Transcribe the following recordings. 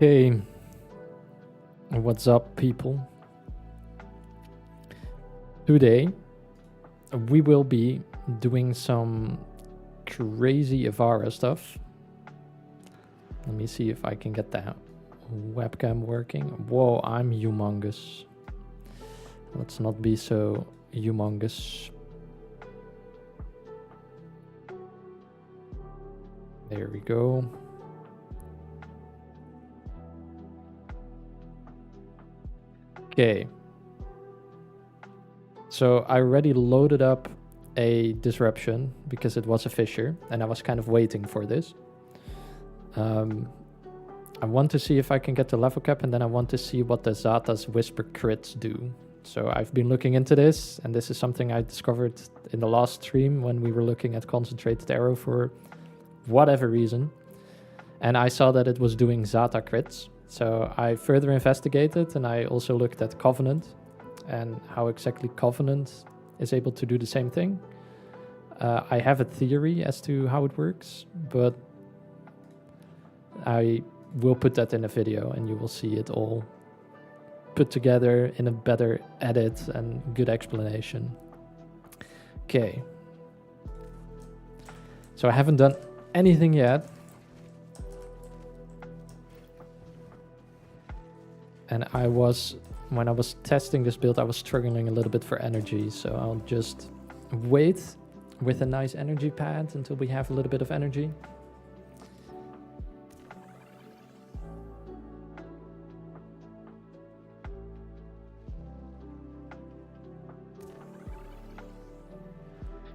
Hey, what's up, people? Today we will be doing some crazy Ivara stuff. Let me see if I can get that webcam working. Whoa, I'm humongous. Let's not be so humongous. There we go. Okay. So I already loaded up a disruption because it was a fissure and I was kind of waiting for this. I want to see if I can get the level cap, and then I want to see what the Xata's whisper crits do. So I've been looking into this, and this is something I discovered in the last stream when we were looking at concentrated arrow for whatever reason. And I saw that it was doing Xata crits. So I further investigated, and I also looked at Covenant and how exactly Covenant is able to do the same thing. I have a theory as to how it works, but I will put that in a video and you will see it all put together in a better edit and good explanation. Okay. So I haven't done anything yet. And when I was testing this build, I was struggling a little bit for energy. So I'll just wait with a nice energy pad until we have a little bit of energy.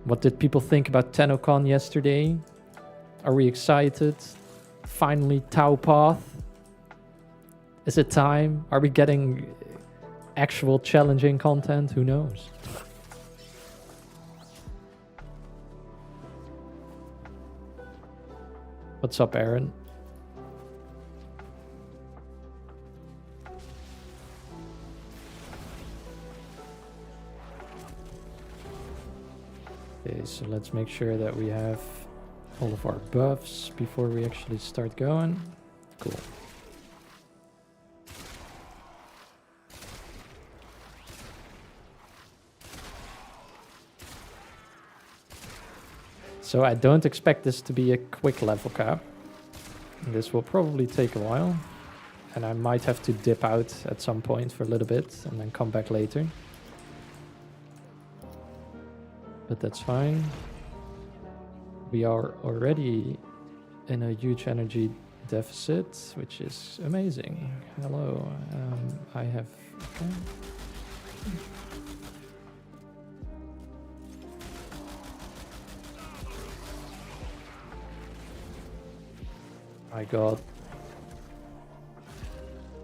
What did people think about TennoCon yesterday? Are we excited? Finally, Tau Path. Is it time? Are we getting actual challenging content? Who knows? What's up, Aaron? Okay, so let's make sure that we have all of our buffs before we actually start going. Cool. So I don't expect this to be a quick level cap. This will probably take a while. And I might have to dip out at some point for a little bit and then come back later. But that's fine. We are already in a huge energy deficit, which is amazing. Hello, I have... Okay. My god.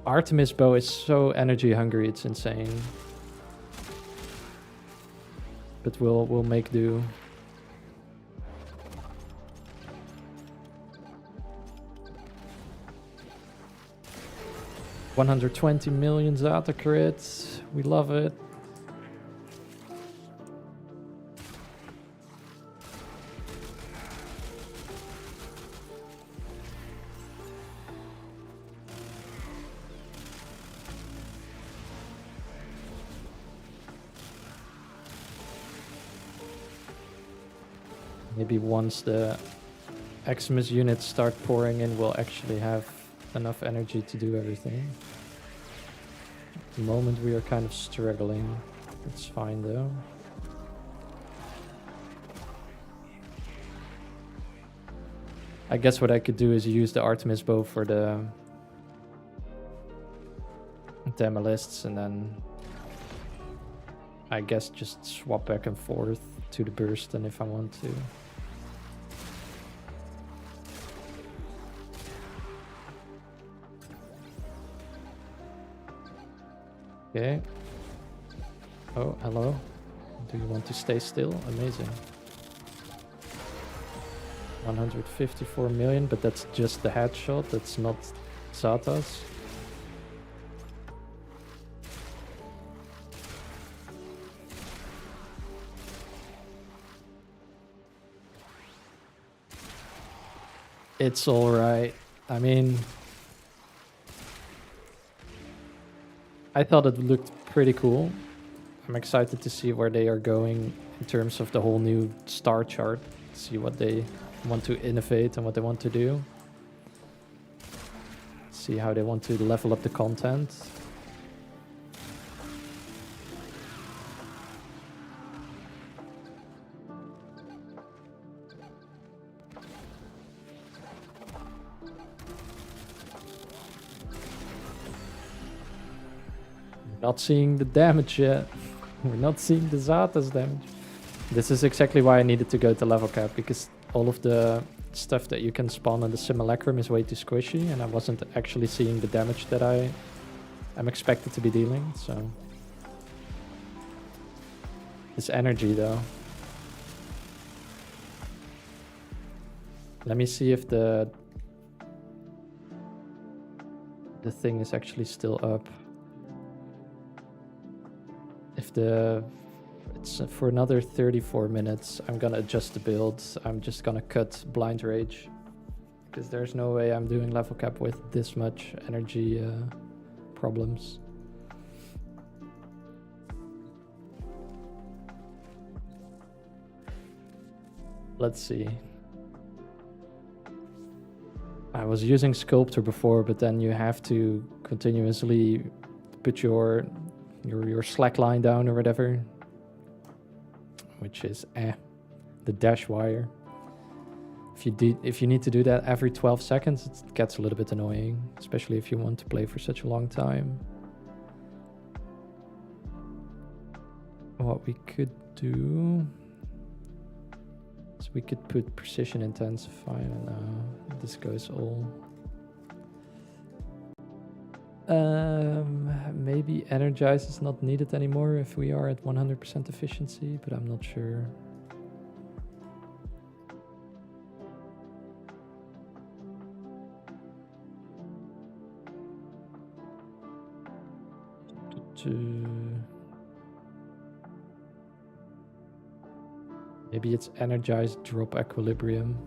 Artemis bow is so energy hungry, it's insane. But we'll make do. $120 million Xata crits. We love it. Maybe once the Eximus units start pouring in, we'll actually have enough energy to do everything. At the moment we are kind of struggling. It's fine though. I guess what I could do is use the Artemis bow for the Demolists, and then I guess just swap back and forth to the burst and if I want to. Okay. Oh, hello. Do you want to stay still? Amazing. 154 million, but that's just the headshot. That's not Xata's. It's alright. I mean, I thought it looked pretty cool. I'm excited to see where they are going in terms of the whole new star chart. See what they want to innovate and what they want to do. See how they want to level up the content. Not seeing the damage yet. We're not seeing the Xata's damage. This is exactly why I needed to go to level cap, because all of the stuff that you can spawn on the simulacrum is way too squishy, and I wasn't actually seeing the damage that I am expected to be dealing, so. This energy though. Let me see if the thing is actually still up. If it's for another 34 minutes, I'm gonna adjust the build. I'm just gonna cut blind rage, because there's no way I'm doing level cap with this much energy problems. Let's see. I was using Sculptor before, but then you have to continuously put your slack line down or whatever, which is the dash wire. If you need to do that every 12 seconds, it gets a little bit annoying, especially if you want to play for such a long time. What we could do is we could put precision intensify, and this goes all. Maybe energize is not needed anymore if we are at 100% efficiency, but I'm not sure. Maybe it's energize, drop equilibrium.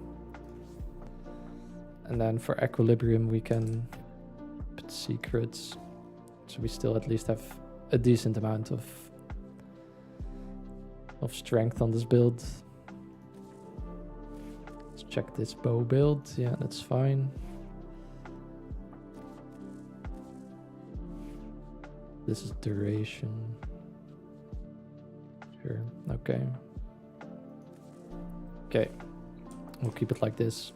And then for equilibrium we can put secrets, so we still at least have a decent amount of strength on this build. Let's check this bow build. Yeah, that's fine. This is duration. Sure, okay. Okay, we'll keep it like this.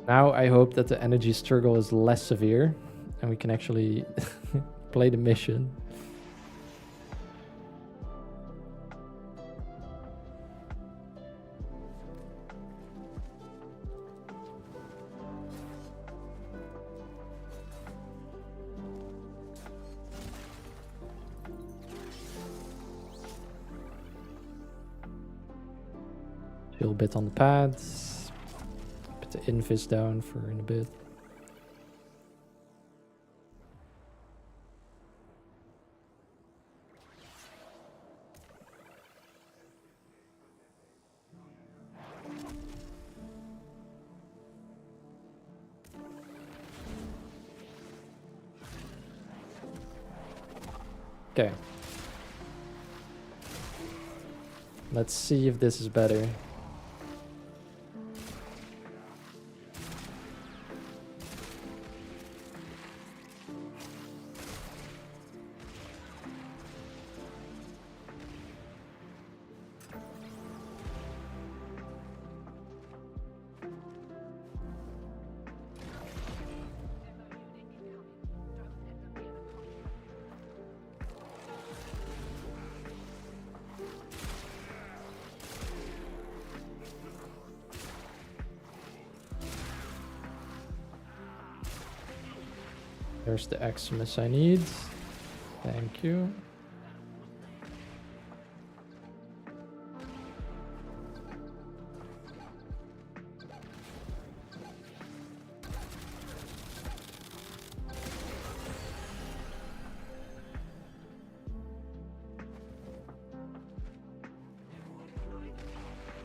Now I hope that the energy struggle is less severe and we can actually play the mission. Chill a bit on the pads. The invis down for in a bit. Okay. Let's see if this is better. There's the Maximus I need. Thank you.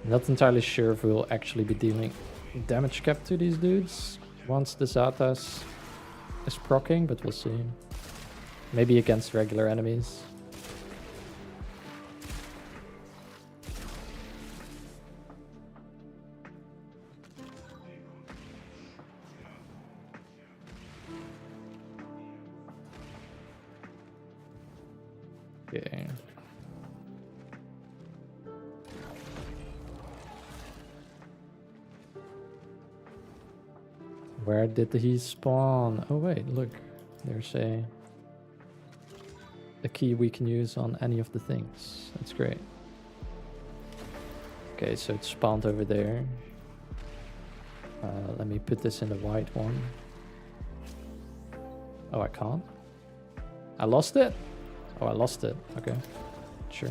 Not entirely sure if we'll actually be dealing damage cap to these dudes once the Xata is proccing, but we'll see. Maybe against regular enemies. Okay. Where did he spawn? Oh wait, look. There's a key we can use on any of the things. That's great. Okay, so it spawned over there. Let me put this in the white one. Oh, I can't? I lost it? Oh, I lost it. Okay, sure.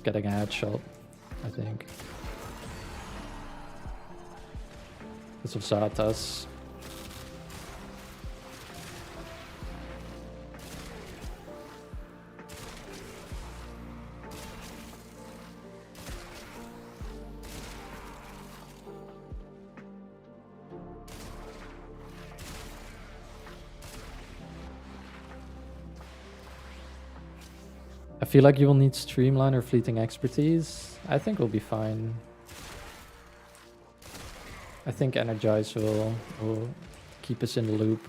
Getting a headshot, I think. Because of Xatas. I feel like you will need Streamline or Fleeting Expertise. I think we'll be fine. I think Energize will keep us in the loop.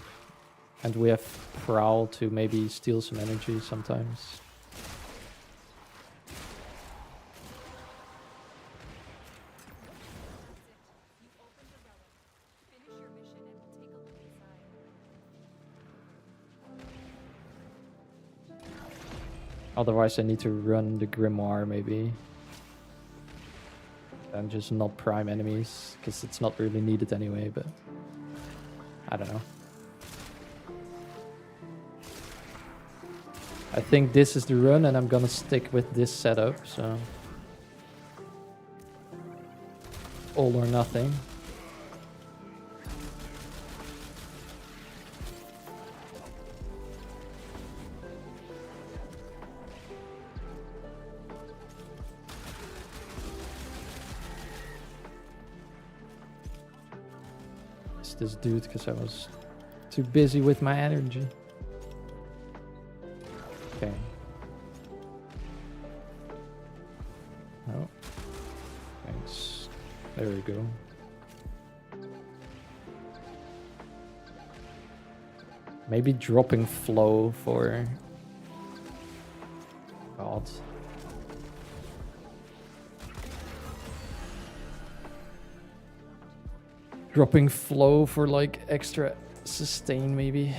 And we have Prowl to maybe steal some energy sometimes. Otherwise I need to run the Grimoire maybe. And just not prime enemies, because it's not really needed anyway, but I don't know. I think this is the run and I'm gonna stick with this setup, so all or nothing. This dude because I was too busy with my energy. Okay. Oh. Thanks. There we go. Maybe dropping flow for God. Dropping flow for like extra sustain maybe.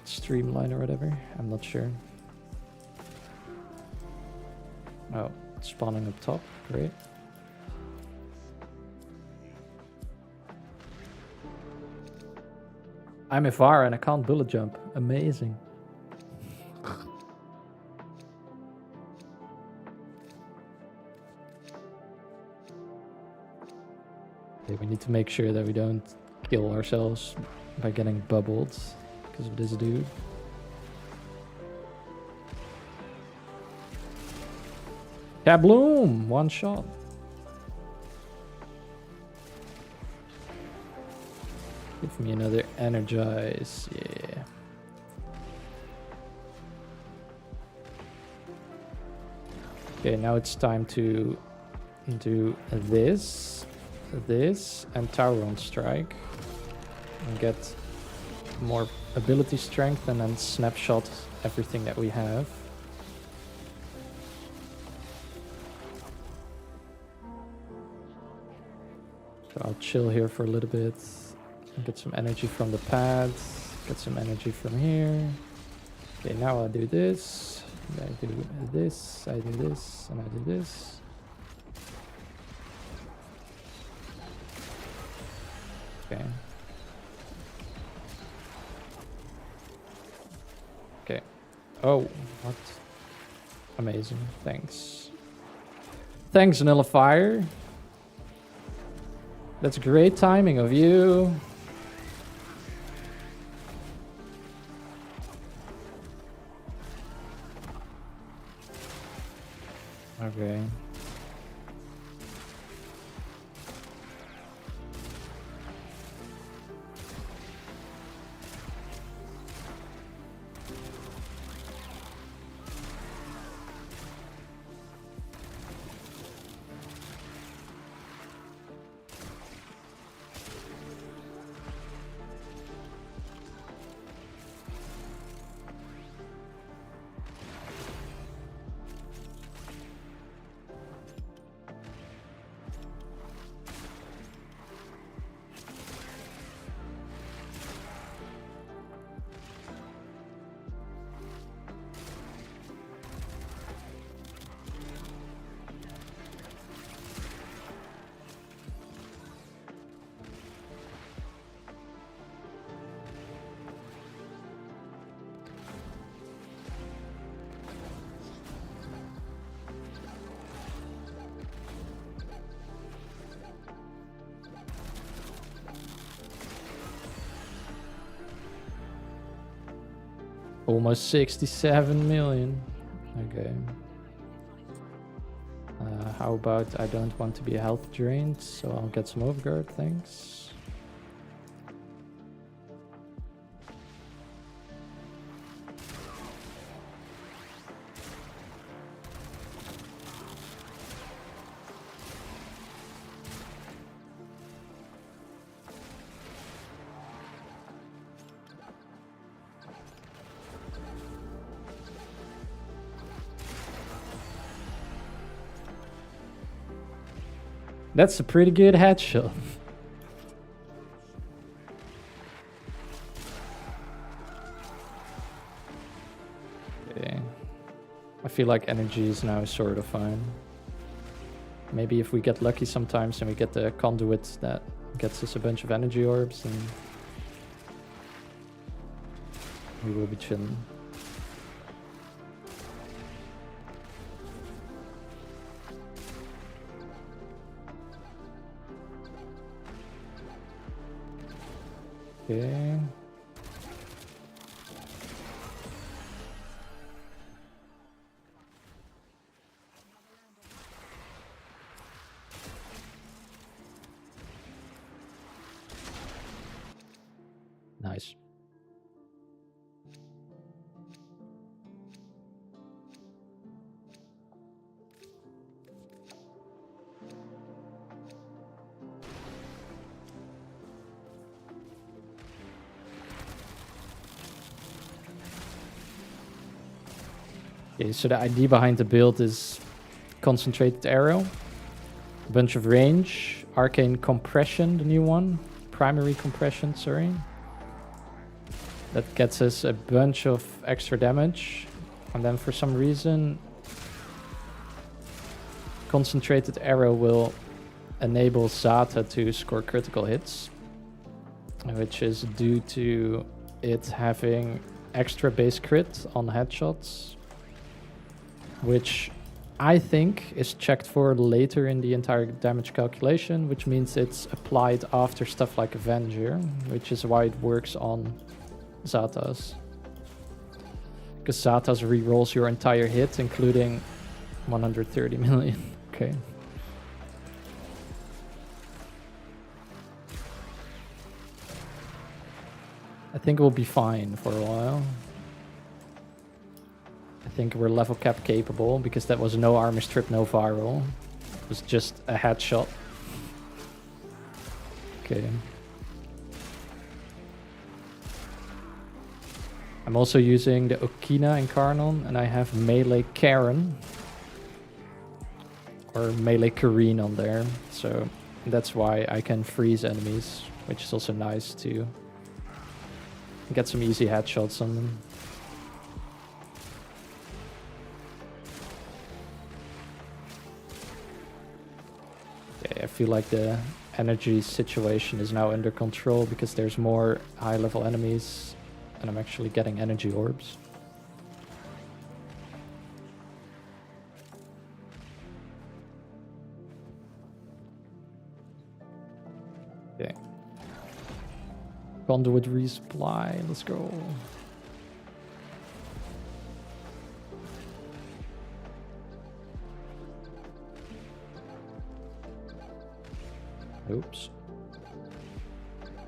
Streamline or whatever. I'm not sure. Oh, spawning up top. Great. I'm Ivara and I can't bullet jump. Amazing. Okay, we need to make sure that we don't kill ourselves by getting bubbled because of this dude. Kabloom! One shot. Give me another energize. Yeah. Okay, now it's time to do this, and Tauron Strike. And get more ability strength and then snapshot everything that we have. So I'll chill here for a little bit. And get some energy from the pads. Get some energy from here. Okay, now I'll do this. I do this, I do this, and I do this. Okay. Okay. Oh, what? Amazing. Thanks. Thanks, Nullifier. That's great timing of you. Okay. Almost 67 million. Okay. How about I don't want to be health drained, so I'll get some overguard, thanks. That's a pretty good headshot. Okay. I feel like energy is now sort of fine. Maybe if we get lucky sometimes and we get the conduit that gets us a bunch of energy orbs, then we will be chilling. Okay. Nice. Okay, so the idea behind the build is concentrated arrow, a bunch of range, arcane compression, the new one, primary compression, sorry. That gets us a bunch of extra damage, and then for some reason concentrated arrow will enable Xata to score critical hits, which is due to it having extra base crit on headshots, which I think is checked for later in the entire damage calculation, which means it's applied after stuff like Avenger, which is why it works on Xatas. Because Xatas rerolls your entire hit, including 130 million. Okay. I think we'll be fine for a while. I think we're level cap capable, because that was no armor strip, no viral. It was just a headshot. Okay. I'm also using the Okina in Karnon, and I have melee Karen. Or melee Kareen on there. So that's why I can freeze enemies, which is also nice to get some easy headshots on them. feel like the energy situation is now under control because there's more high level enemies and I'm actually getting energy orbs. Okay. Conduit resupply, let's go. Oops.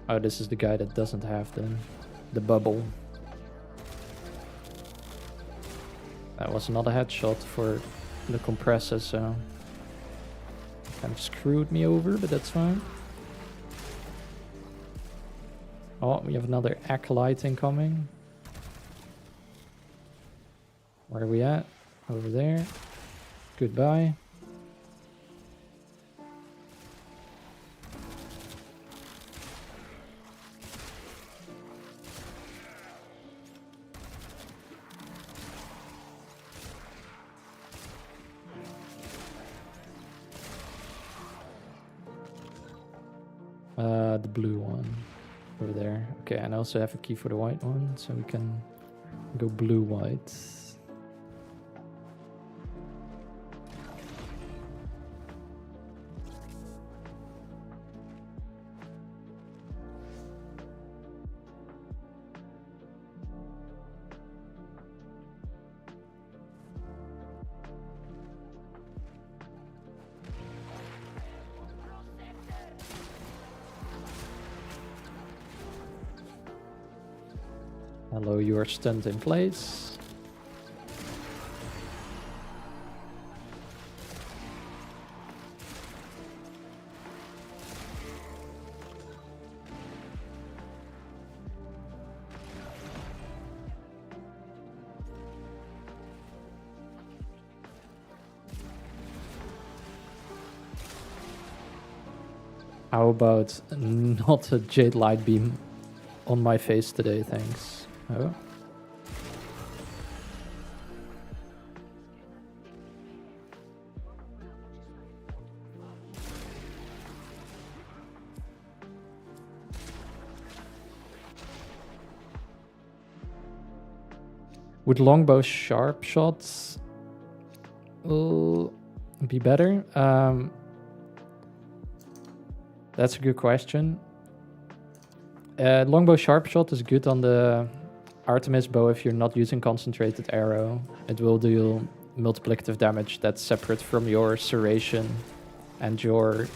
Oh, this is the guy that doesn't have the bubble. That was not a headshot for the compressor, so kind of screwed me over, but that's fine. Oh, we have another acolyte incoming. Where are we at? Over there. Goodbye. The blue one over there. Okay, and I also have a key for the white one, so we can go blue-white. Hello, you are stunned in place. How about not a Jade Light Beam on my face today, thanks. Oh. Would longbow sharp shots be better? That's a good question. Longbow sharp shot is good on the Artemis bow if you're not using concentrated arrow. It will deal multiplicative damage that's separate from your serration and your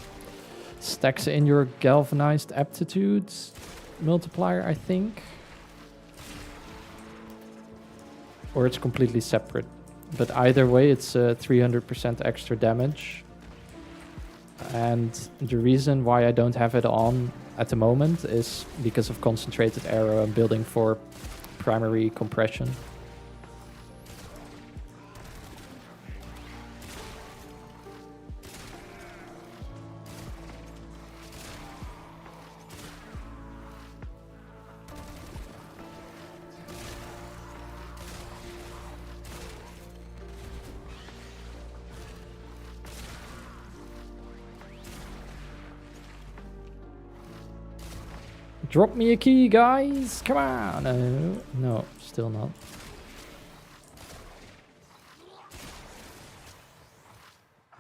stacks in your galvanized aptitudes multiplier, I think. Or it's completely separate. But either way, it's 300% extra damage. And the reason why I don't have it on at the moment is because of concentrated arrow and building for primary compression. Drop me a key, guys! Come on! No, still not.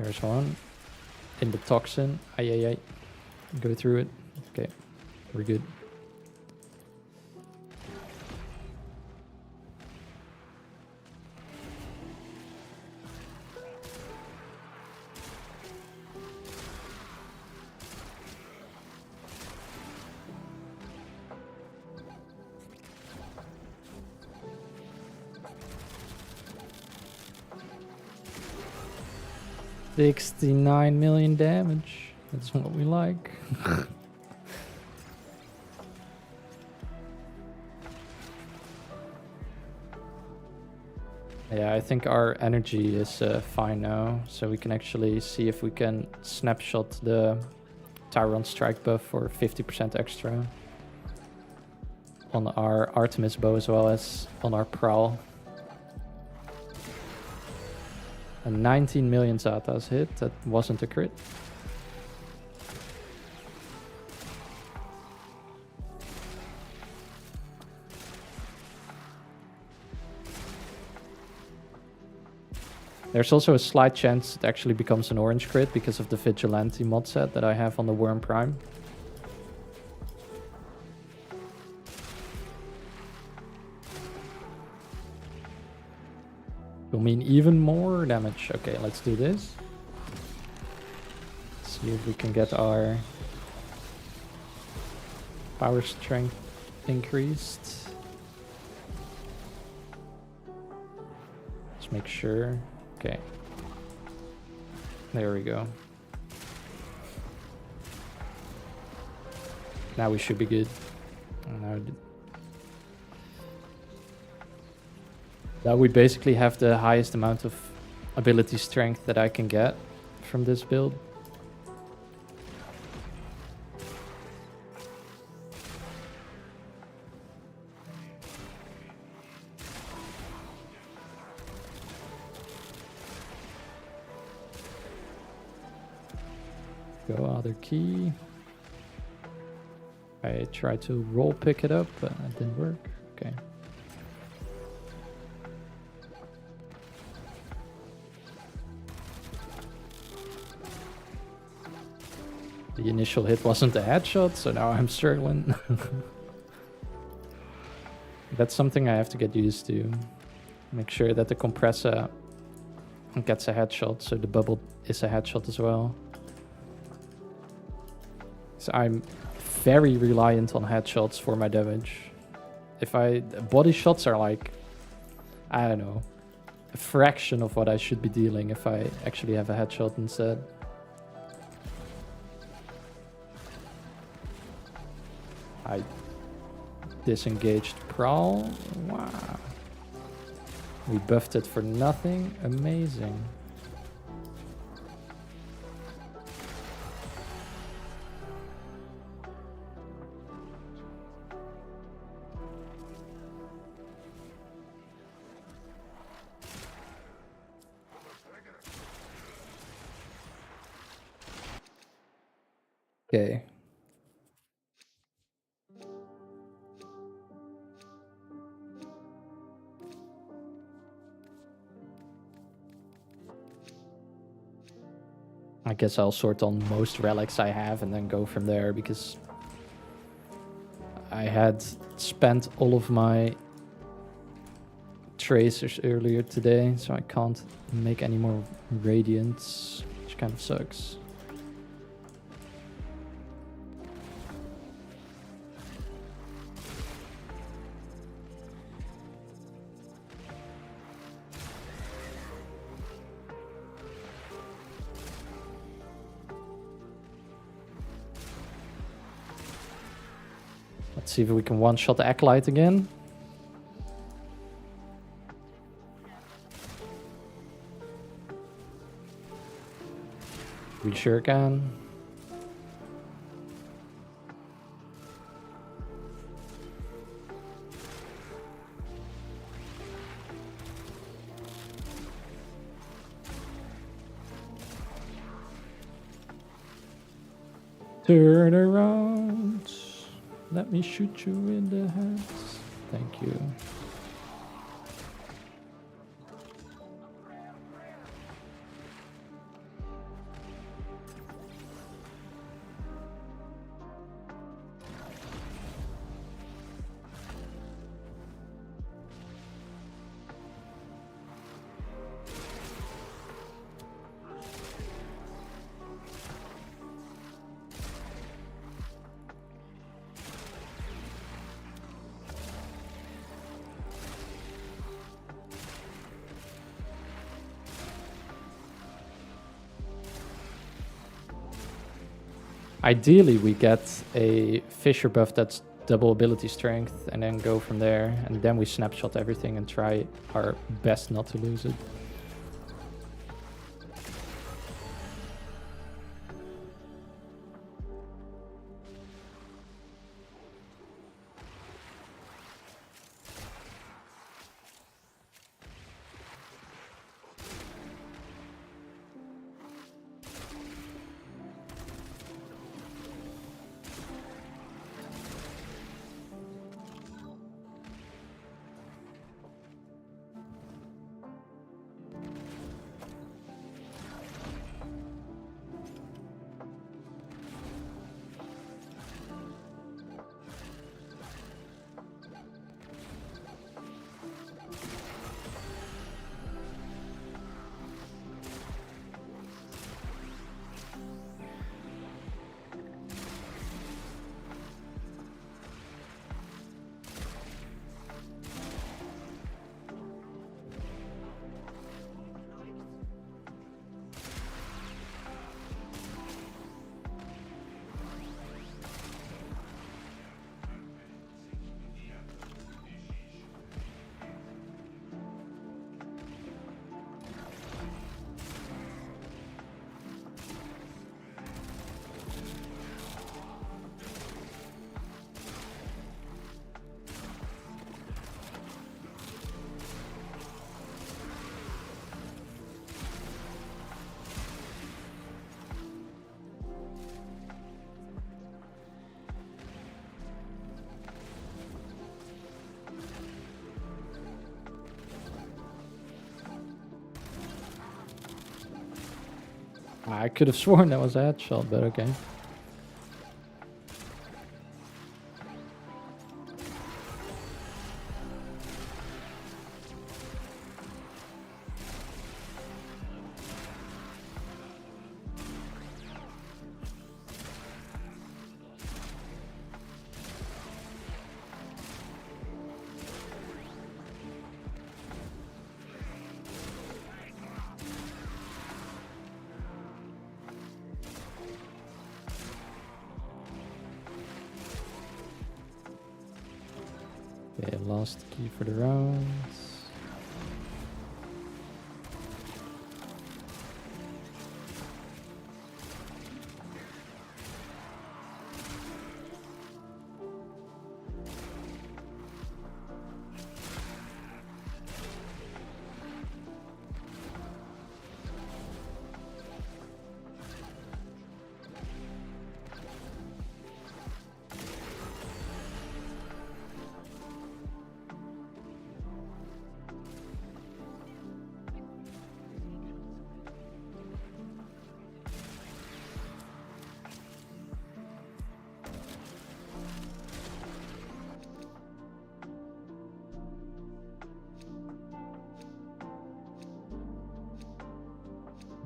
There's one. In the toxin. Ay. Go through it. Okay, we're good. $69 million damage. That's what we like. Yeah, I think our energy is fine now, so we can actually see if we can snapshot the Tyron strike buff for 50% extra on our Artemis bow as well as on our prowl. And 19 million Xatas hit. That wasn't a crit. There's also a slight chance it actually becomes an orange crit because of the Vigilante mod set that I have on the Worm Prime. Will mean even more damage. Okay, let's do this. See if we can get our power strength increased. Let's make sure. Okay. There we go. Now we should be good. Now we basically have the highest amount of ability strength that I can get from this build. Go other key. I tried to roll pick it up, but it didn't work. Okay. The initial hit wasn't a headshot, so now I'm struggling. That's something I have to get used to. Make sure that the compressor gets a headshot, so the bubble is a headshot as well. So I'm very reliant on headshots for my damage. Body shots are like, I don't know, a fraction of what I should be dealing if I actually have a headshot instead. I disengaged Prowl. Wow. We buffed it for nothing. Amazing. Okay. I guess I'll sort on most relics I have and then go from there, because I had spent all of my tracers earlier today, so I can't make any more radiants, which kind of sucks. Let's see if we can one-shot the Acolyte again. We sure can. Turn around. Let me shoot you in the head. Thank you. Ideally, we get a Fissure buff that's double ability strength and then go from there. And then we snapshot everything and try our best not to lose it. I could have sworn that was a headshot, but okay. Okay, last key for the round.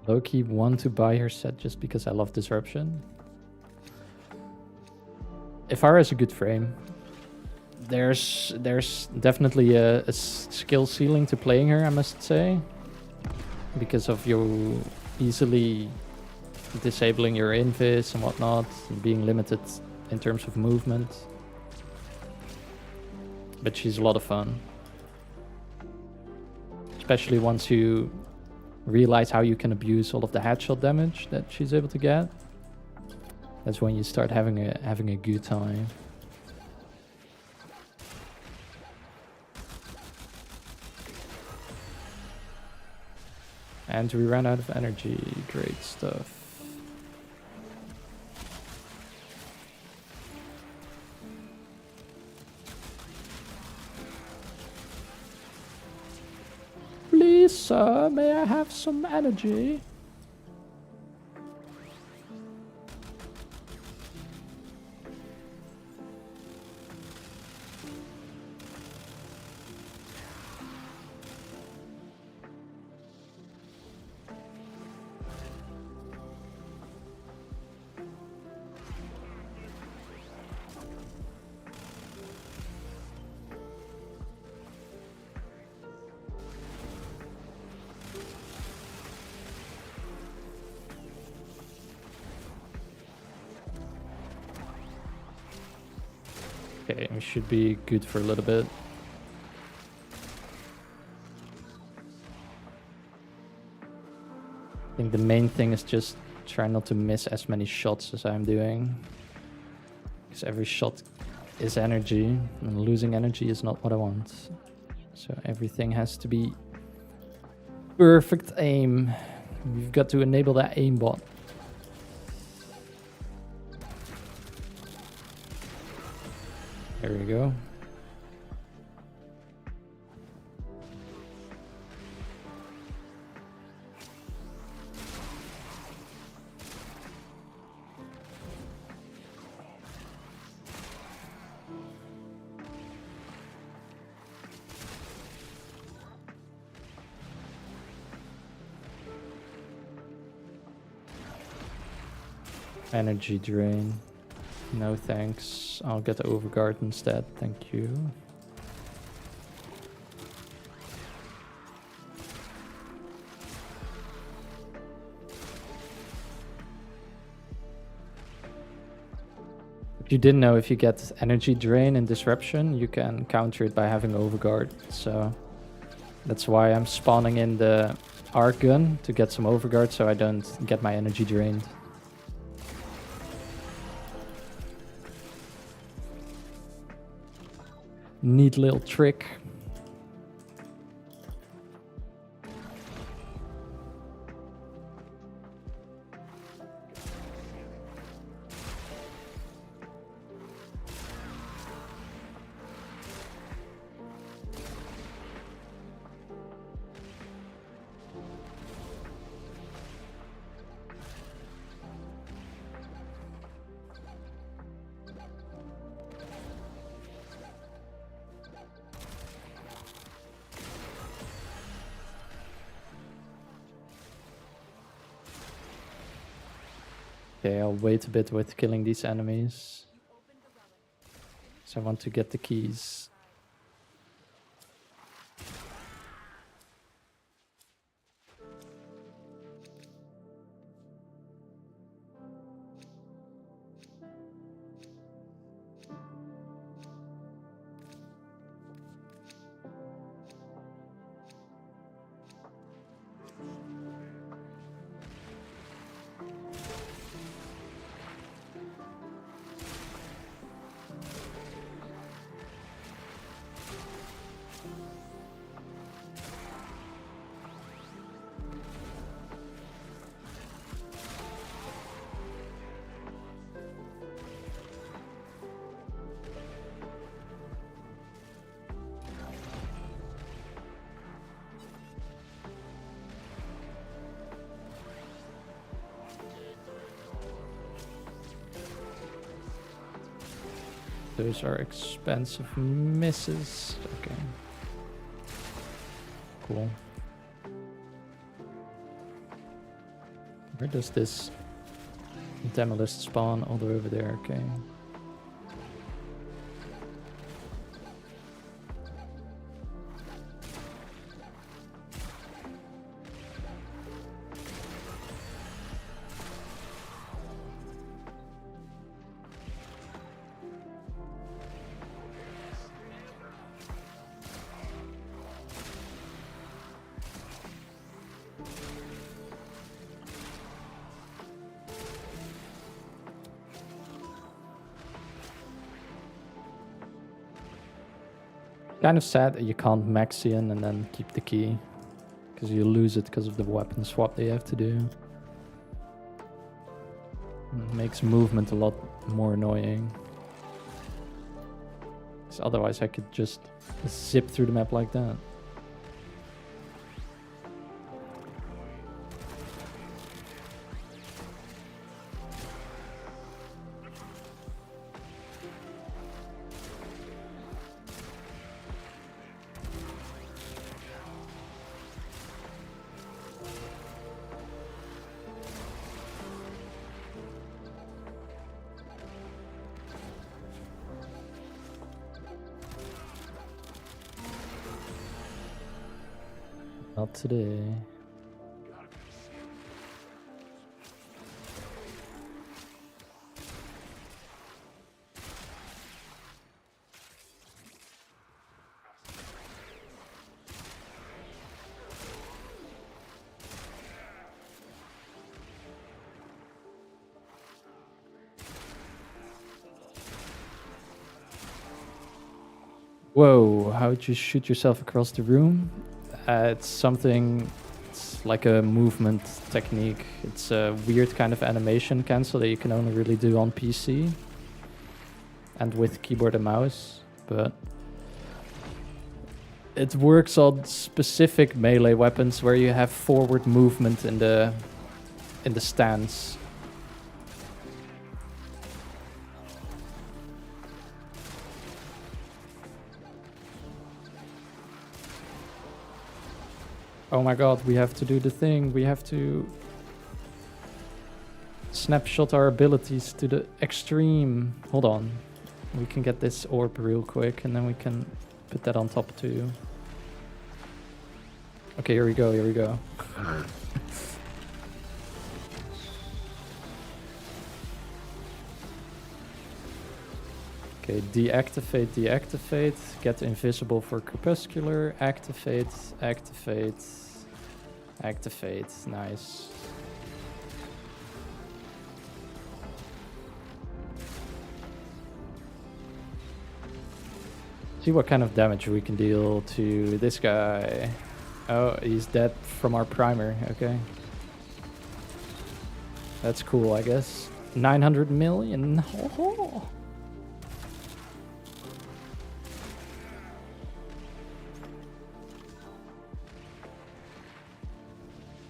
Low-key want to buy her set just because I love Disruption. Ivara is a good frame. There's definitely a skill ceiling to playing her, I must say. Because of you easily disabling your invis and whatnot, and being limited in terms of movement. But she's a lot of fun. Especially once you realize how you can abuse all of the headshot damage that she's able to get. That's when you start having a good time. And we ran out of energy. Great stuff. Please, sir, may I have some energy? Okay, we should be good for a little bit. I think the main thing is just try not to miss as many shots as I'm doing. Because every shot is energy, and losing energy is not what I want. So everything has to be perfect aim. We've got to enable that aimbot. There we go. Energy drain. No thanks. I'll get the overguard instead. Thank you. If you didn't know, if you get energy drain and disruption, you can counter it by having overguard. So that's why I'm spawning in the arc gun to get some overguard so I don't get my energy drained. Neat little trick. Okay, I'll wait a bit with killing these enemies. So I want to get the keys. Those are expensive misses. Okay. Cool. Where does this Demolist spawn? All the way over there. Okay. Kind of sad that you can't max in and then keep the key, because you lose it because of the weapon swap they have to do. It makes movement a lot more annoying. Because otherwise I could just zip through the map like that. Not today. Whoa, how'd you shoot yourself across the room? It's something, it's like a movement technique. It's a weird kind of animation cancel that you can only really do on PC and with keyboard and mouse, but it works on specific melee weapons where you have forward movement in the stance. Oh my god, we have to do the thing. We have to snapshot our abilities to the extreme. Hold on. We can get this orb real quick and then we can put that on top too. Okay, here we go, here we go. Okay, deactivate, deactivate. Get invisible for crepuscular. Activate, activate. Activate, nice. See what kind of damage we can deal to this guy. Oh, he's dead from our primer, okay. That's cool, I guess. 900 million. Ho ho.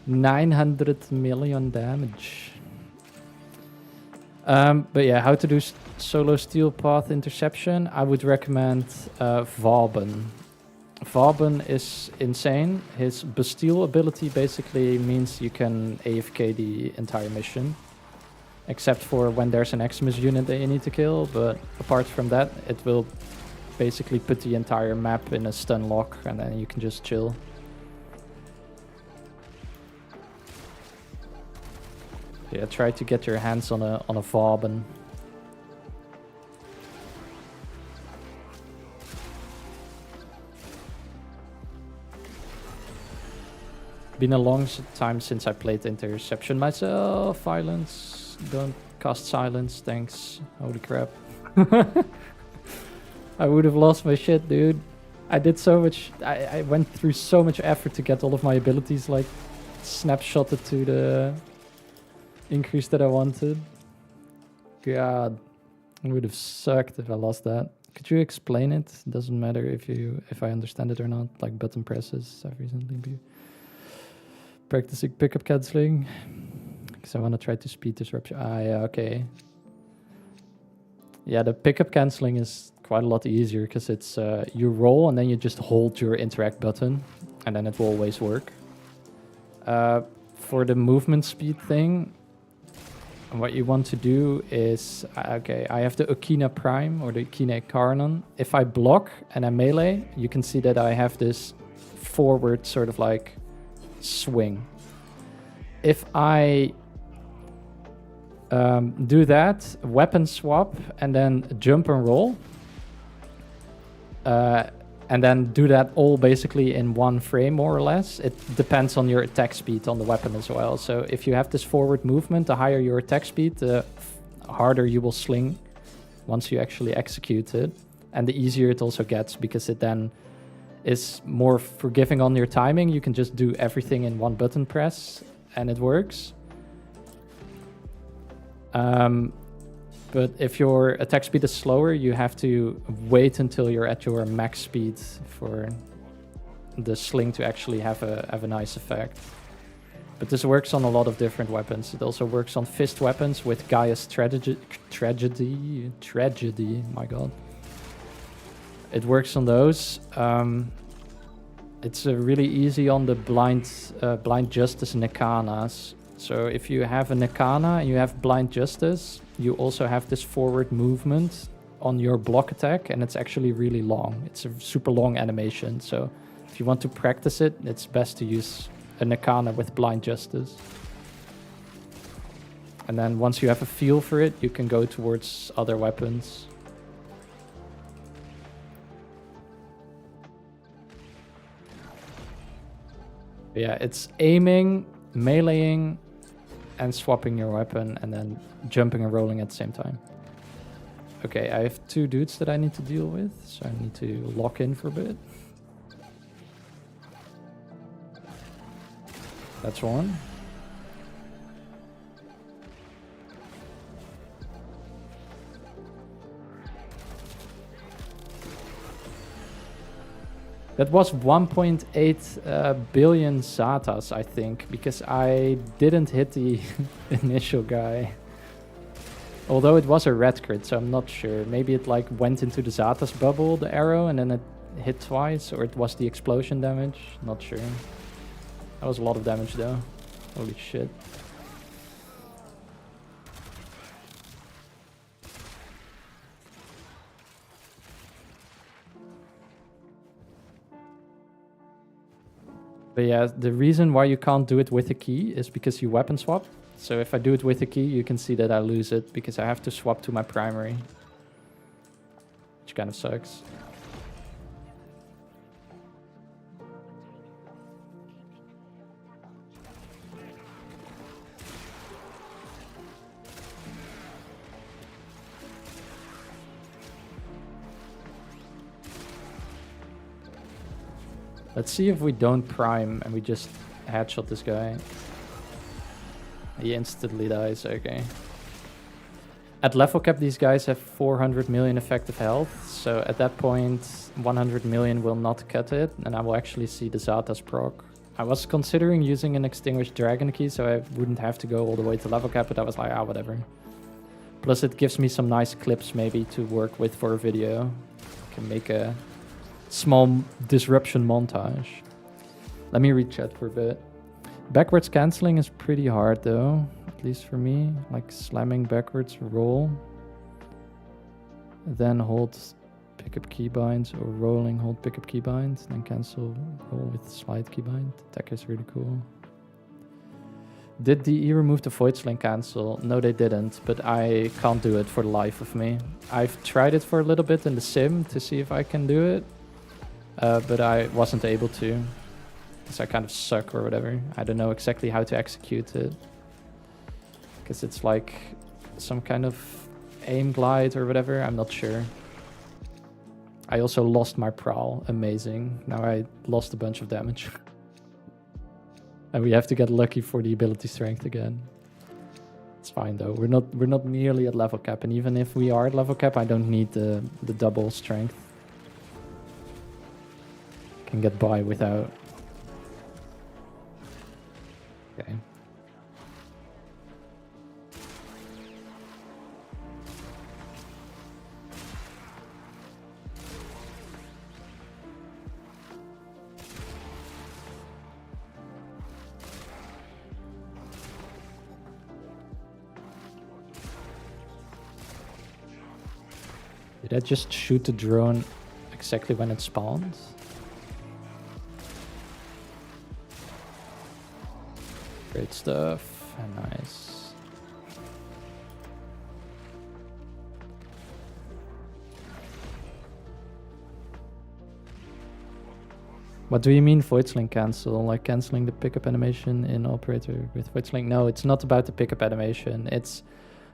$900 million damage. But yeah, how to do solo steel path interception? I would recommend Vauban. Vauban is insane. His Bastille ability basically means you can AFK the entire mission. except for when there's an Eximus unit that you need to kill, but apart from that, it will basically put the entire map in a stun lock, and then you can just chill. Yeah, try to get your hands on a Vauban. Been a long time since I played Interception myself. Violence. Don't cast silence, thanks. Holy crap. I would have lost my shit, dude. I did so much. I went through so much effort to get all of my abilities like snapshotted to the increase that I wanted. God, it would have sucked if I lost that. Could you explain it? Doesn't matter if I understand it or not. Like button presses. I've recently been practicing pickup canceling because I want to try to speed disruption. Ah, yeah, okay. Yeah, the pickup canceling is quite a lot easier because it's you roll and then you just hold your interact button and then it will always work. For the movement speed thing, what you want to do is, okay, I have the Okina Prime or the Okina Karnan. If I block and I melee, you can see that I have this forward sort of like swing. If I do that, weapon swap, and then jump and roll, and then do that all basically in one frame, more or less. It depends on your attack speed on the weapon as well. So if you have this forward movement, the higher your attack speed, the harder you will sling once you actually execute it. And the easier it also gets because it then is more forgiving on your timing. You can just do everything in one button press and it works. But if your attack speed is slower, you have to wait until you're at your max speed for the sling to actually have a nice effect. But this works on a lot of different weapons. It also works on fist weapons with Gaia's Tragedy, my god. It works on those. It's really easy on the blind justice Nekanas. So if you have a Nekana and you have blind justice, you also have this forward movement on your block attack, and it's actually really long. It's a super long animation. So if you want to practice it, it's best to use a Nekana with blind justice. And then once you have a feel for it, you can go towards other weapons. Yeah, it's aiming, meleeing, and swapping your weapon, and then jumping and rolling at the same time. Okay, I have two dudes that I need to deal with, so I need to lock in for a bit. That's one. That was 1.8 billion Xatas, I think, because I didn't hit the initial guy. Although it was a red crit, so I'm not sure. Maybe it like went into the Xatas bubble, the arrow, and then it hit twice, or it was the explosion damage. Not sure. That was a lot of damage though. Holy shit. But yeah, the reason why you can't do it with a key is because you weapon swap. So if I do it with a key, you can see that I lose it because I have to swap to my primary. Which kind of sucks. Let's see if we don't prime and we just headshot this guy. He instantly dies, okay. At level cap, these guys have 400 million effective health. So at that point, 100 million will not cut it. And I will actually see the Xata's proc. I was considering using an Extinguished Dragon Key, so I wouldn't have to go all the way to level cap, but I was like, ah, whatever. Plus it gives me some nice clips maybe to work with for a video. I can make a small disruption montage. Let me read chat for a bit. Backwards canceling is pretty hard though. at least for me. Like slamming backwards, roll. Then hold pickup keybinds, or rolling, hold pickup keybinds, then cancel, roll with slide keybind. That is really cool. Did DE remove the void sling cancel? No, they didn't, but I can't do it for the life of me. I've tried it for a little bit in the sim to see if I can do it, but I wasn't able to, because I kind of suck or whatever. I don't know exactly how to execute it, because it's like some kind of aim glide or whatever, I'm not sure. I also lost my prowl, amazing. Now I lost a bunch of damage. And we have to get lucky for the ability strength again. It's fine though. We're not nearly at level cap, and even if we are at level cap, I don't need the double strength. Can get by without. Okay. Did I just shoot the drone exactly when it spawns? Great stuff. Nice. What do you mean void sling cancel? Like canceling the pickup animation in operator with void sling? No, it's not about the pickup animation. It's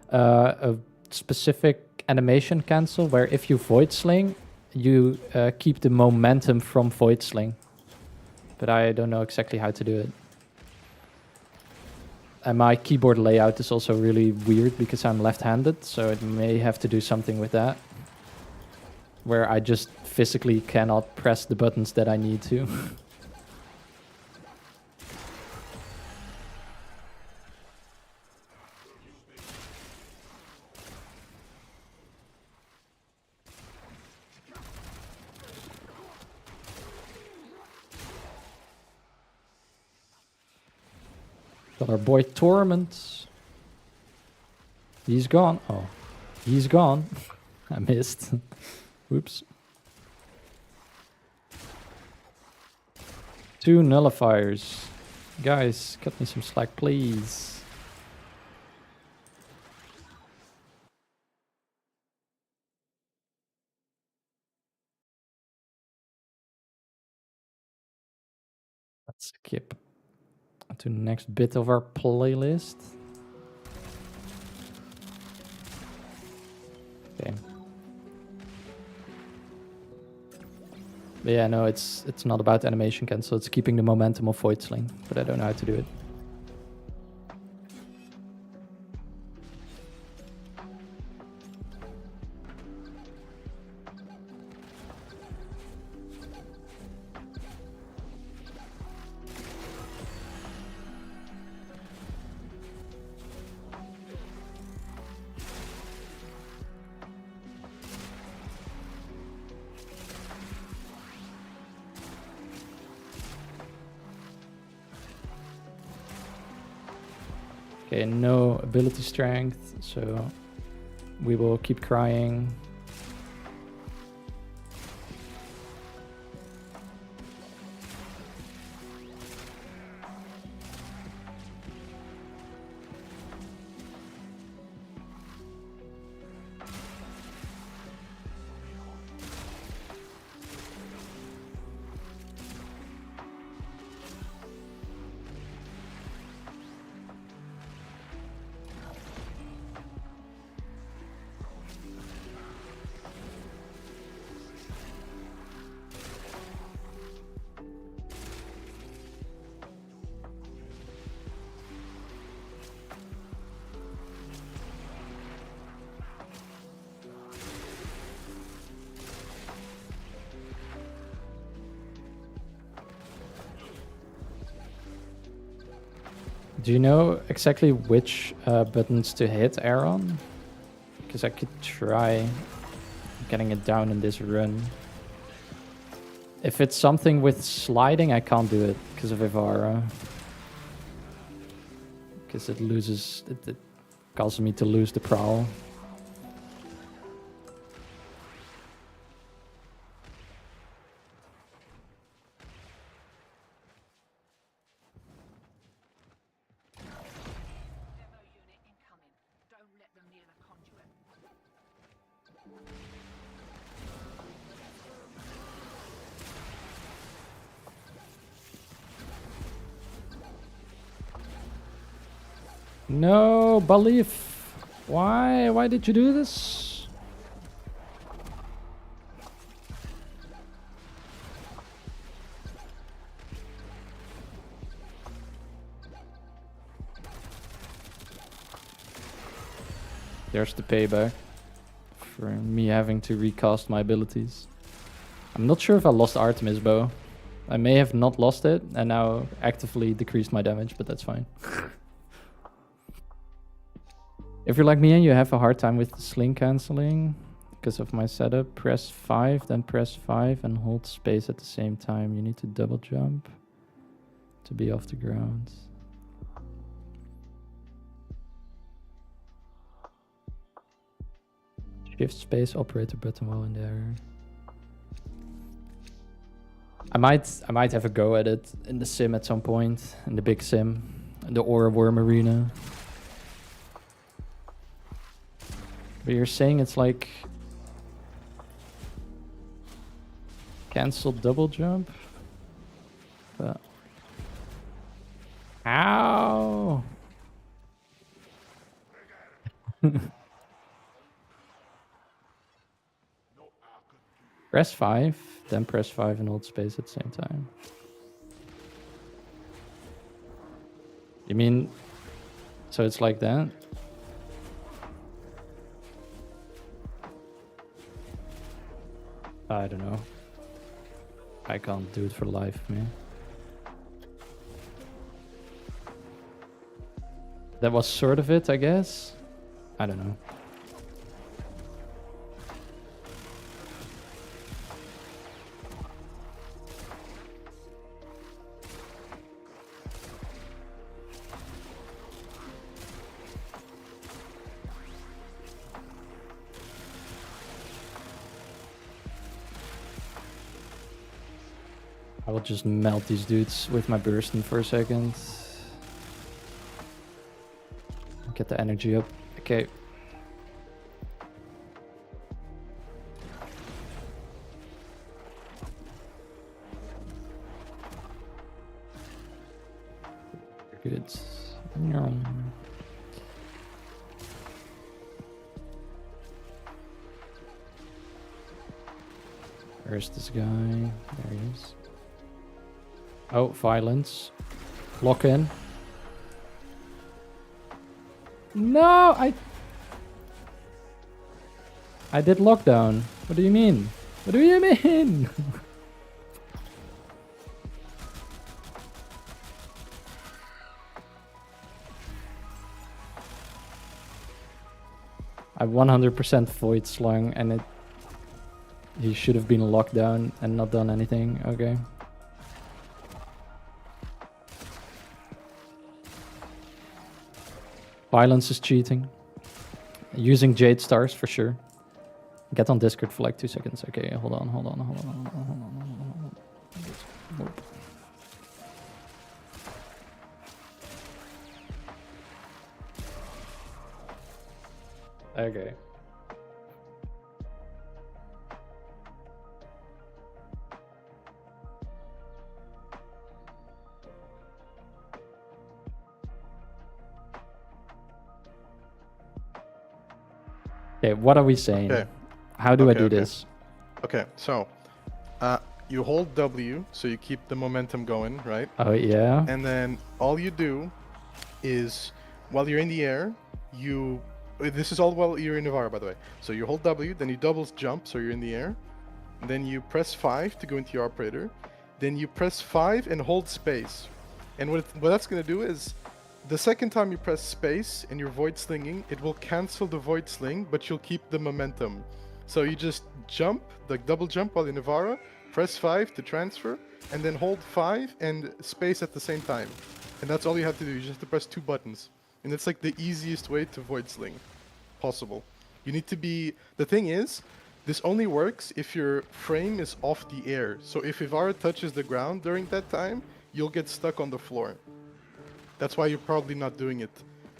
a specific animation cancel where if you void sling, you keep the momentum from void sling. But I don't know exactly how to do it. And my keyboard layout is also really weird because I'm left-handed, so it may have to do something with that, where I just physically cannot press the buttons that I need to. Got our boy Torment. He's gone. Oh, he's gone. I missed. Whoops. 2 nullifiers. Guys, cut me some slack, please. Let's skip to the next bit of our playlist. Okay. But yeah, no, it's not about animation cancel. It's keeping the momentum of void sling, but I don't know how to do it. Okay, no ability strength, so we will keep crying. Do you know exactly which buttons to hit air on? Because I could try getting it down in this run. If it's something with sliding, I can't do it because of Ivara. Because it loses... It causes me to lose the prowl. No, Belief. Why? Why did you do this? There's the payback for me having to recast my abilities. I'm not sure if I lost Artemis Bow. I may have not lost it and now actively decreased my damage, but that's fine. If you're like me and you have a hard time with the sling cancelling because of my setup, press 5, then press 5 and hold space at the same time. You need to double jump to be off the ground. Shift space, operator button while in there. I might have a go at it in the sim at some point, in the big sim, in the Aura Worm Arena. But you're saying it's like cancel double jump? But ow! Press 5, then press 5 and hold space at the same time. You mean, so it's like that? I don't know. I can't do it for the life of me. That was sort of it, I guess. I don't know. I will just melt these dudes with my bursting for a second. Get the energy up. Okay. Good. Where's this guy? There he is. Oh, violence. Lock in. No, I did lockdown. What do you mean? What do you mean? I 100% void slung and he should have been locked down and not done anything. Okay. Violence is cheating. Using Jade Stars for sure. Get on Discord for like 2 seconds. Okay, hold on. Nope. Okay. Okay, what are we saying? Okay. How do I do this? Okay, so you hold W, so you keep the momentum going, right? Oh, yeah. And then all you do is, while you're in the air, this is all while you're in Ivara, by the way. So you hold W, then you double jump, so you're in the air. Then you press 5 to go into your operator. Then you press 5 and hold space. And what that's going to do is, the second time you press space and you're void slinging, it will cancel the void sling, but you'll keep the momentum. So you just jump, like double jump while in Ivara, press 5 to transfer, and then hold 5 and space at the same time. And that's all you have to do. You just have to press 2 buttons. And it's like the easiest way to void sling possible. You need to be... The thing is, this only works if your frame is off the air. So if Ivara touches the ground during that time, you'll get stuck on the floor. That's why you're probably not doing it.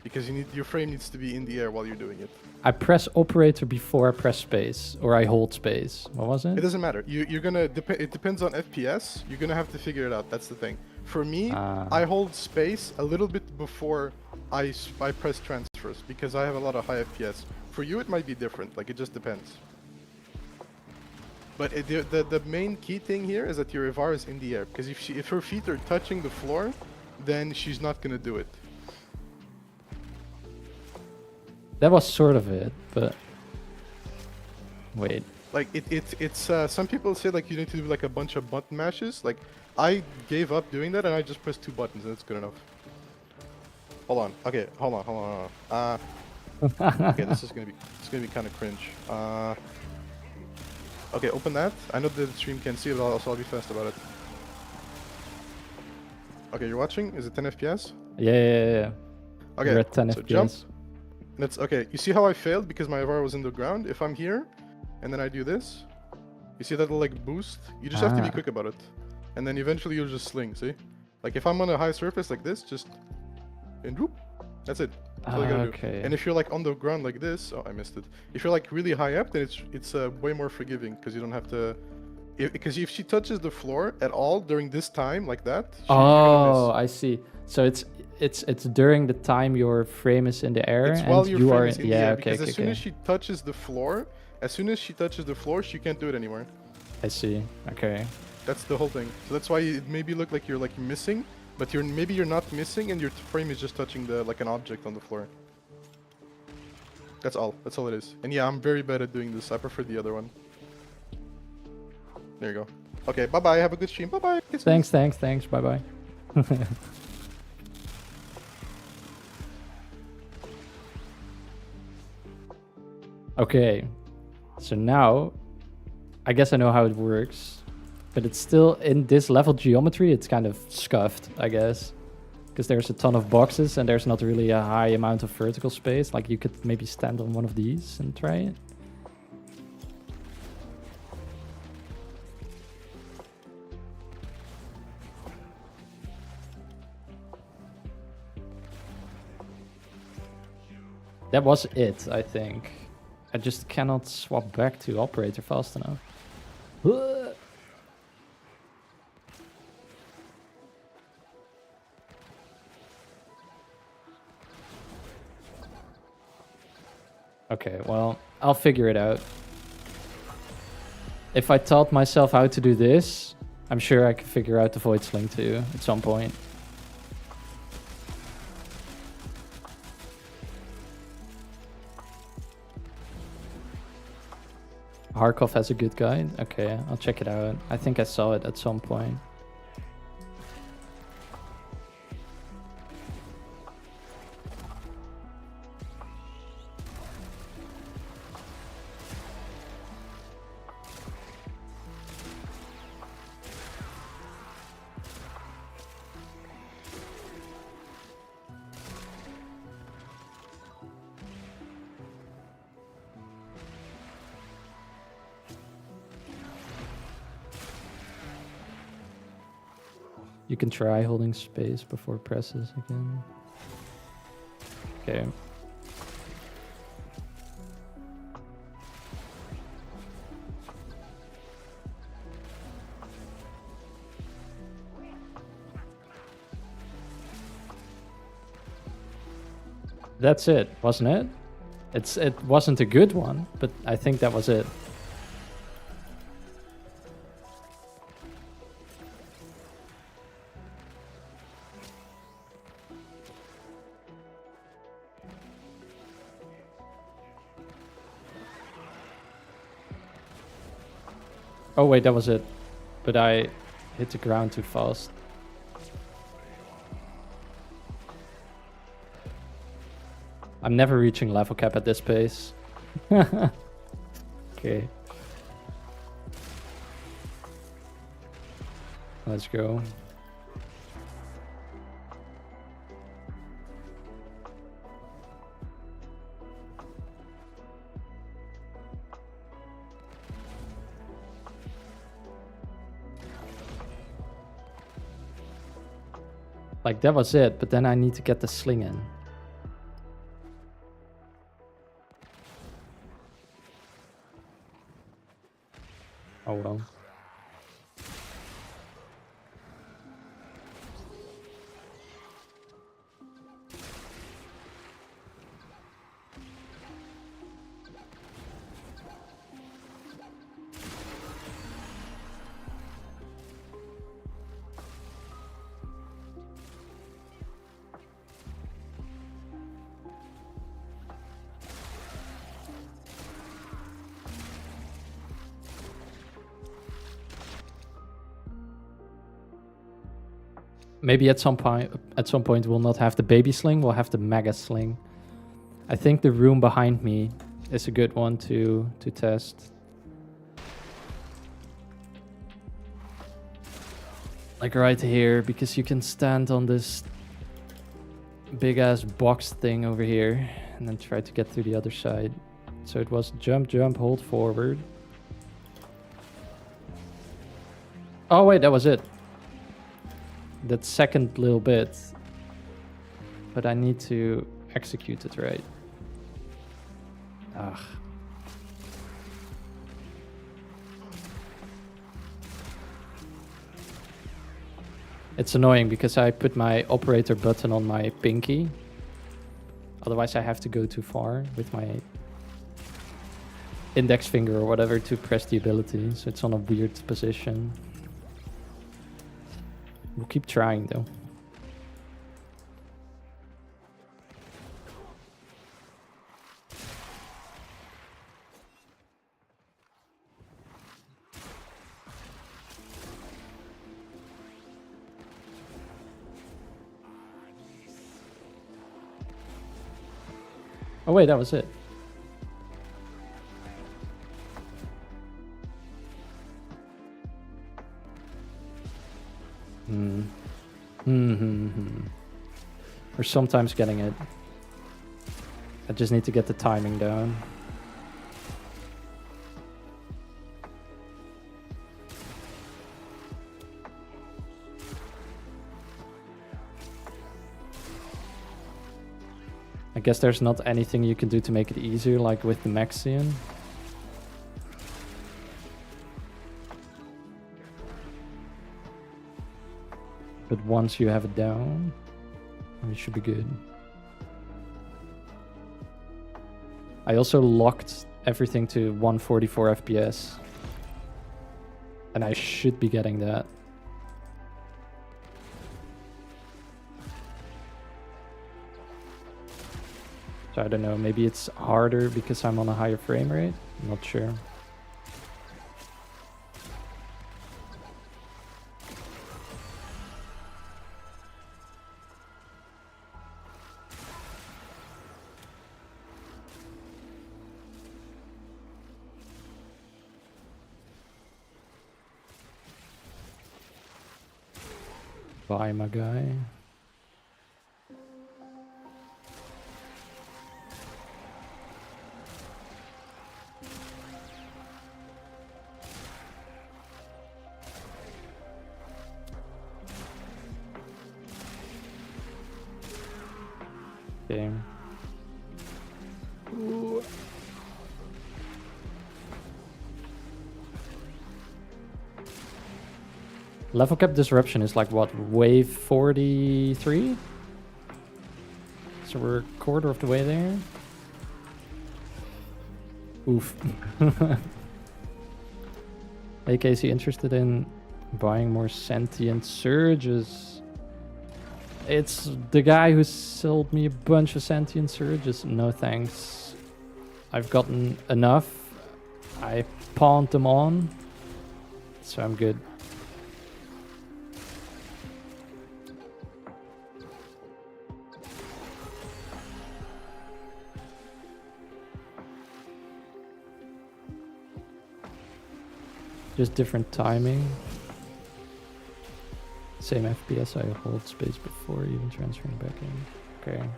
Because your frame needs to be in the air while you're doing it. I press operator before I press space, or I hold space. What was it? It doesn't matter. You're gonna... It depends on FPS. You're gonna have to figure it out. That's the thing. For me, I hold space a little bit before I press transfers because I have a lot of high FPS. For you, it might be different. Like, it just depends. But the main key thing here is that your Ivara is in the air. Because if her feet are touching the floor, then she's not gonna do it. That was sort of it, but... Wait. Like, it's some people say, like, you need to do, like, a bunch of button mashes. Like, I gave up doing that, and I just pressed 2 buttons, and it's good enough. Hold on. Okay, hold on. Okay, this is gonna be kind of cringe. Okay, open that. I know the stream can't see it, so I'll be fast about it. Okay, you're watching? Is it 10 FPS? Yeah. Okay, We're at 10 so FPS. jump. That's okay. You see how I failed because my Ivara was in the ground? If I'm here, and then I do this, you see that little, like, boost? You just have to be quick about it. And then eventually you'll just sling, see? Like, if I'm on a high surface like this, just... And whoop! That's it. That's all you gotta do. And if you're, like, on the ground like this... Oh, I missed it. If you're, like, really high up, then it's way more forgiving, because you don't have to... Because if she touches the floor at all during this time, like that... you're gonna miss. I see. So it's during the time your frame is in the air, It's and while your you frame are is in the air, because as soon as she touches the floor, she can't do it anymore. I see. Okay. That's the whole thing. So that's why it maybe look like you're, like, missing, but maybe you're not missing, and your frame is just touching like an object on the floor. That's all. That's all it is. And yeah, I'm very bad at doing this. I prefer the other one. There you go. Okay, bye bye. Have a good stream. Bye bye. Thanks. Bye bye. Okay, so now I guess I know how it works, but it's still in this level geometry. It's kind of scuffed, I guess, because there's a ton of boxes and there's not really a high amount of vertical space. Like, you could maybe stand on one of these and try it. That was it, I think. I just cannot swap back to operator fast enough. Okay, well, I'll figure it out. If I taught myself how to do this, I'm sure I could figure out the void sling too at some point. Harkov has a good guide. Okay, I'll check it out. I think I saw it at some point. You can try holding space before presses again. Okay. That's it, wasn't it? It wasn't a good one, but I think that was it. Oh wait, that was it. But I hit the ground too fast. I'm never reaching level cap at this pace. Okay. Let's go. Like, that was it, but then I need to get the sling in. Oh well. Maybe at some point we'll not have the baby sling, we'll have the mega sling. I think the room behind me is a good one to test. Like right here, because you can stand on this big ass box thing over here and then try to get through the other side. So it was jump, jump, hold forward. Oh wait, that was it. That second little bit. But I need to execute it right. Ugh. It's annoying because I put my operator button on my pinky. Otherwise I have to go too far with my index finger or whatever to press the ability. So it's on a weird position. We'll keep trying though. Oh wait, that was it. We're sometimes getting it. I just need to get the timing down. I guess there's not anything you can do to make it easier, like with the Maxian. But once you have it down, it should be good. I also locked everything to 144 FPS. And I should be getting that. So I don't know, maybe it's harder because I'm on a higher frame rate? I'm not sure. Bye, my guy. Okay. Ooh. Level cap disruption is like what, wave 43? So we're a quarter of the way there. Oof. Hey Casey, interested in buying more sentient surges? It's the guy who sold me a bunch of sentient surges. No thanks. I've gotten enough. I pawned them on. So I'm good. Just different timing. Same FPS, I hold space before even transferring back in. Okay.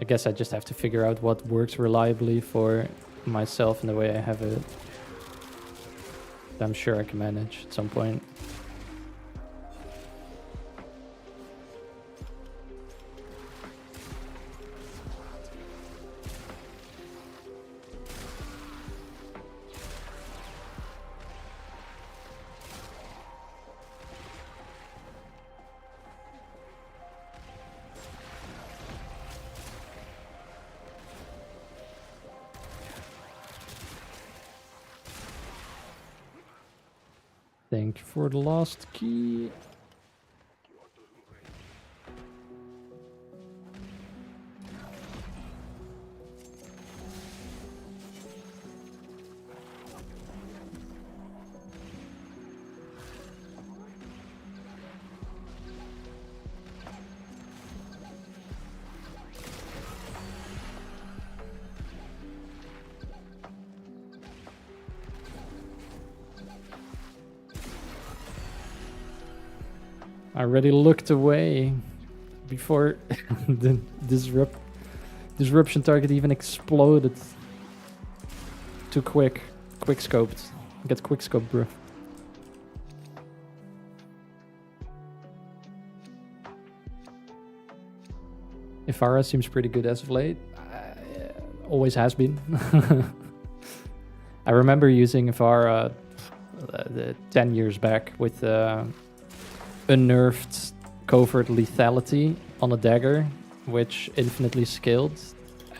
I guess I just have to figure out what works reliably for myself and the way I have it. I'm sure I can manage at some point. Thank you for the last key. I already looked away before the disruption target even exploded. Too quick. Quick scoped. Get quick scoped, bro. Ivara seems pretty good as of late. Always has been. I remember using Ivara 10 years back with unnerved covert lethality on a dagger, which infinitely scaled.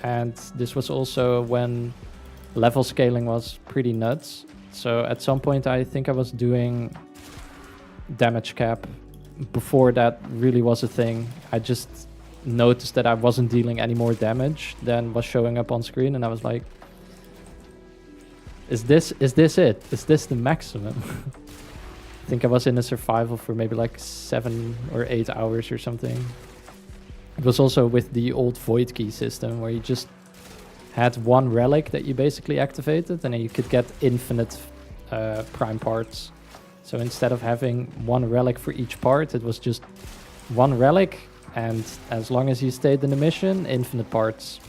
And this was also when level scaling was pretty nuts. So at some point I think I was doing damage cap before that really was a thing. I just noticed that I wasn't dealing any more damage than was showing up on screen, and I was like, is this it? Is this the maximum? I think I was in a survival for maybe like 7 or 8 hours or something. It was also with the old void key system where you just had one relic that you basically activated and then you could get infinite prime parts. So instead of having one relic for each part, it was just one relic, and as long as you stayed in the mission, infinite parts.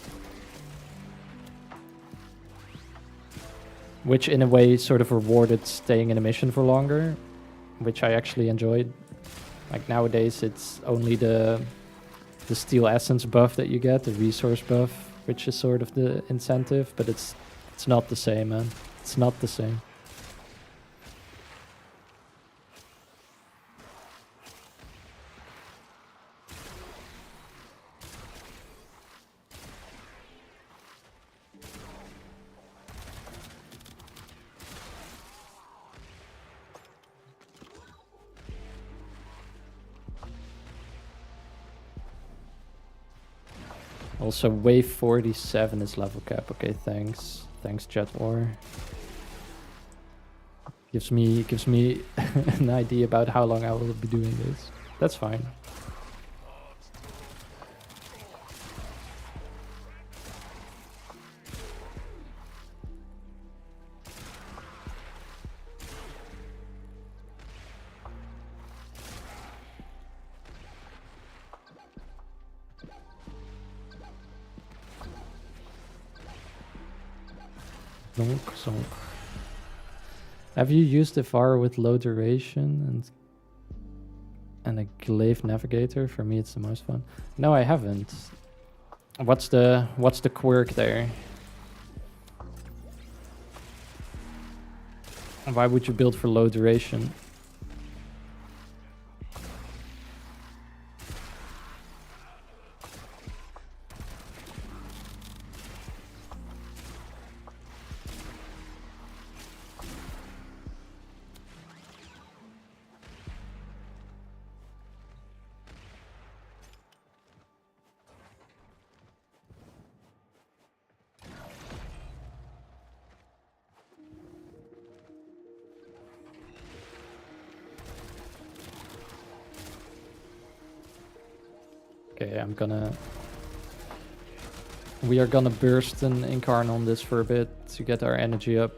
Which in a way sort of rewarded staying in a mission for longer, which I actually enjoyed. Like nowadays it's only the steel essence buff that you get, the resource buff, which is sort of the incentive, but it's not the same, man. It's not the same. Also, wave 47 is level cap. Okay, thanks. Thanks, Jet War. Gives me an idea about how long I will be doing this. That's fine. Zonk, zonk. Have you used Ivara with low duration and a glaive navigator? For me, it's the most fun. No, I haven't. What's the quirk there? Why would you build for low duration? Okay, we are gonna burst an Incarn on this for a bit to get our energy up.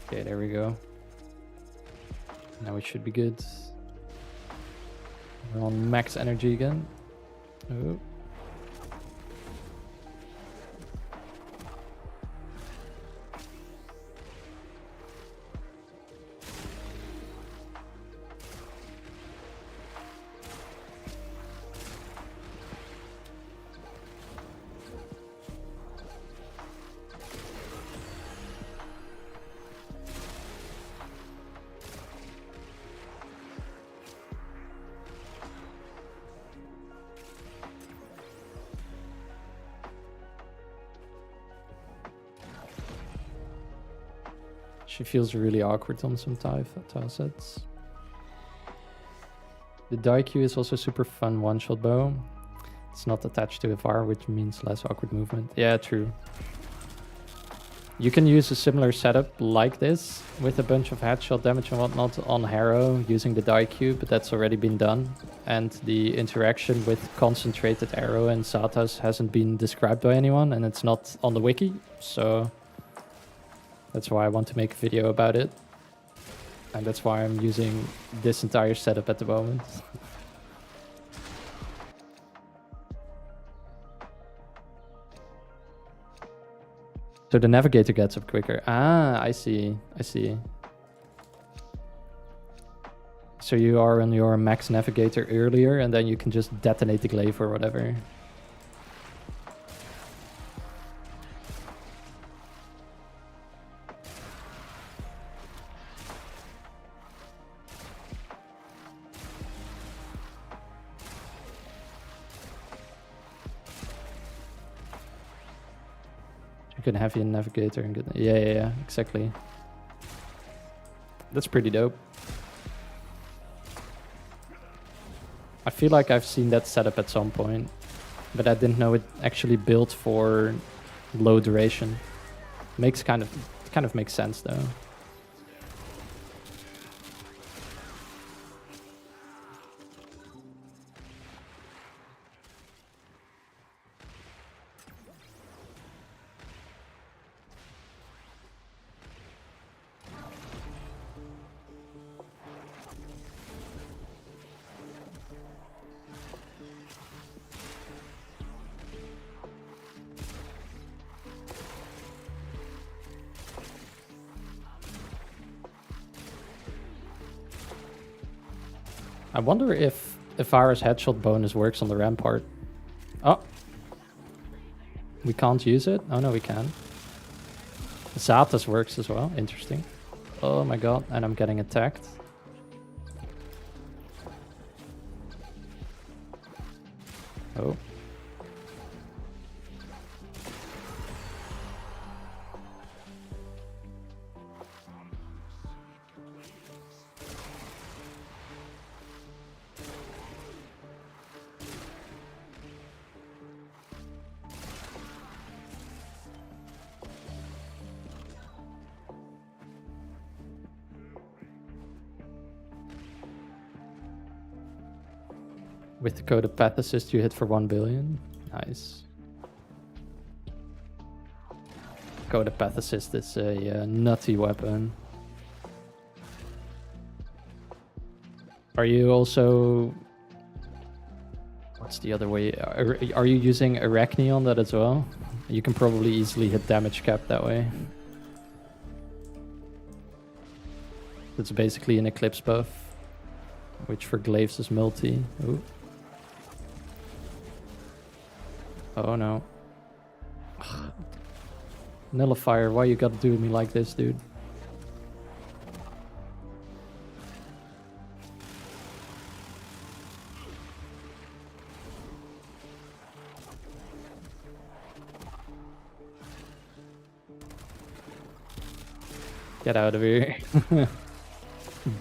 Okay, there we go. Now we should be good. We're on max energy again. Oh. She feels really awkward on some tile sets. The Daikyu is also super fun one-shot bow. It's not attached to Ivara, which means less awkward movement. Yeah, true. You can use a similar setup like this with a bunch of headshot damage and whatnot on Harrow using the Daikyu, but that's already been done. And the interaction with concentrated arrow and Xatas hasn't been described by anyone, and it's not on the wiki, so that's why I want to make a video about it. And that's why I'm using this entire setup at the moment. So the navigator gets up quicker. Ah, I see. I see. So you are on your max navigator earlier, and then you can just detonate the glaive or whatever. You can have your navigator and get... Yeah, exactly. That's pretty dope. I feel like I've seen that setup at some point, but I didn't know it actually built for low duration. Kind of makes sense though. I wonder if Ivara's headshot bonus works on the rampart. Oh. We can't use it? Oh no, we can. Xata's works as well. Interesting. Oh my god, and I'm getting attacked. Oh. With the code of Path Assist, you hit for 1 billion. Nice. Code of Path Assist is a nutty weapon. Are you also... What's the other way? Are you using Arachne on that as well? You can probably easily hit damage cap that way. It's basically an Eclipse buff, which for glaives is multi. Ooh. Oh no. Nullifier, why you gotta do me like this, dude? Get out of here.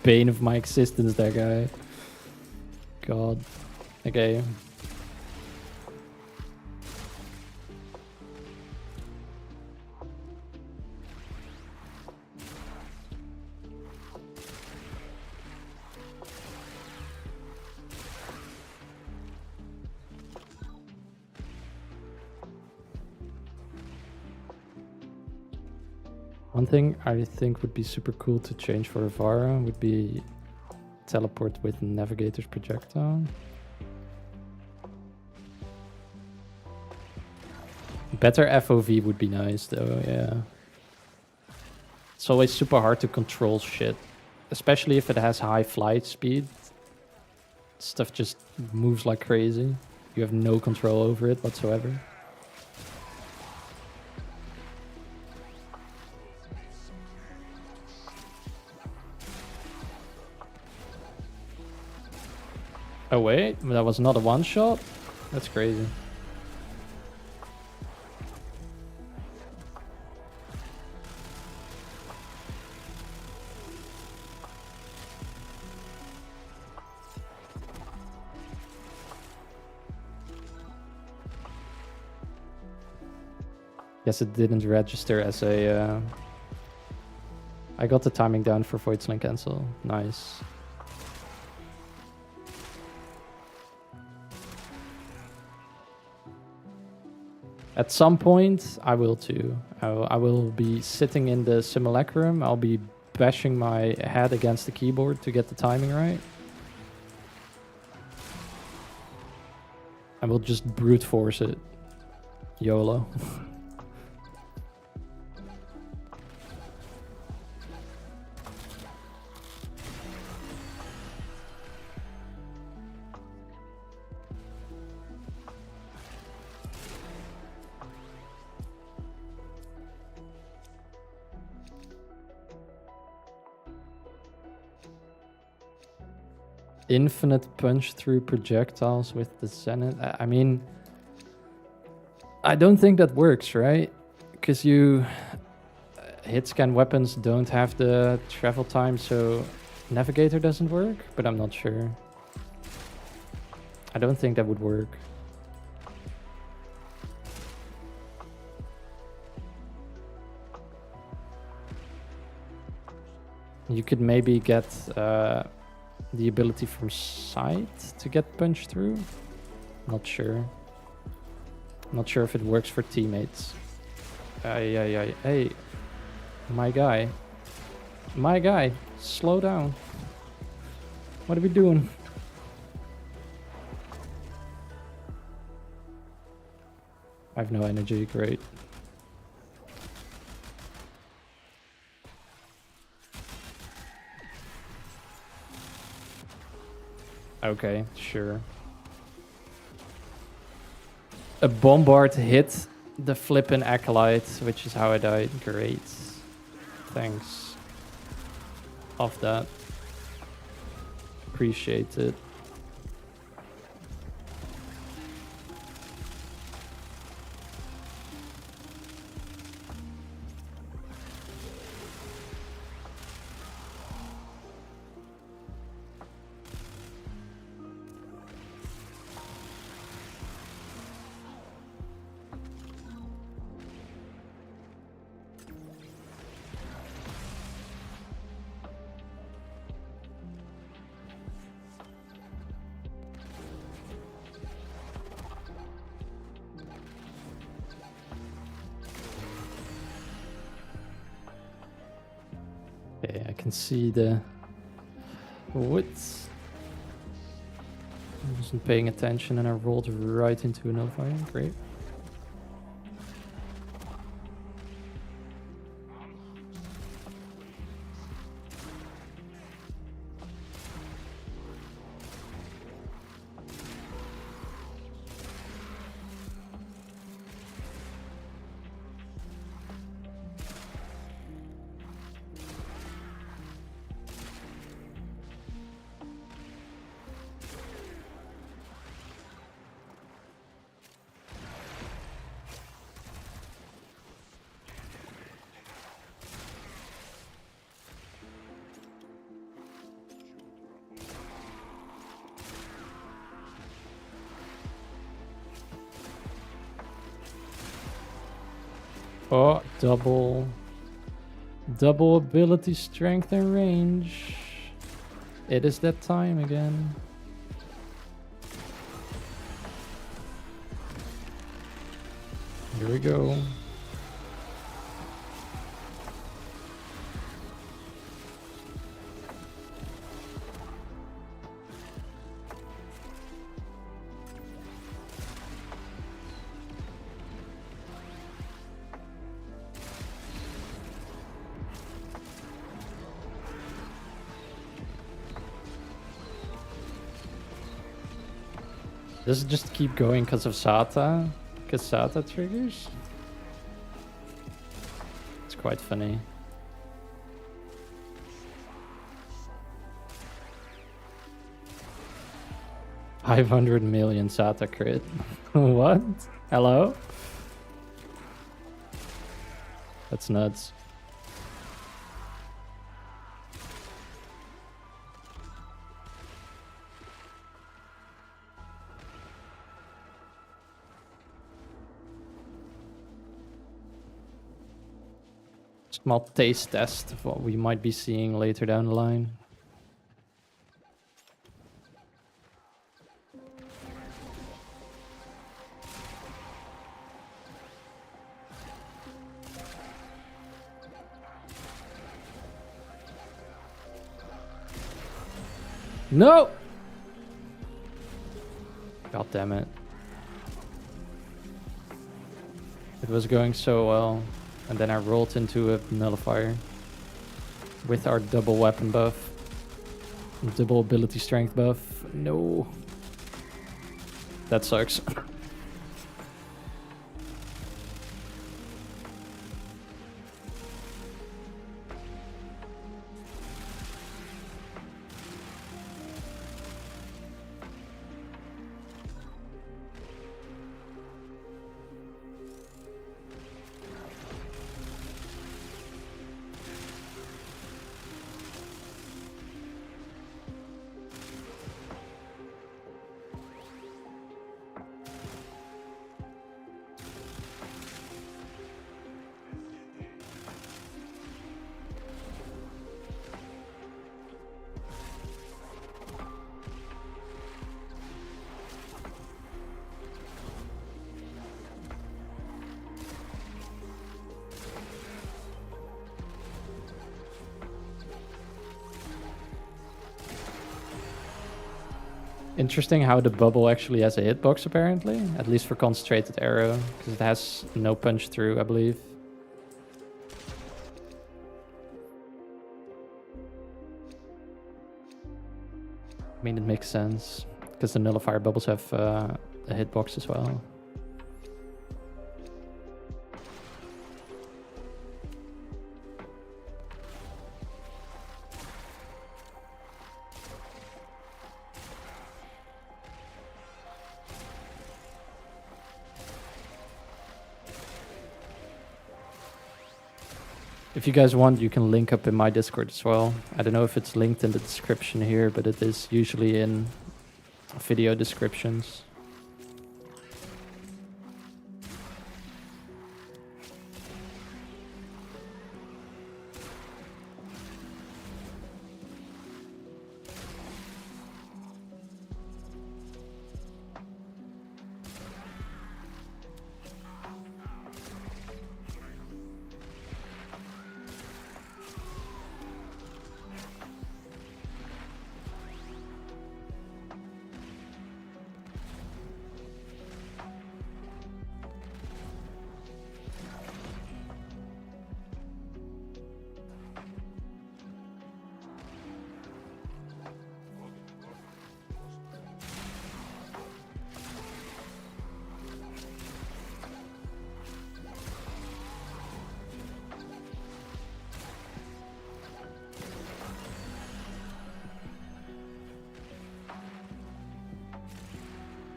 Bane of my existence, that guy. God. Okay. One thing I think would be super cool to change for Ivara would be teleport with Navigator's projectile. Better FOV would be nice though, yeah. It's always super hard to control shit, especially if it has high flight speed. Stuff just moves like crazy. You have no control over it whatsoever. Oh wait, that was not a one shot? That's crazy. Yes, it didn't register as a... I got the timing down for Void Sling Cancel. Nice. At some point, I will too. I will be sitting in the simulacrum. I'll be bashing my head against the keyboard to get the timing right. I will just brute force it. YOLO. Infinite punch through projectiles with the Zenith. I mean, I don't think that works, right? Because you hit scan weapons don't have the travel time, so Navigator doesn't work, but I'm not sure. I don't think that would work. You could maybe get the ability from sight to get punched through. Not sure. Not sure if it works for teammates. Hey, my guy. My guy, slow down. What are we doing? I have no energy, great. Okay, sure. A bombard hit the flippin' acolyte, which is how I died. Great. Thanks. Off that. Appreciate it. Okay, I can see the width. I wasn't paying attention and I rolled right into an Elfire. Great. Oh, double ability, strength, and range. It is that time again. Here we go. Does it just keep going because of Xata? Because Xata triggers? It's quite funny. $500 million Xata crit. What? Hello? That's nuts. Small taste test of what we might be seeing later down the line. No! God damn it. It was going so well, and then I rolled into a nullifier with our double weapon buff, double ability strength buff. No. That sucks. Interesting how the bubble actually has a hitbox apparently, at least for concentrated arrow, because it has no punch through, I believe. I mean, it makes sense, because the nullifier bubbles have a hitbox as well. If you guys want, you can link up in my Discord as well. I don't know if it's linked in the description here, but it is usually in video descriptions.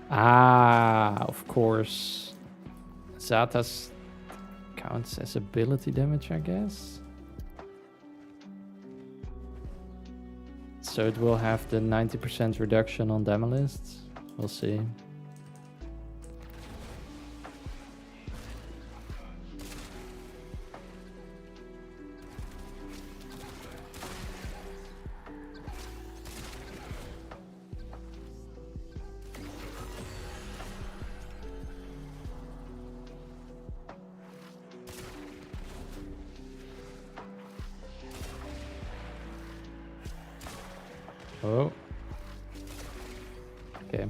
Ah, of course. Xata's counts as ability damage, I guess. So it will have the 90% reduction on Damalists. We'll see. Oh. Okay. At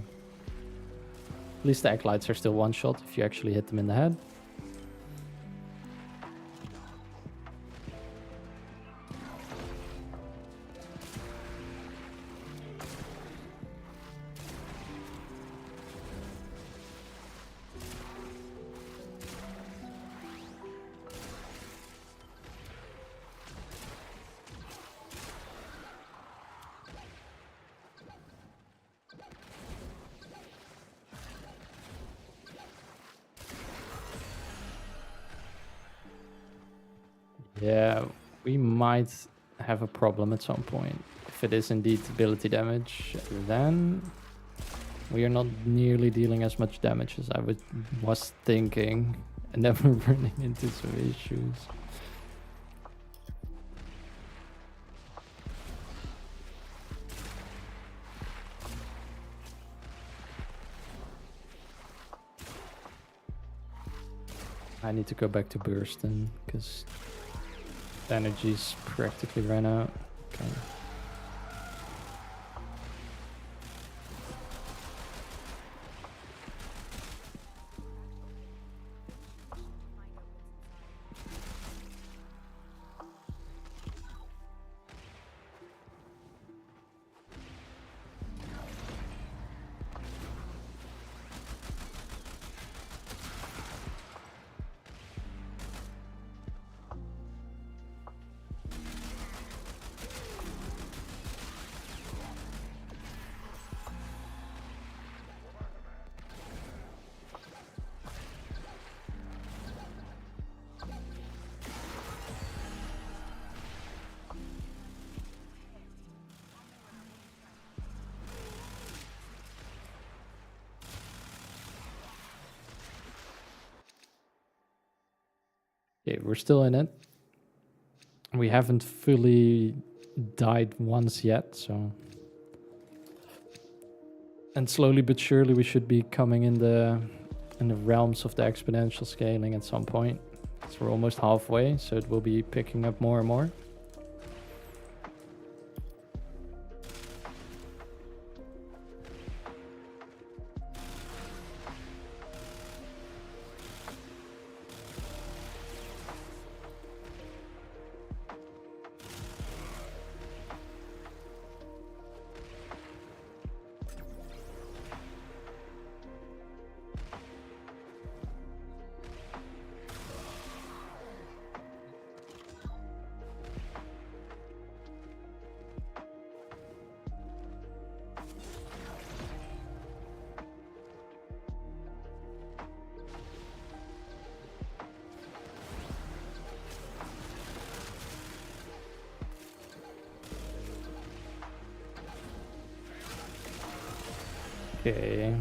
least the acolytes are still one shot if you actually hit them in the head. Yeah, we might have a problem at some point. If it is indeed ability damage, then we are not nearly dealing as much damage as I was thinking. And then we're running into some issues. I need to go back to Burston because the energy's practically ran out. Okay. Okay, we're still in it. We haven't fully died once yet, so... And slowly but surely we should be coming in the realms of the exponential scaling at some point. So we're almost halfway, so it will be picking up more and more. Okay.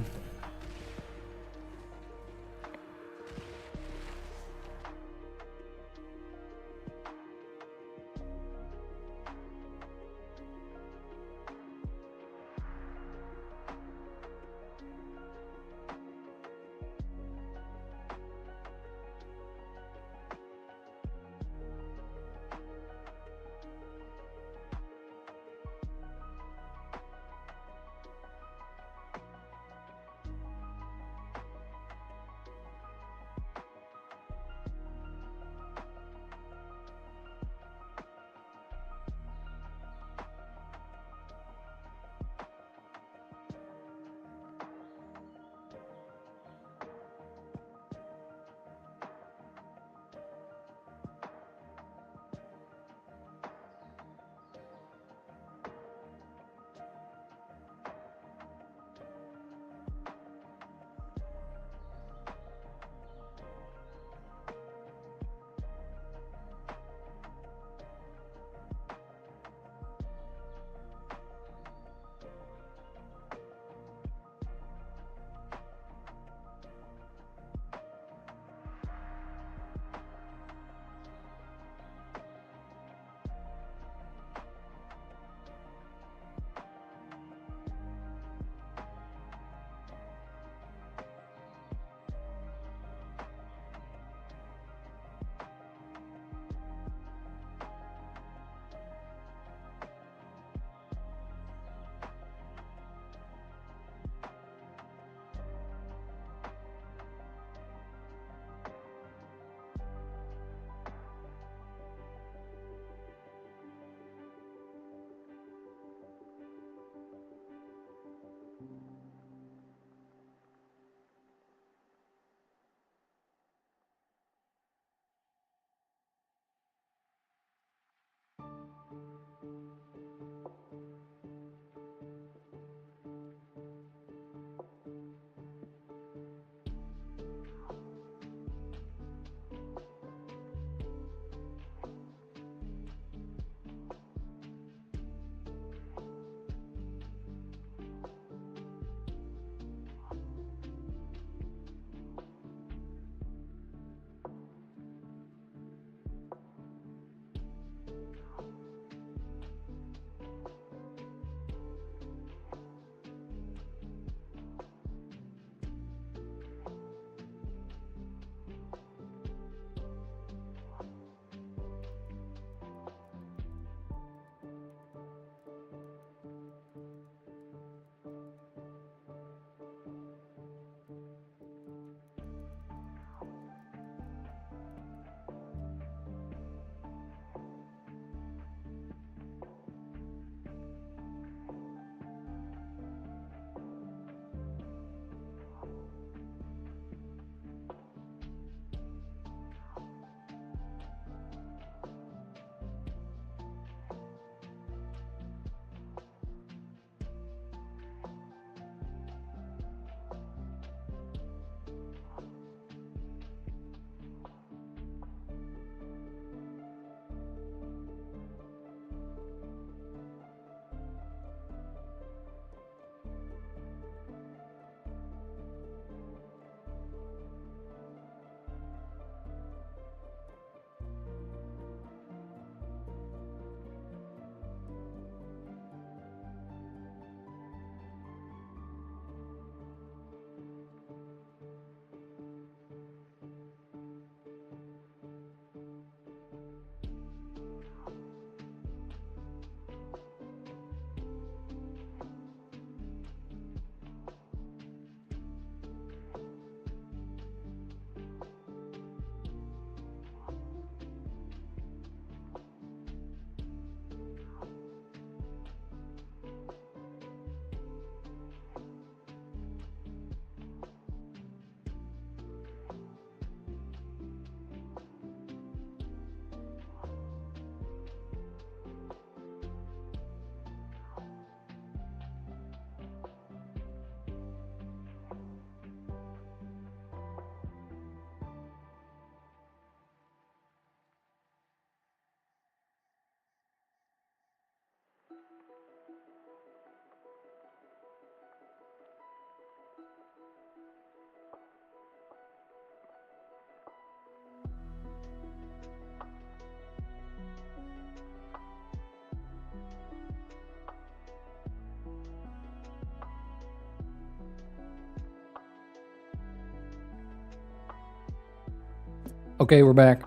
Okay, we're back.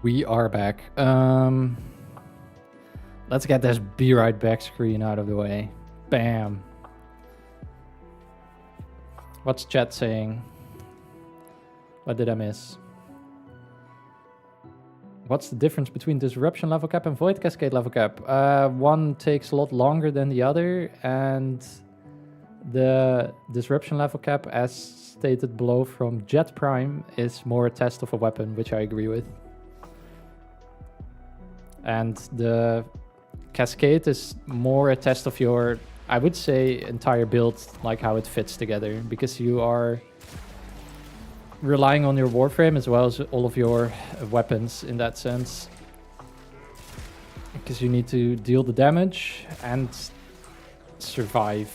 We are back. Let's get this be right back screen out of the way. Bam. What's chat saying? What did I miss? What's the difference between disruption level cap and void cascade level cap? One takes a lot longer than the other, and the disruption level cap, as stated below from Jet Prime, is more a test of a weapon, which I agree with. And the cascade is more a test of your, I would say, entire build, like how it fits together, because you are relying on your warframe as well as all of your weapons in that sense, because you need to deal the damage and survive,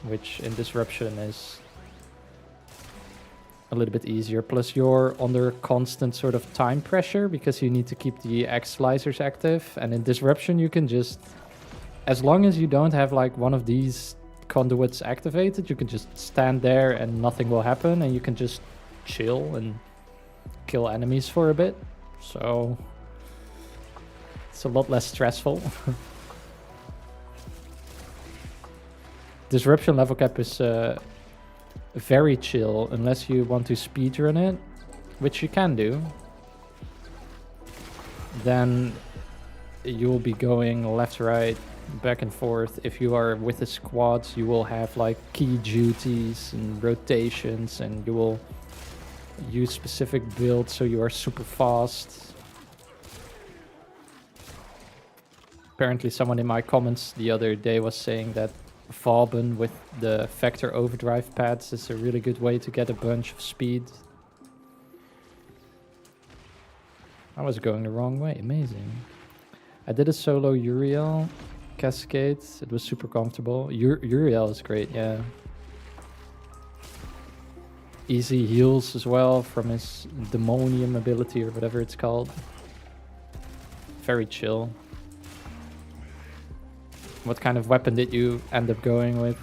which in disruption is a little bit easier. Plus you're under constant sort of time pressure because you need to keep the X slicers active, and in disruption you can just, as long as you don't have like one of these conduits activated, you can just stand there and nothing will happen, and you can just chill and kill enemies for a bit. So it's a lot less stressful. Disruption level cap is very chill unless you want to speedrun it, which you can do. Then you'll be going left, right, back and forth. If you are with the squads, you will have like key duties and rotations, and you will use specific builds so you are super fast. Apparently someone in my comments the other day was saying that Vauban with the vector overdrive pads is a really good way to get a bunch of speed. I was going the wrong way. Amazing. I did a solo Uriel cascade. It was super comfortable. Uriel is great, yeah. Easy heals as well from his demonium ability or whatever it's called. Very chill. What kind of weapon did you end up going with?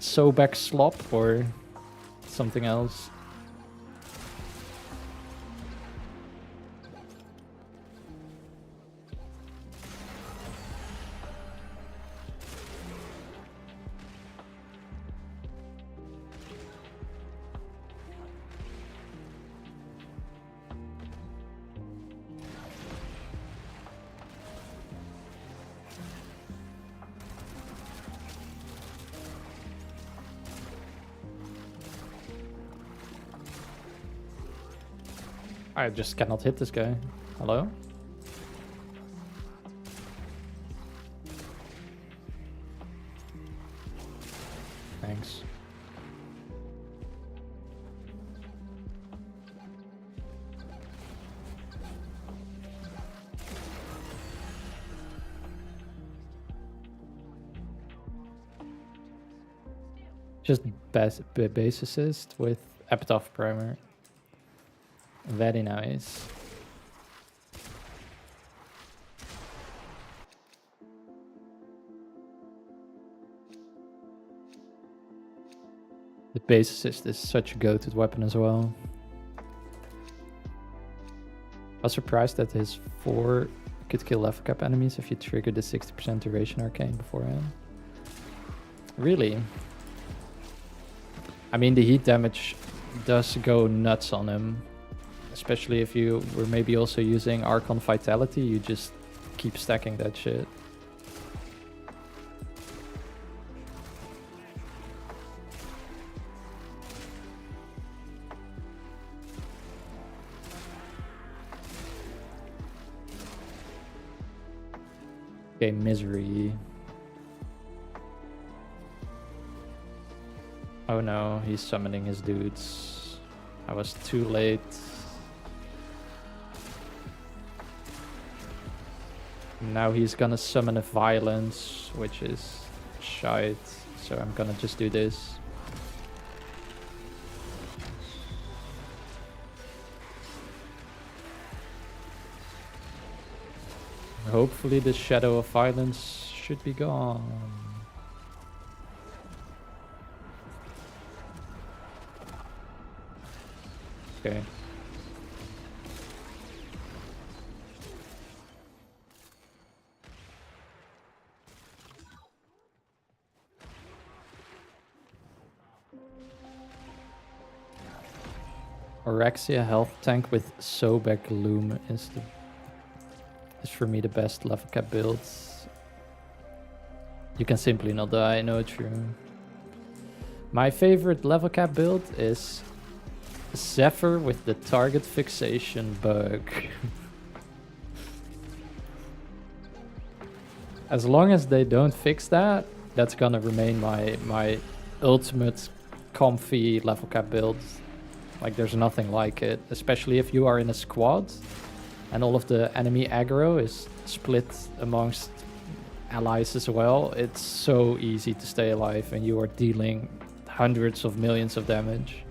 Sobek slop or something else? I just cannot hit this guy. Hello? Thanks. Just base assist with Epitaph Primer. Very nice. The base assist is such a goated weapon as well. I was surprised that his 4 could kill level cap enemies if you triggered the 60% duration arcane beforehand. Really? I mean, the heat damage does go nuts on him. Especially if you were maybe also using Archon Vitality, you just keep stacking that shit. Okay, misery. Oh no, he's summoning his dudes. I was too late. Now he's gonna summon a violence, which is shite. So I'm gonna just do this. Hopefully the shadow of violence should be gone. Okay. Orexia health tank with Sobek Loom is for me the best level cap build. You can simply not die, no true. My favorite level cap build is Zephyr with the target fixation bug. As long as they don't fix that, that's gonna remain my ultimate comfy level cap build. Like there's nothing like it, especially if you are in a squad and all of the enemy aggro is split amongst allies as well. It's so easy to stay alive and you are dealing hundreds of millions of damage.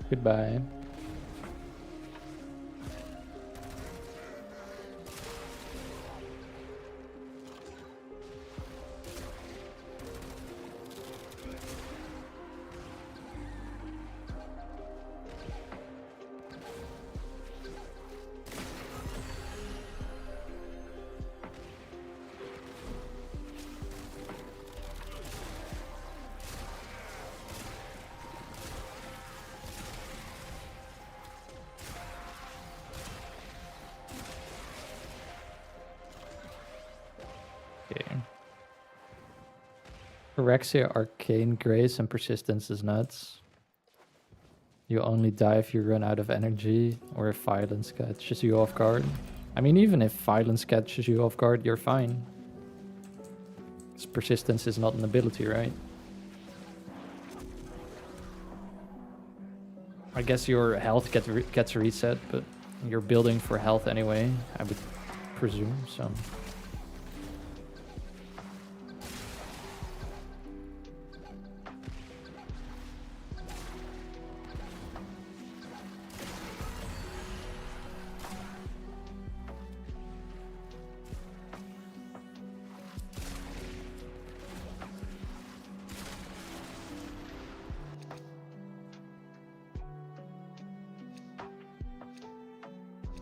Goodbye. Orexia, Arcane Grace, and Persistence is nuts. You only die if you run out of energy or if Violence catches you off guard. I mean, even if Violence catches you off guard, you're fine. Persistence is not an ability, right? I guess your health gets reset, but you're building for health anyway, I would presume, so...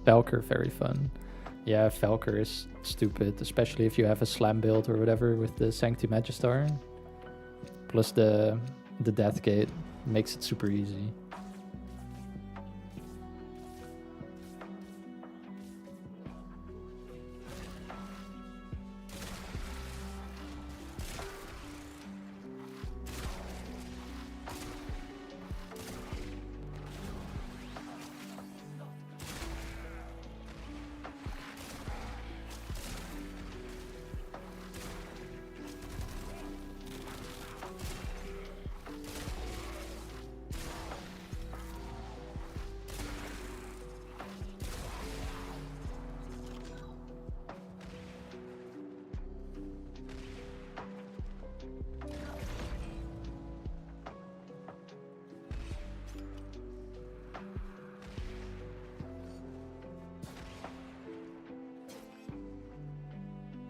Falker, very fun. Yeah, Falker is stupid, especially if you have a slam build or whatever with the Sancti Magistar. Plus the Death Gate makes it super easy.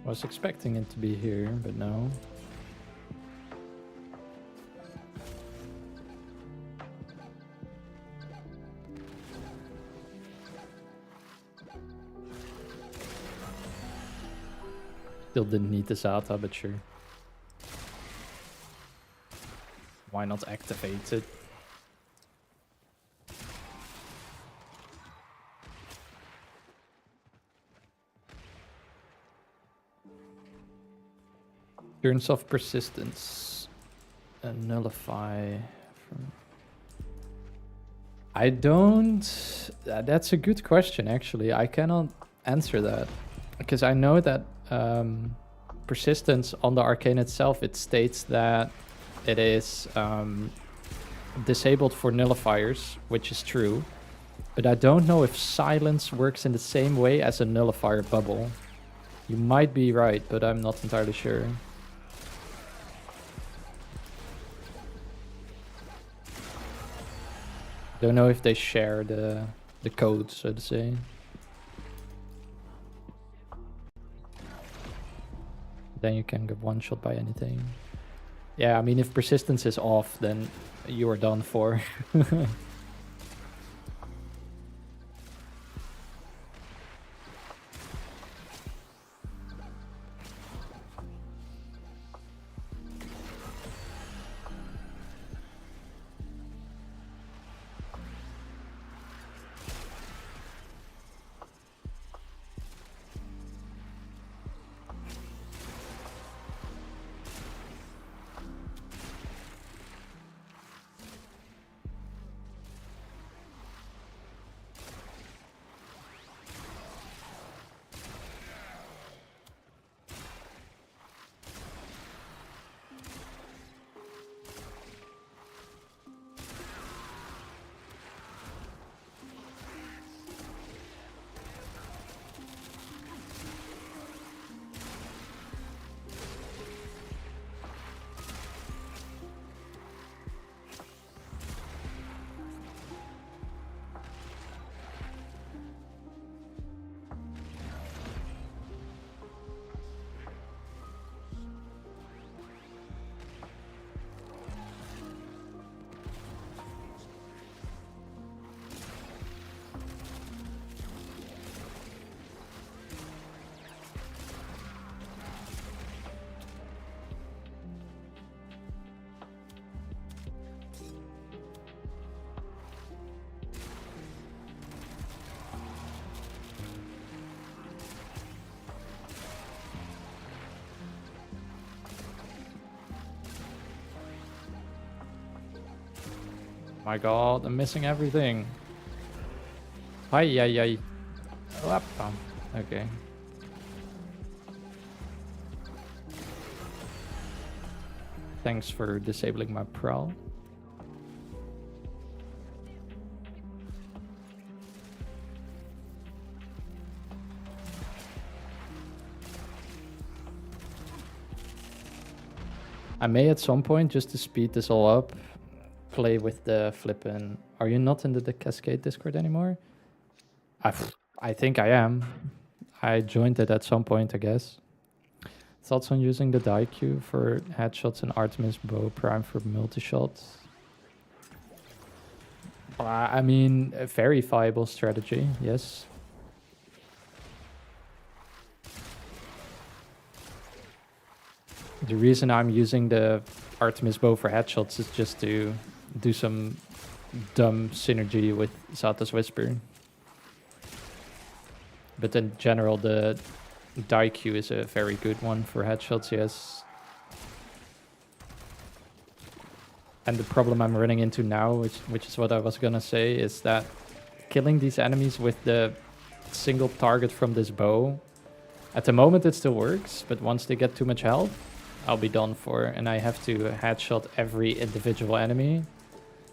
I was expecting it to be here, but no. Still didn't need the Xata, but sure. Why not activate it? Turns off persistence and nullify from... I don't... That's a good question, actually. I cannot answer that. Because I know that persistence on the arcane itself, it states that it is disabled for nullifiers, which is true. But I don't know if silence works in the same way as a nullifier bubble. You might be right, but I'm not entirely sure. Don't know if they share the code, so to say. Then you can get one shot by anything. Yeah, I mean, if persistence is off, then you are done for. My god, I'm missing everything. Ay, ay, ay. Wappa. Okay. Thanks for disabling my prowl. I may at some point, just to speed this all up, play with the flippin'... Are you not in the Cascade Discord anymore? I think I am. I joined it at some point, I guess. Thoughts on using the die queue for headshots and Artemis bow prime for multi-shots? I mean, a very viable strategy, yes. The reason I'm using the Artemis bow for headshots is just to do some dumb synergy with Xata's Whisper. But in general, the die queue is a very good one for headshots, yes. And the problem I'm running into now, which is what I was gonna say, is that killing these enemies with the single target from this bow, at the moment it still works, but once they get too much health, I'll be done for, and I have to headshot every individual enemy.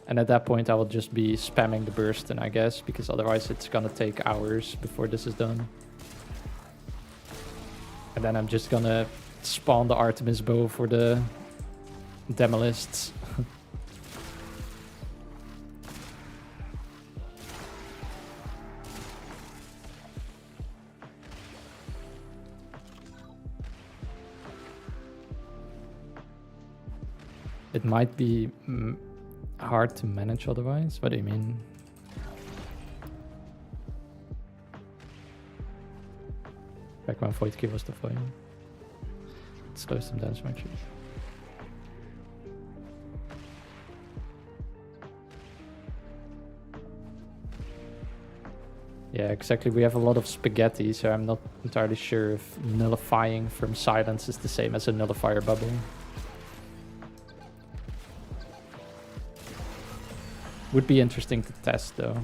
And at that point I will just be spamming the burst, and I guess, because otherwise it's gonna take hours before this is done. And then I'm just gonna spawn the Artemis bow for the Demolists. It might be hard to manage otherwise. What do you mean? Back when Void Key was the flame. slows them down so much. Yeah, exactly. We have a lot of spaghetti, so I'm not entirely sure if nullifying from silence is the same as a nullifier bubble. Would be interesting to test though.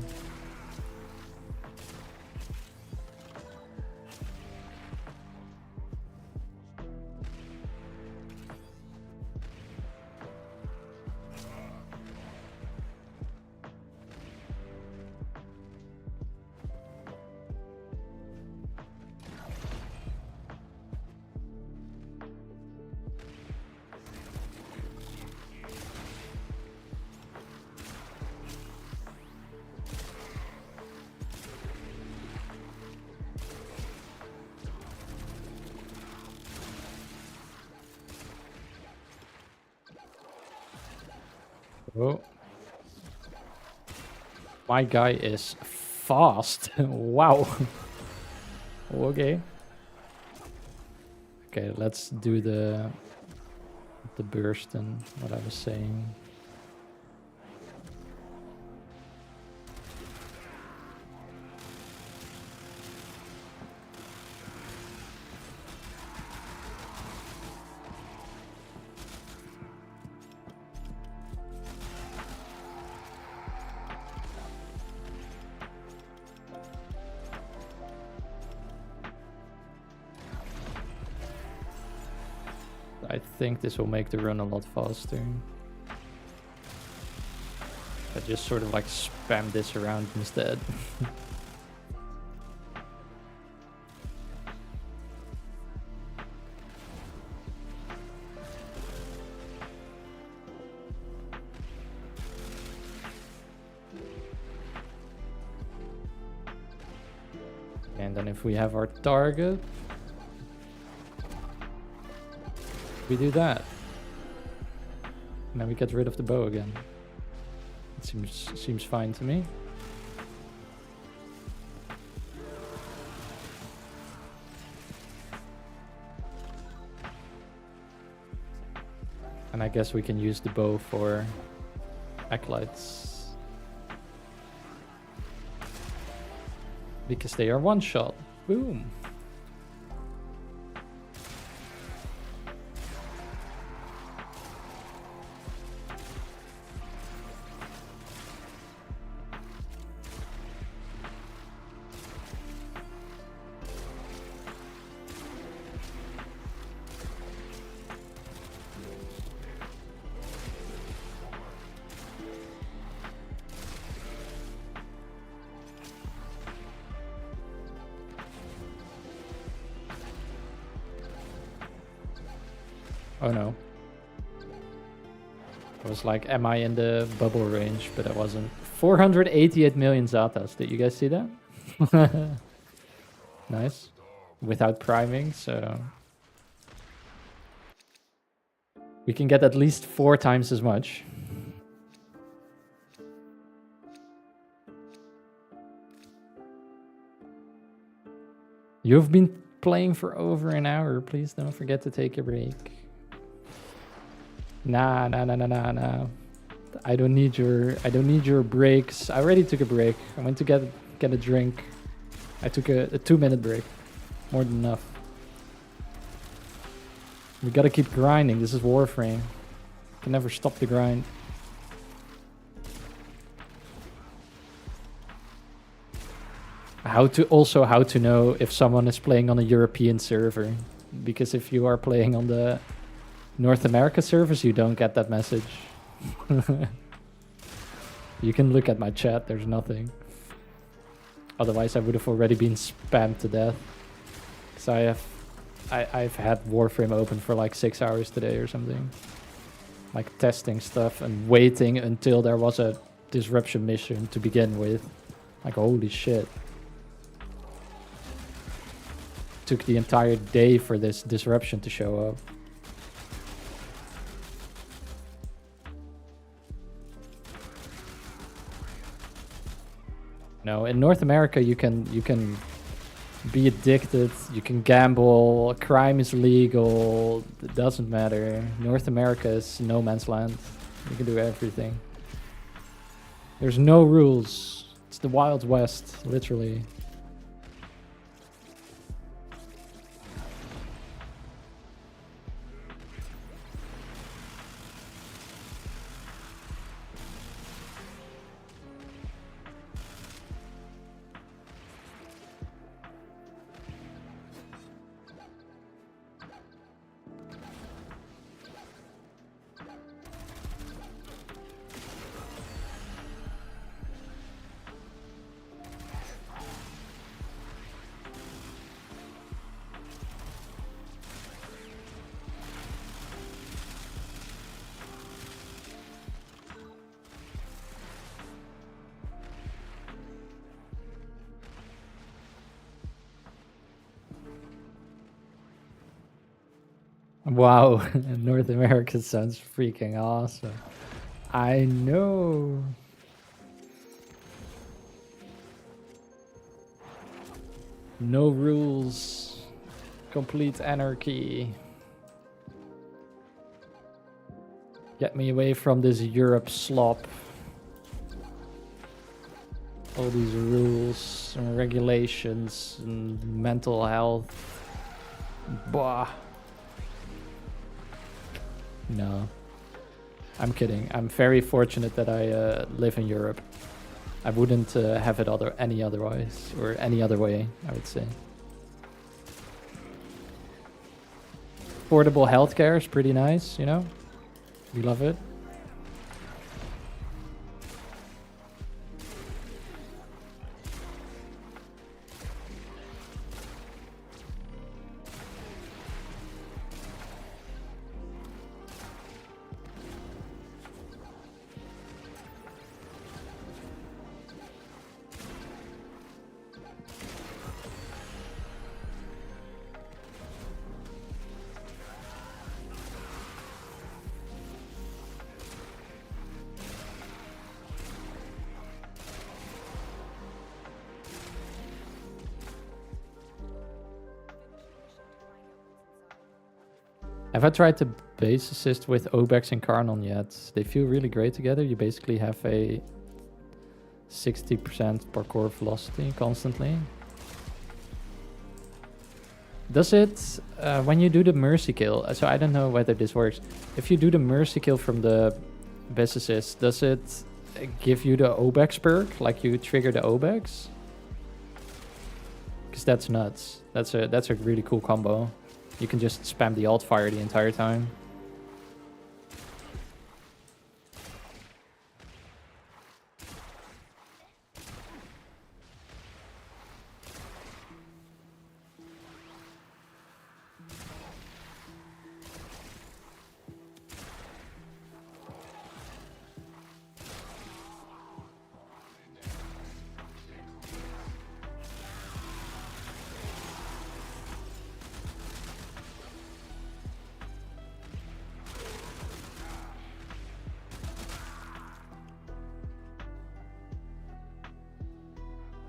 Oh. My guy is fast. Wow. Okay. Okay, let's do the burst and what I was saying. I think this will make the run a lot faster. I just sort of like spam this around instead. And then if we have our target, we do that. And then we get rid of the bow again. It seems fine to me. And I guess we can use the bow for acolytes. Because they are one shot. Boom. Oh no. I was like, am I in the bubble range? But I wasn't. 488 million Zatas. Did you guys see that? Nice. Without priming, so... we can get at least 4 times as much. You've been playing for over an hour. Please don't forget to take a break. Nah. I don't need your breaks. I already took a break. I went to get a drink. I took a 2-minute break. More than enough. We gotta keep grinding. This is warframe. Can never stop the grind. How to know if someone is playing on a European server, because if you are playing on the North America servers, you don't get that message. You can look at my chat, there's nothing. Otherwise I would have already been spammed to death. Because I've had Warframe open for like 6 hours today or something. Like testing stuff and waiting until there was a disruption mission to begin with. Like holy shit. Took the entire day for this disruption to show up. No, in North America you can be addicted. You can gamble. Crime is legal. It doesn't matter. North America is no man's land. You can do everything. There's no rules. It's the Wild West, literally. Wow, North America sounds freaking awesome. I know. No rules. Complete anarchy. Get me away from this Europe slop. All these rules and regulations and mental health. Bah. No. I'm kidding. I'm very fortunate that I live in Europe. I wouldn't have it any otherwise, or any other way, I would say. Affordable healthcare is pretty nice, you know? We love it. Have I tried to base assist with Obex and Carnon yet? They feel really great together. You basically have a 60% parkour velocity constantly. Does it, when you do the mercy kill, so I don't know whether this works. If you do the mercy kill from the base assist, does it give you the Obex perk? Like you trigger the Obex? Because that's nuts. That's a really cool combo. You can just spam the alt fire the entire time.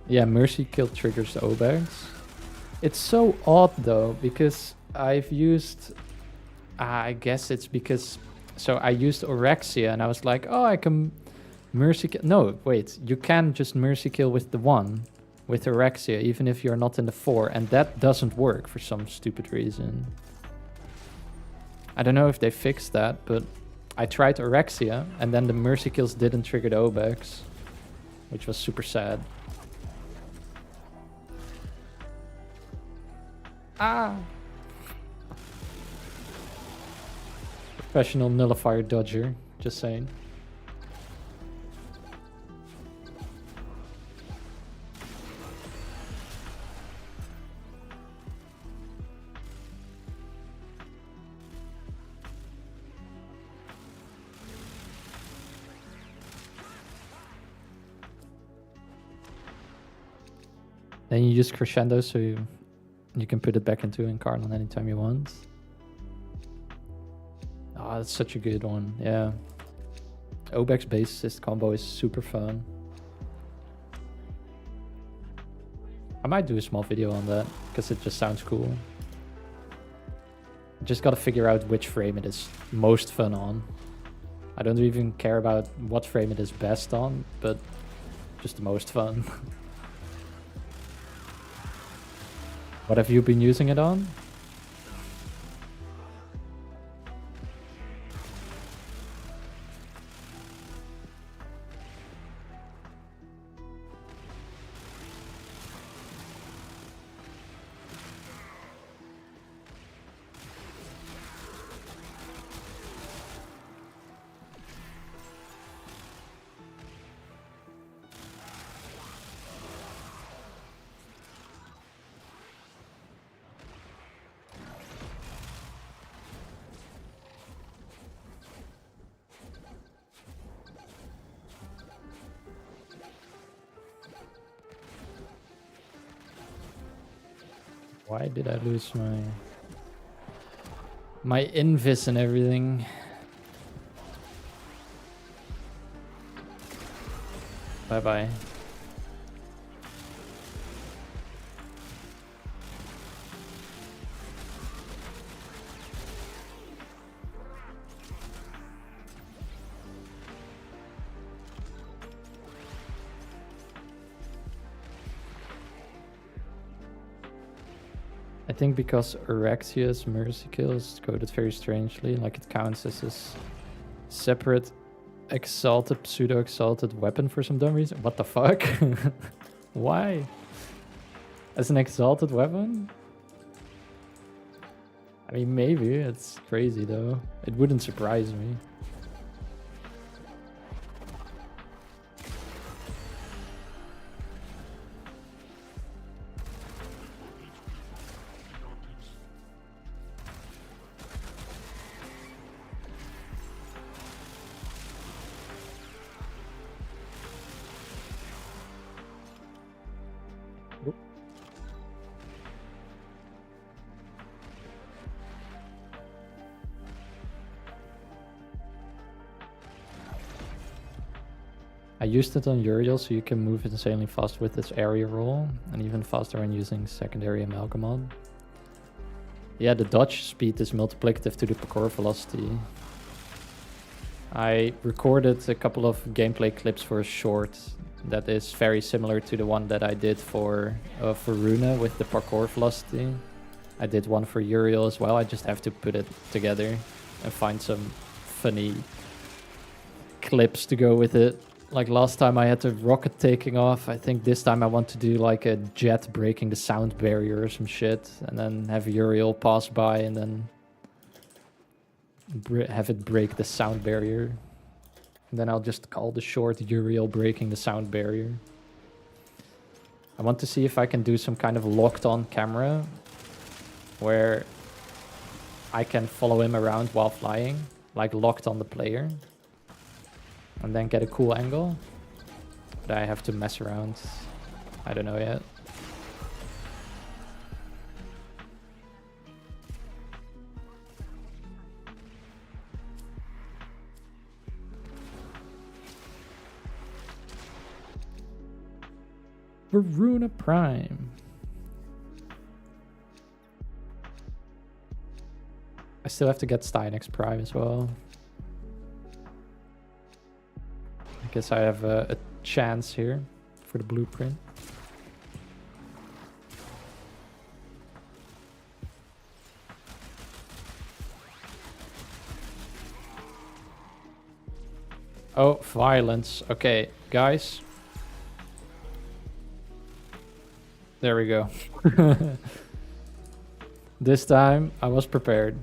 Yeah, mercy kill triggers the Obex. It's so odd though, because I've used... I guess it's because... So I used Orexia and I was like, oh, I can mercy kill... No, wait, you can just mercy kill with the 1, with Orexia, even if you're not in the 4, and that doesn't work for some stupid reason. I don't know if they fixed that, but I tried Orexia, and then the mercy kills didn't trigger the Obex, which was super sad. Ah! Professional nullifier dodger, just saying. Then you use crescendo so you can put it back into Incarnate anytime you want. Ah, that's such a good one, yeah. Obex base assist combo is super fun. I might do a small video on that, because it just sounds cool. Just gotta figure out which frame it is most fun on. I don't even care about what frame it is best on, but just the most fun. What have you been using it on? Why did I lose my invis and everything? Bye bye. I think because Erexia's mercy kill is coded very strangely, like it counts as this separate exalted, pseudo-exalted weapon for some dumb reason. What the fuck? Why? As an exalted weapon? I mean, maybe. It's crazy though. It wouldn't surprise me. I used it on Uriel so you can move insanely fast with this area roll, and even faster when using secondary amalgam mod. Yeah, the dodge speed is multiplicative to the parkour velocity. I recorded a couple of gameplay clips for a short that is very similar to the one that I did for Runa with the parkour velocity. I did one for Uriel as well. I just have to put it together and find some funny clips to go with it. Like last time I had a rocket taking off. I think this time I want to do like a jet breaking the sound barrier or some shit. And then have Uriel pass by and then have it break the sound barrier. And then I'll just call the short Uriel breaking the sound barrier. I want to see if I can do some kind of locked on camera where I can follow him around while flying, like locked on the player. And then get a cool angle. But I have to mess around. I don't know yet. Varuna Prime. I still have to get Steinex Prime as well. I guess I have a chance here for the blueprint. Oh, violence. Okay, guys. There we go. This time I was prepared.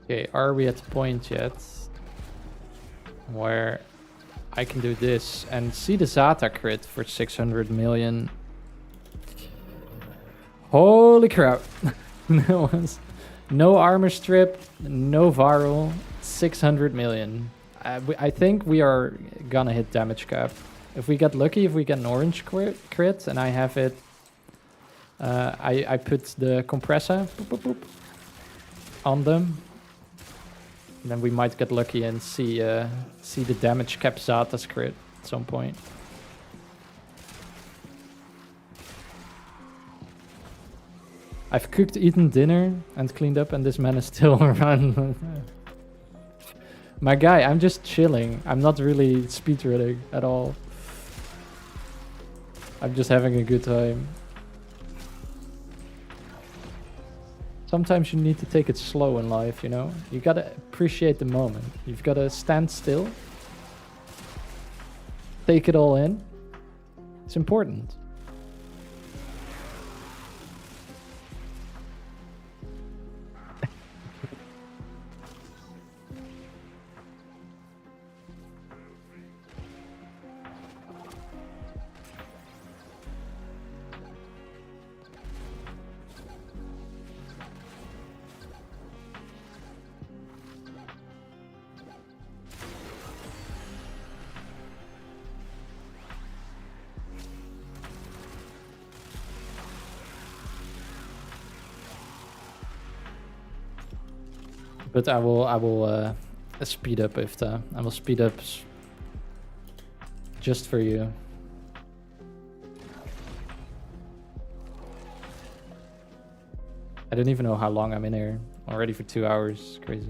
Okay, are we at the point yet where I can do this and see the Xata crit for 600 million? Holy crap. No armor strip, no viral, 600 million. I think we are gonna hit damage cap. If we get lucky, if we get an orange crit and I have it, I put the compressor boop, boop, boop, on them. And then we might get lucky and see the damage cap Xata's crit at some point. I've cooked, eaten dinner, and cleaned up, and this man is still around. My guy, I'm just chilling. I'm not really speedrunning at all. I'm just having a good time. Sometimes you need to take it slow in life, you know? You gotta appreciate the moment. You've gotta stand still. Take it all in. It's important. But I will speed up Ifta. I will speed up just for you. I don't even know how long I'm in here. Already for 2 hours. Crazy.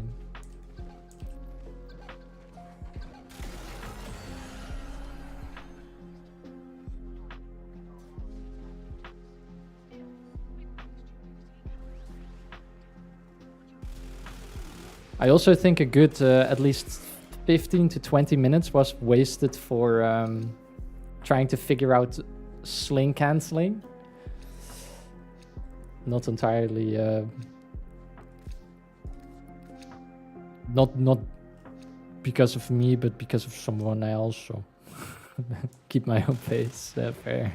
I also think a good at least 15 to 20 minutes was wasted for trying to figure out sling canceling. Not entirely not because of me, but because of someone else. So keep my own pace. Fair.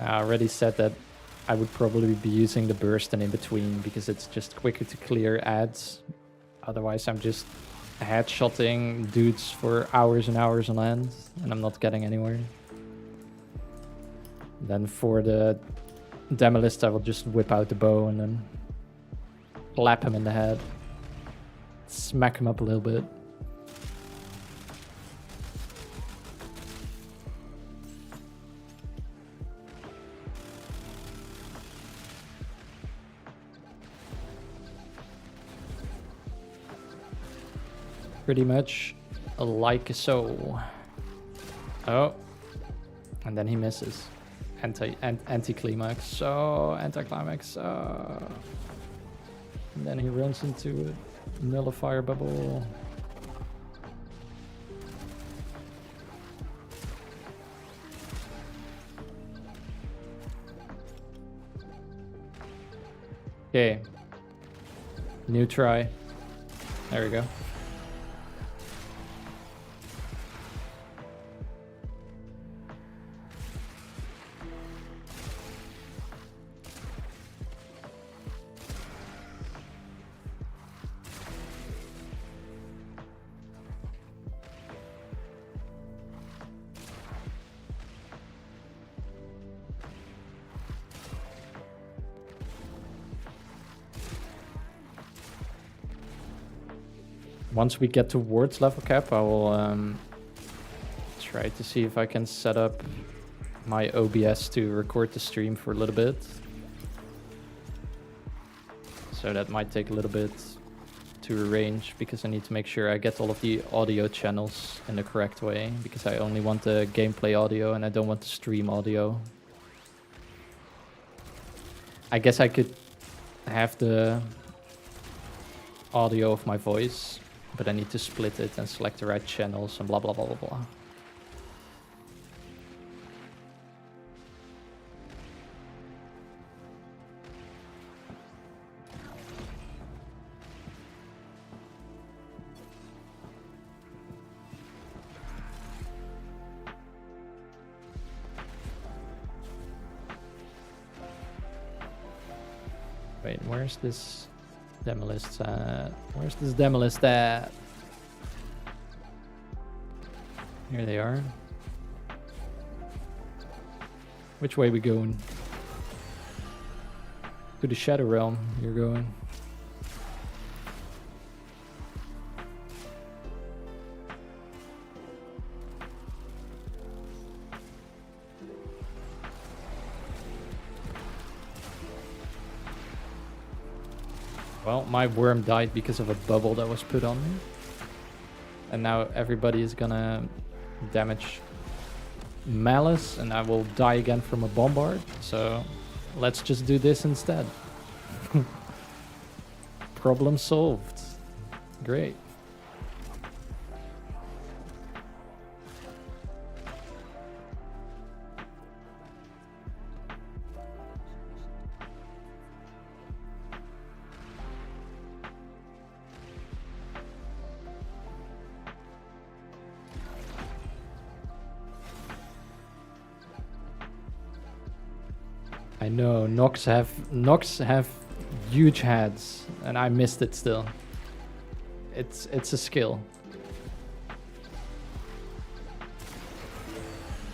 I already said that I would probably be using the burst and in between because it's just quicker to clear ads. Otherwise, I'm just headshotting dudes for hours and hours on end, and I'm not getting anywhere. Then for the Demolist, I will just whip out the bow and then clap him in the head. Smack him up a little bit. Pretty much like so. Oh, and then he misses. Anti-climax. So anti-climax. And then he runs into a nullifier bubble. Okay. New try. There we go. Once we get towards level cap, I will try to see if I can set up my OBS to record the stream for a little bit. So that might take a little bit to arrange because I need to make sure I get all of the audio channels in the correct way because I only want the gameplay audio and I don't want the stream audio. I guess I could have the audio of my voice, but I need to split it and select the right channels and blah blah blah blah blah. Wait, where's this Demolist at? Where's this Demolist at? Here they are. Which way we going? To the Shadow Realm, you're going. Well, my worm died because of a bubble that was put on me. And now everybody is gonna damage Malice, and I will die again from a bombard. So let's just do this instead. Problem solved. Great. I know Nox have huge heads, and I missed it still. It's a skill.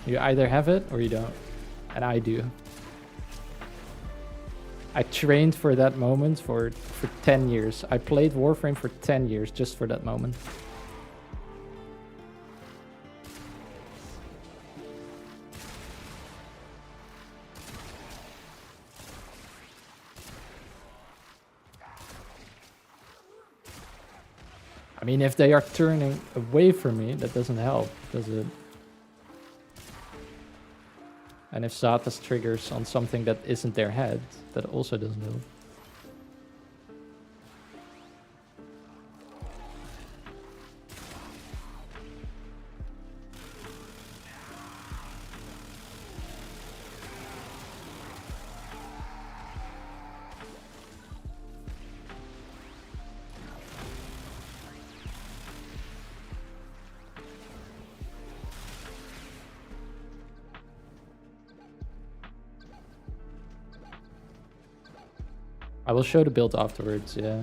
You either have it or you don't, and I do. I trained for that moment for 10 years. I played Warframe for 10 years just for that moment. I mean, if they are turning away from me, that doesn't help, does it? And if Xata's triggers on something that isn't their head, that also doesn't help. I will show the build afterwards, yeah.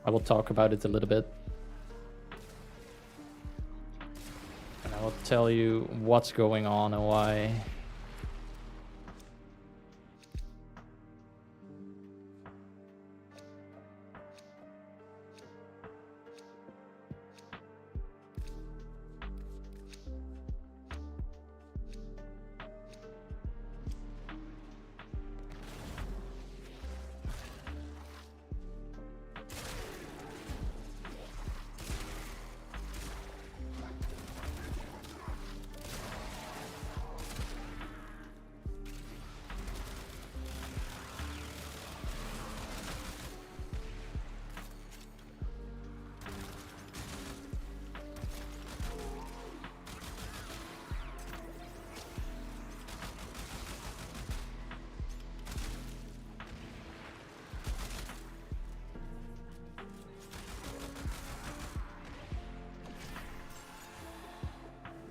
I will talk about it a little bit. And I will tell you what's going on and why.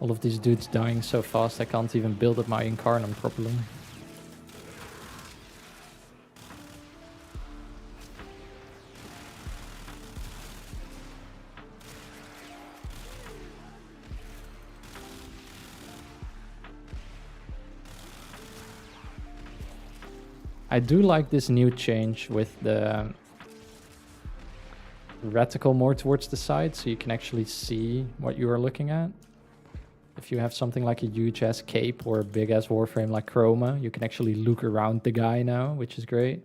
All of these dudes dying so fast, I can't even build up my Incarnum properly. I do like this new change with the reticle more towards the side, so you can actually see what you are looking at. If you have something like a huge ass cape or a big ass warframe like Chroma, you can actually look around the guy now, which is great.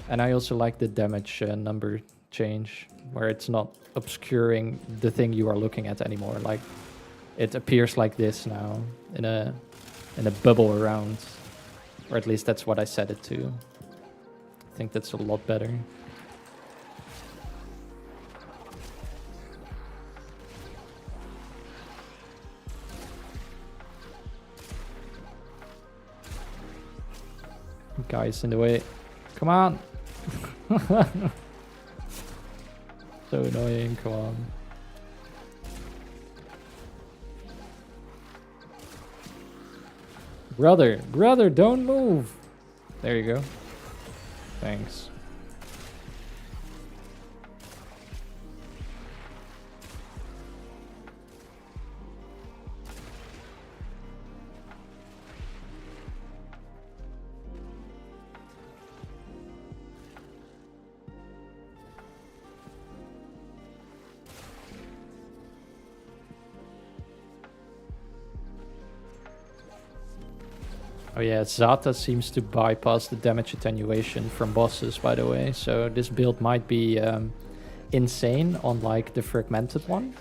And I also like the damage number change, where it's not obscuring the thing you are looking at anymore. Like, it appears like this now in a bubble around, or at least that's what I set it to. I think that's a lot better. Guys in the way. Come on. So annoying, come on. Brother, don't move. There you go. Thanks. Oh yeah, Xata seems to bypass the damage attenuation from bosses, by the way. So this build might be insane on like the fragmented one.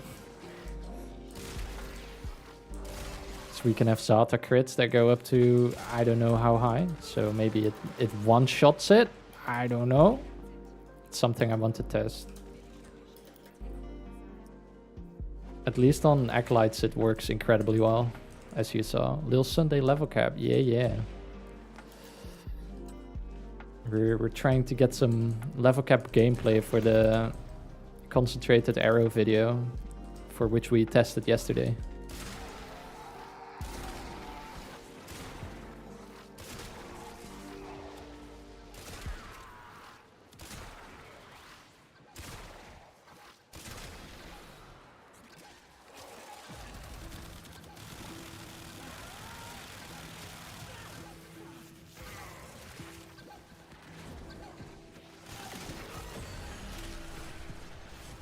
So we can have Xata crits that go up to I don't know how high. So maybe it one-shots it. I don't know. It's something I want to test. At least on Acolytes it works incredibly well. As you saw. Lil Sunday level cap. Yeah. We're trying to get some level cap gameplay for the concentrated arrow video for which we tested yesterday.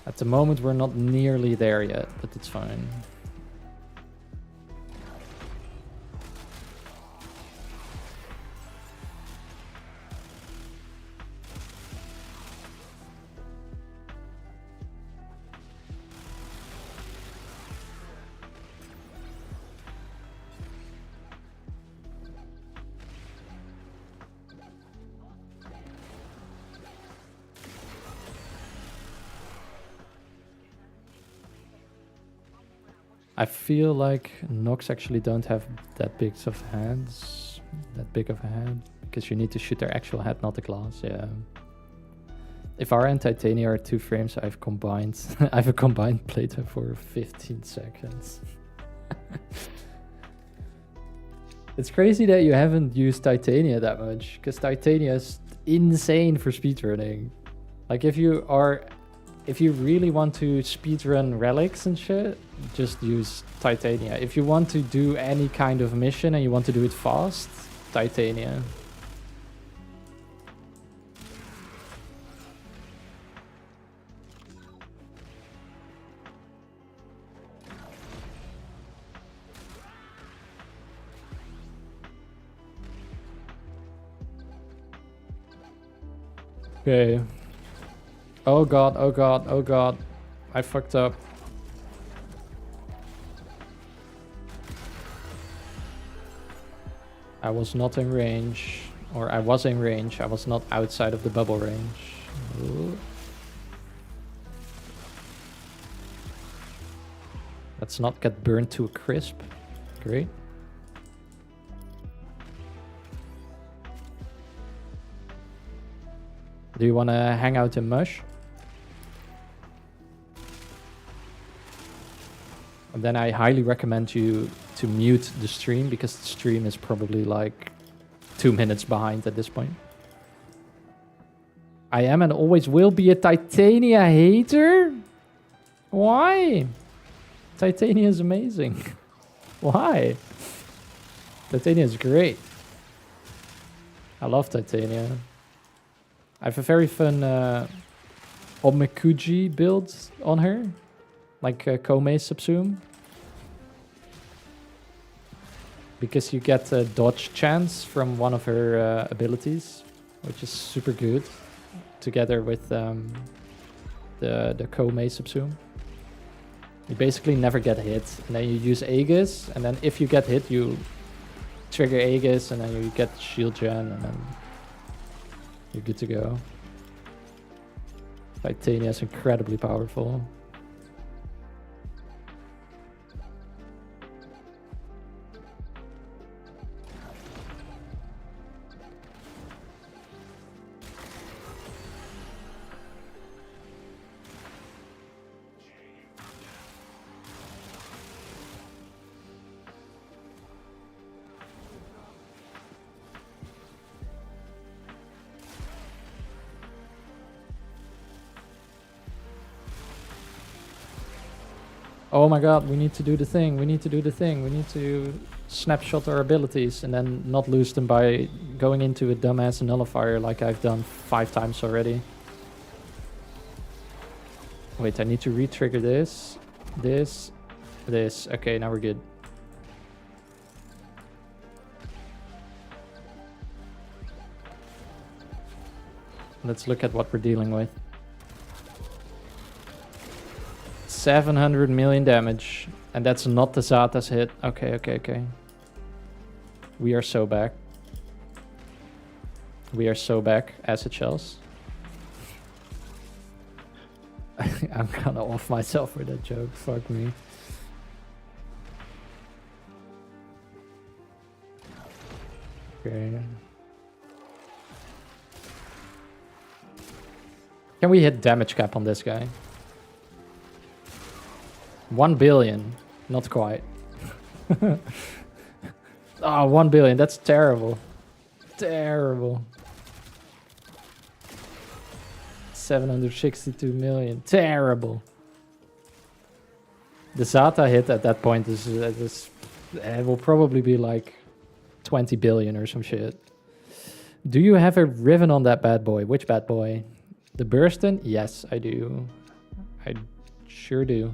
At the moment, we're not nearly there yet, but it's fine. I feel like Nox actually don't have that big of hands, because you need to shoot their actual head, not the glass. Yeah. Ivara and Titania are 2 frames. I've combined. I have a combined playtime for 15 seconds. It's crazy that you haven't used Titania that much, because Titania is insane for speedrunning. Like if you really want to speedrun relics and shit, just use Titania. If you want to do any kind of mission and you want to do it fast, Titania. Okay. Oh god. I fucked up. I was not in range. Or I was in range. I was not outside of the bubble range. Ooh. Let's not get burned to a crisp. Great. Do you want to hang out in Mush? And then I highly recommend you to mute the stream, because the stream is probably like 2 minutes behind at this point. I am and always will be a Titania hater? Why? Titania is amazing. Why? Titania is great. I love Titania. I have a very fun Omikuji build on her. Like Komei subsume. Because you get a dodge chance from one of her abilities, which is super good. Together with the Komei subsume. You basically never get hit. And then you use Aegis, and then if you get hit, you trigger Aegis, and then you get shield gen, and then you're good to go. Titania is incredibly powerful. Oh my god, we need to do the thing. We need to do the thing. We need to snapshot our abilities and then not lose them by going into a dumbass nullifier like I've done 5 times already. Wait, I need to re-trigger this. This. Okay, now we're good. Let's look at what we're dealing with. 700 million damage. And that's not the Xata's hit. Okay. We are so back. We are so back, acid shells. I'm gonna off myself for that joke. Fuck me. Okay. Can we hit damage cap on this guy? 1 billion. Not quite. Oh, 1 billion. That's terrible. Terrible. 762 million. Terrible. The Xata hit at that point is it will probably be like 20 billion or some shit. Do you have a ribbon on that bad boy? Which bad boy? The Burston? Yes, I do. I sure do.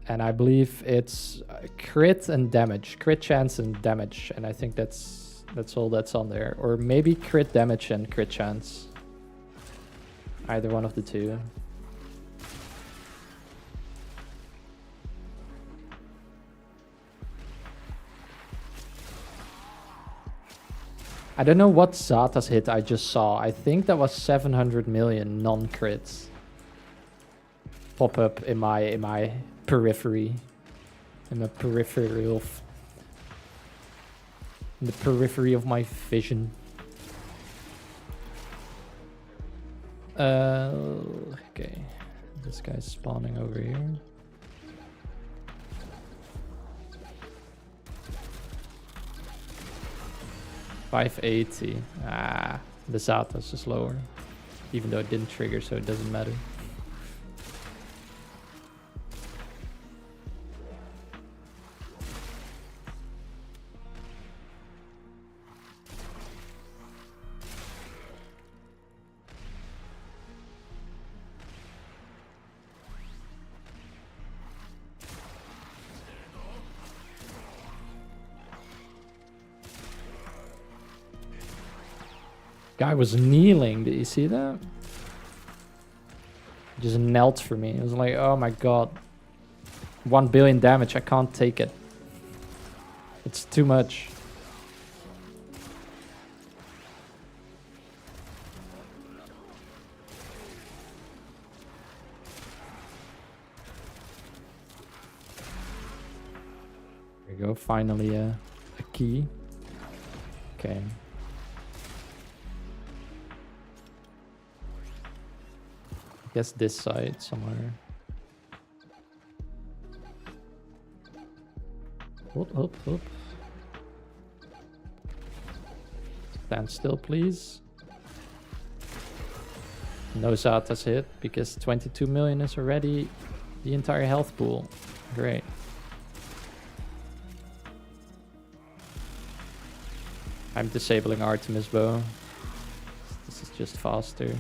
And I believe it's crit and damage. Crit chance and damage. And I think that's all that's on there. Or maybe crit damage and crit chance. Either one of the two. I don't know what Xata's hit I just saw. I think that was 700 million non-crits. Pop up in my periphery. In the periphery of my vision. Okay. This guy's spawning over here. $580. Ah, the Xata's is lower. Even though it didn't trigger, so it doesn't matter. Guy was kneeling. Did you see that? Just knelt for me. It was like, oh my god. 1 billion damage. I can't take it. It's too much. There you go. Finally a key. Okay. Guess this side somewhere. Oop. Stand still, please. No Xata's hit because 22 million is already the entire health pool. Great. I'm disabling Artemis bow. This is just faster.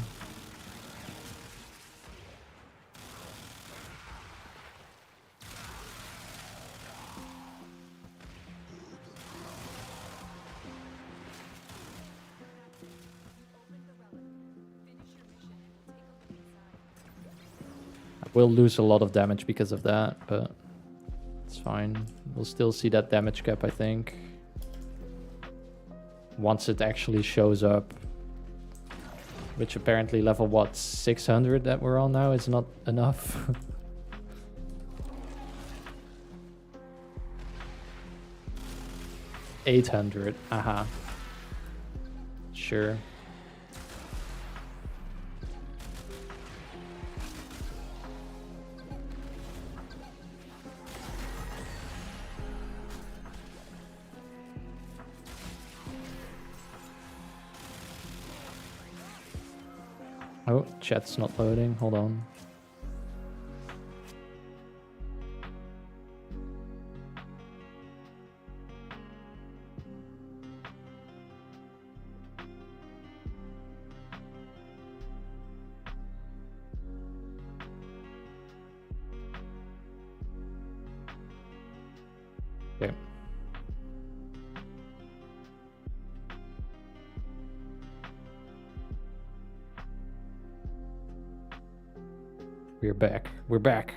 We'll lose a lot of damage because of that, but it's fine. We'll still see that damage cap, I think. Once it actually shows up. Which apparently level, what, 600 that we're on now is not enough. 800, aha. Sure. Oh, chat's not loading. Hold on. We're back. We're back.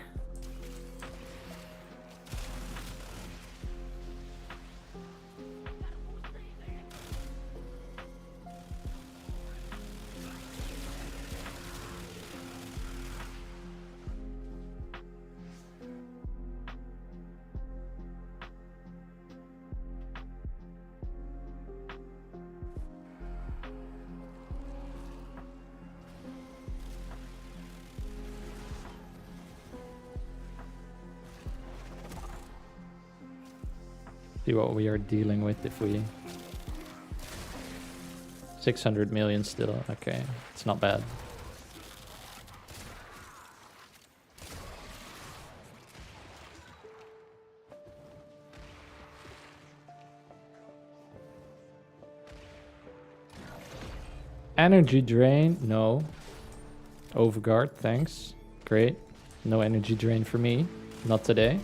See what we are dealing with if we... 600 million still. Okay, it's not bad. Energy drain, no. Overguard, thanks. Great. No energy drain for me. Not today.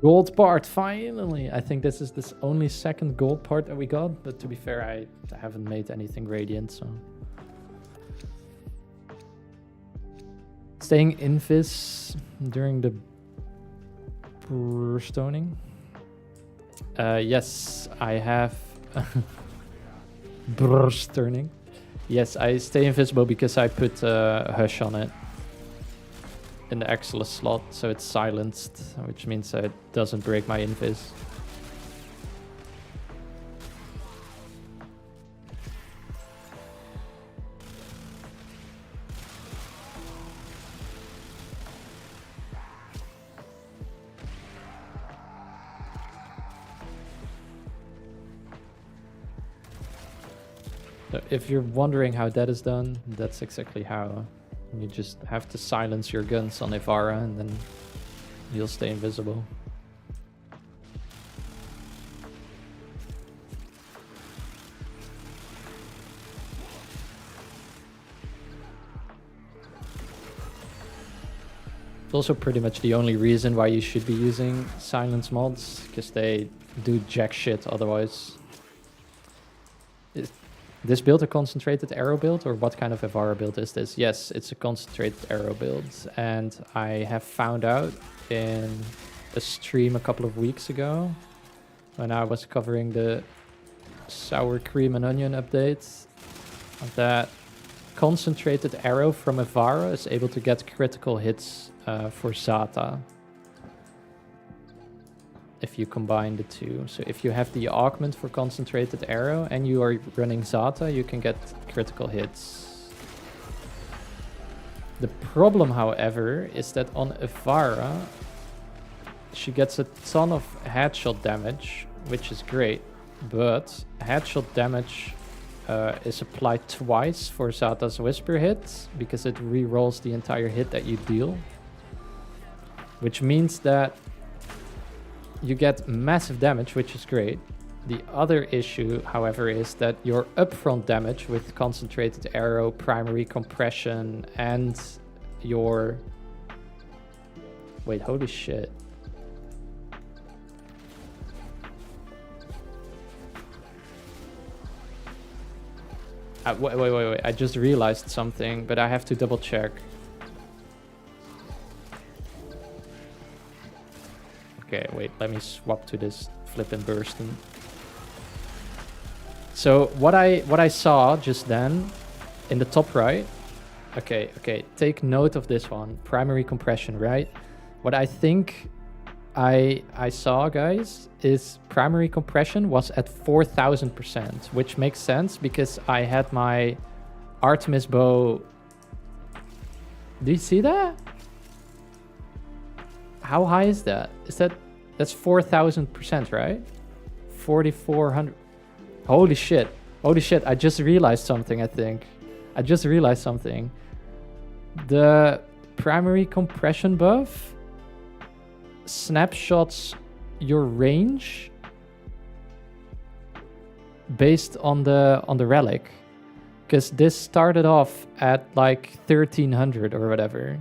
Gold part, finally! I think this is the only second gold part that we got, but to be fair, I haven't made anything radiant, so... Staying invis during the burstoning. Yes, I have... burstoning. Yes, I stay invisible because I put Hush on it. In the Excellus slot, so it's silenced, which means it doesn't break my invis. So if you're wondering how that is done, that's exactly how. You just have to silence your guns on Ivara and then you'll stay invisible. It's also pretty much the only reason why you should be using silence mods, because they do jack shit otherwise. This build a concentrated arrow build, or what kind of Ivara build is this? Yes, it's a concentrated arrow build, and I have found out in a stream a couple of weeks ago when I was covering the sour cream and onion updates that concentrated arrow from Ivara is able to get critical hits for Xata. If you combine the two. So if you have the augment for concentrated arrow and you are running Xata, you can get critical hits. The problem, however, is that on Ivara, she gets a ton of headshot damage, which is great, but headshot damage is applied twice for Xata's Whisper hits because it re-rolls the entire hit that you deal, which means that you get massive damage, which is great. The other issue, however, is that your upfront damage with concentrated arrow, primary compression, and your... Wait, holy shit. Wait. I just realized something, but I have to double check. Okay, wait, let me swap to this flippin' burstin'. So what I saw just then in the top right, okay, take note of this one, primary compression, right? What I think I saw, guys, is primary compression was at 4000%, which makes sense because I had my Artemis bow. Do you see that? How high is that? That's 4000%, right? 4400. Holy shit. I just realized something, I think. The primary compression buff snapshots your range based on the relic. Because this started off at like 1300 or whatever.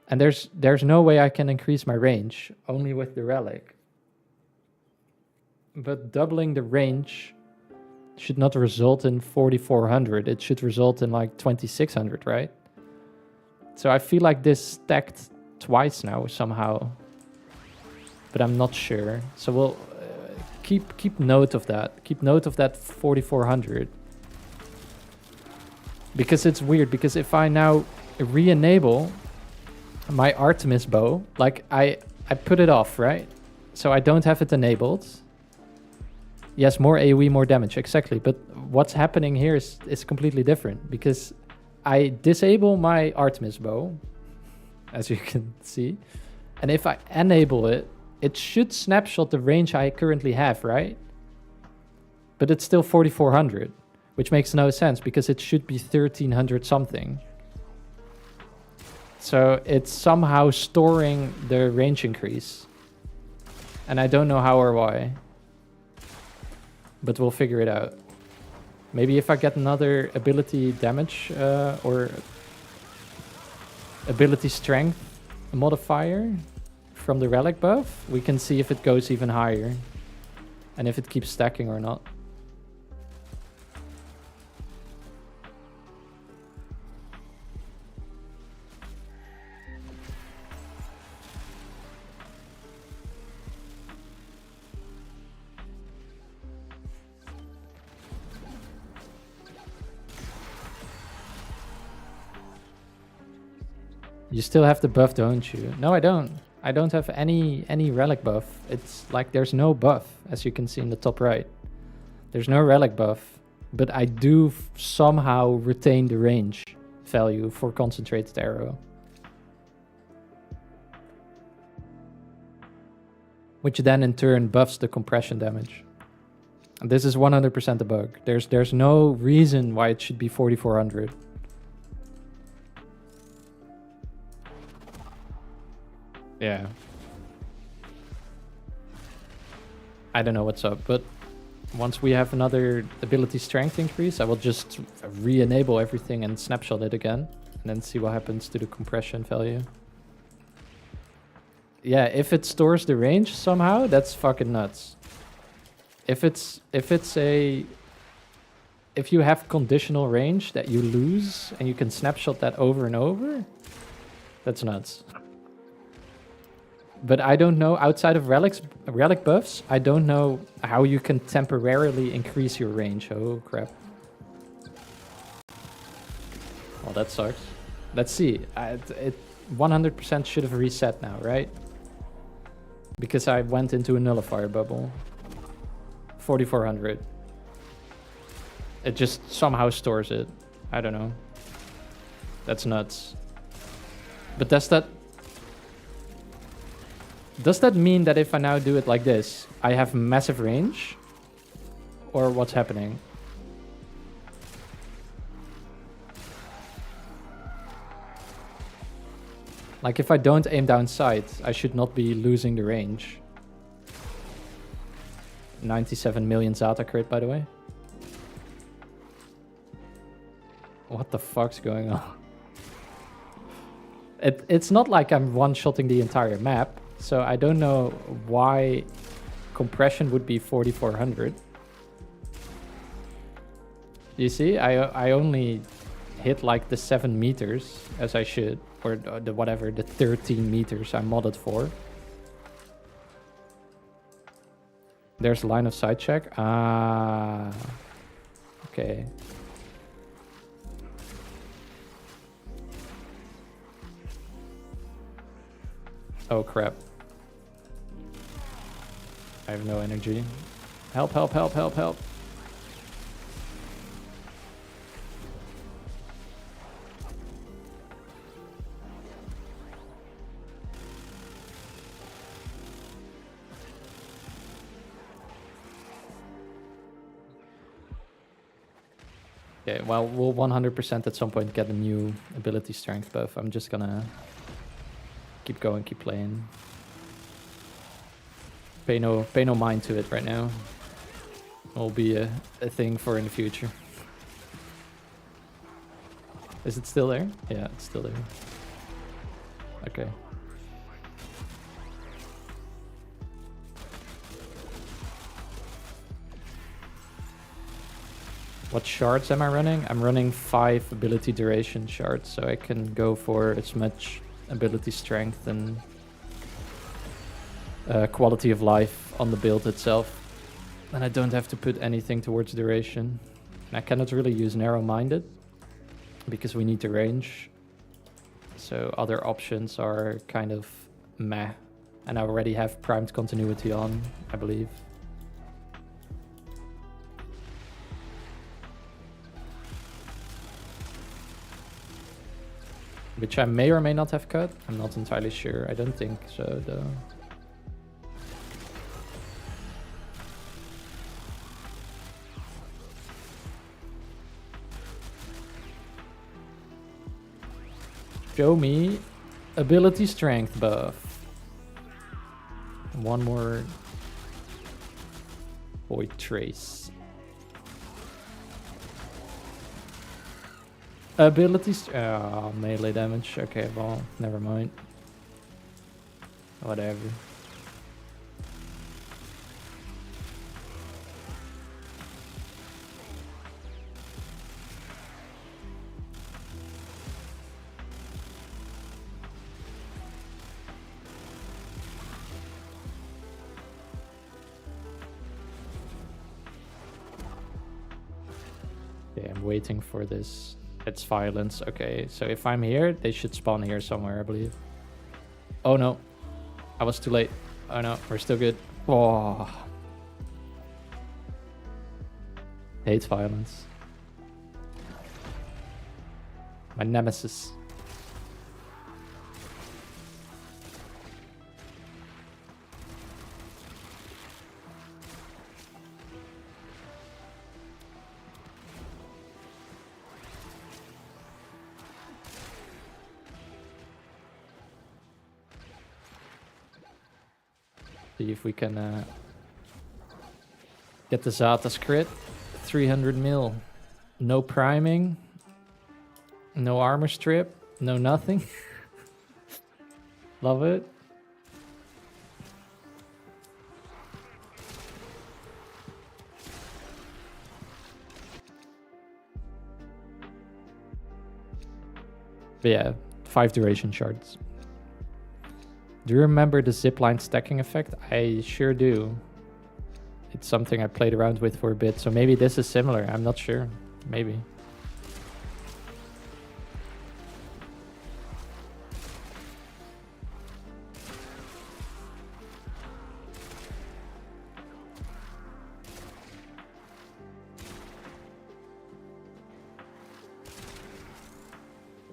And there's no way I can increase my range, only with the relic. But doubling the range should not result in 4400. It should result in like 2600, right? So I feel like this stacked twice now somehow. But I'm not sure. So we'll keep note of that. Keep note of that 4400. Because it's weird, because if I now re-enable my Artemis bow, like I put it off, right? So I don't have it enabled. Yes, more AoE, more damage, exactly. But what's happening here is completely different, because I disable my Artemis bow, as you can see. And if I enable it, it should snapshot the range I currently have, right? But it's still 4400, which makes no sense because it should be 1300 something. So it's somehow storing the range increase. And I don't know how or why. But we'll figure it out. Maybe if I get another ability damage or ability strength modifier from the relic buff, we can see if it goes even higher and if it keeps stacking or not. You still have the buff, don't you? No, I don't. I don't have any relic buff. It's like there's no buff, as you can see in the top right. There's no relic buff, but I do somehow retain the range value for concentrated arrow. Which then in turn buffs the compression damage. And this is 100% a bug. There's no reason why it should be 4400. Yeah. I don't know what's up, but once we have another ability strength increase, I will just re-enable everything and snapshot it again, and then see what happens to the compression value. Yeah, if it stores the range somehow, that's fucking nuts. If you have conditional range that you lose and you can snapshot that over and over, that's nuts. But I don't know, outside of relic buffs, I don't know how you can temporarily increase your range. Oh, crap. Well, that sucks. Let's see. It 100% should have reset now, right? Because I went into a nullifier bubble. 4400. It just somehow stores it. I don't know. That's nuts. But does that mean that if I now do it like this, I have massive range? Or what's happening? Like if I don't aim down sight, I should not be losing the range. 97 million Xata crit, by the way. What the fuck's going on? It's not like I'm one-shotting the entire map. So I don't know why compression would be 4400. You see, I only hit like the 7 meters as I should, or the whatever, the 13 meters I'm modded for. There's line of sight check. Ah, okay. Oh crap. I have no energy. Help, help, help, help, help. Okay, well, we'll 100% at some point get a new ability strength buff. I'm just gonna keep going, keep playing. Pay no mind to it right now. Will be a thing for in the future. Is it still there? Yeah, it's still there. Okay. What shards am I running? I'm running 5 ability duration shards, so I can go for as much ability strength and quality of life on the build itself. And I don't have to put anything towards duration. And I cannot really use narrow-minded because we need the range. So other options are kind of meh. And I already have primed continuity on, I believe. Which I may or may not have cut. I'm not entirely sure. I don't think so, though. Show me ability strength buff. One more void trace. Ability melee damage. Okay, well, never mind. Whatever. Okay, I'm waiting for this. It's violence. Okay, so if I'm here, they should spawn here somewhere, I believe. Oh no. I was too late. Oh no, we're still good. Oh. Hate violence. My nemesis. See if we can get the Xata's crit. 300 mil. No priming. No armor strip. No nothing. Love it. But yeah, 5 duration shards. Do you remember the zipline stacking effect? I sure do. It's something I played around with for a bit, so maybe this is similar. I'm not sure. Maybe.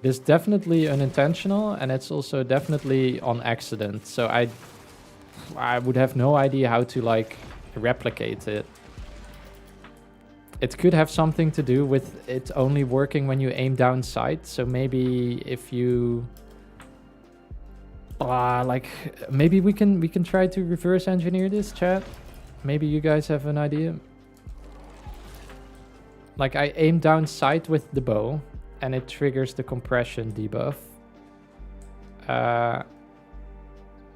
It is definitely unintentional, and it's also definitely on accident. So I would have no idea how to like replicate it. It could have something to do with it only working when you aim down sight. So maybe if you like maybe we can try to reverse engineer this, chat. Maybe you guys have an idea. Like I aim down sight with the bow, and it triggers the compression debuff.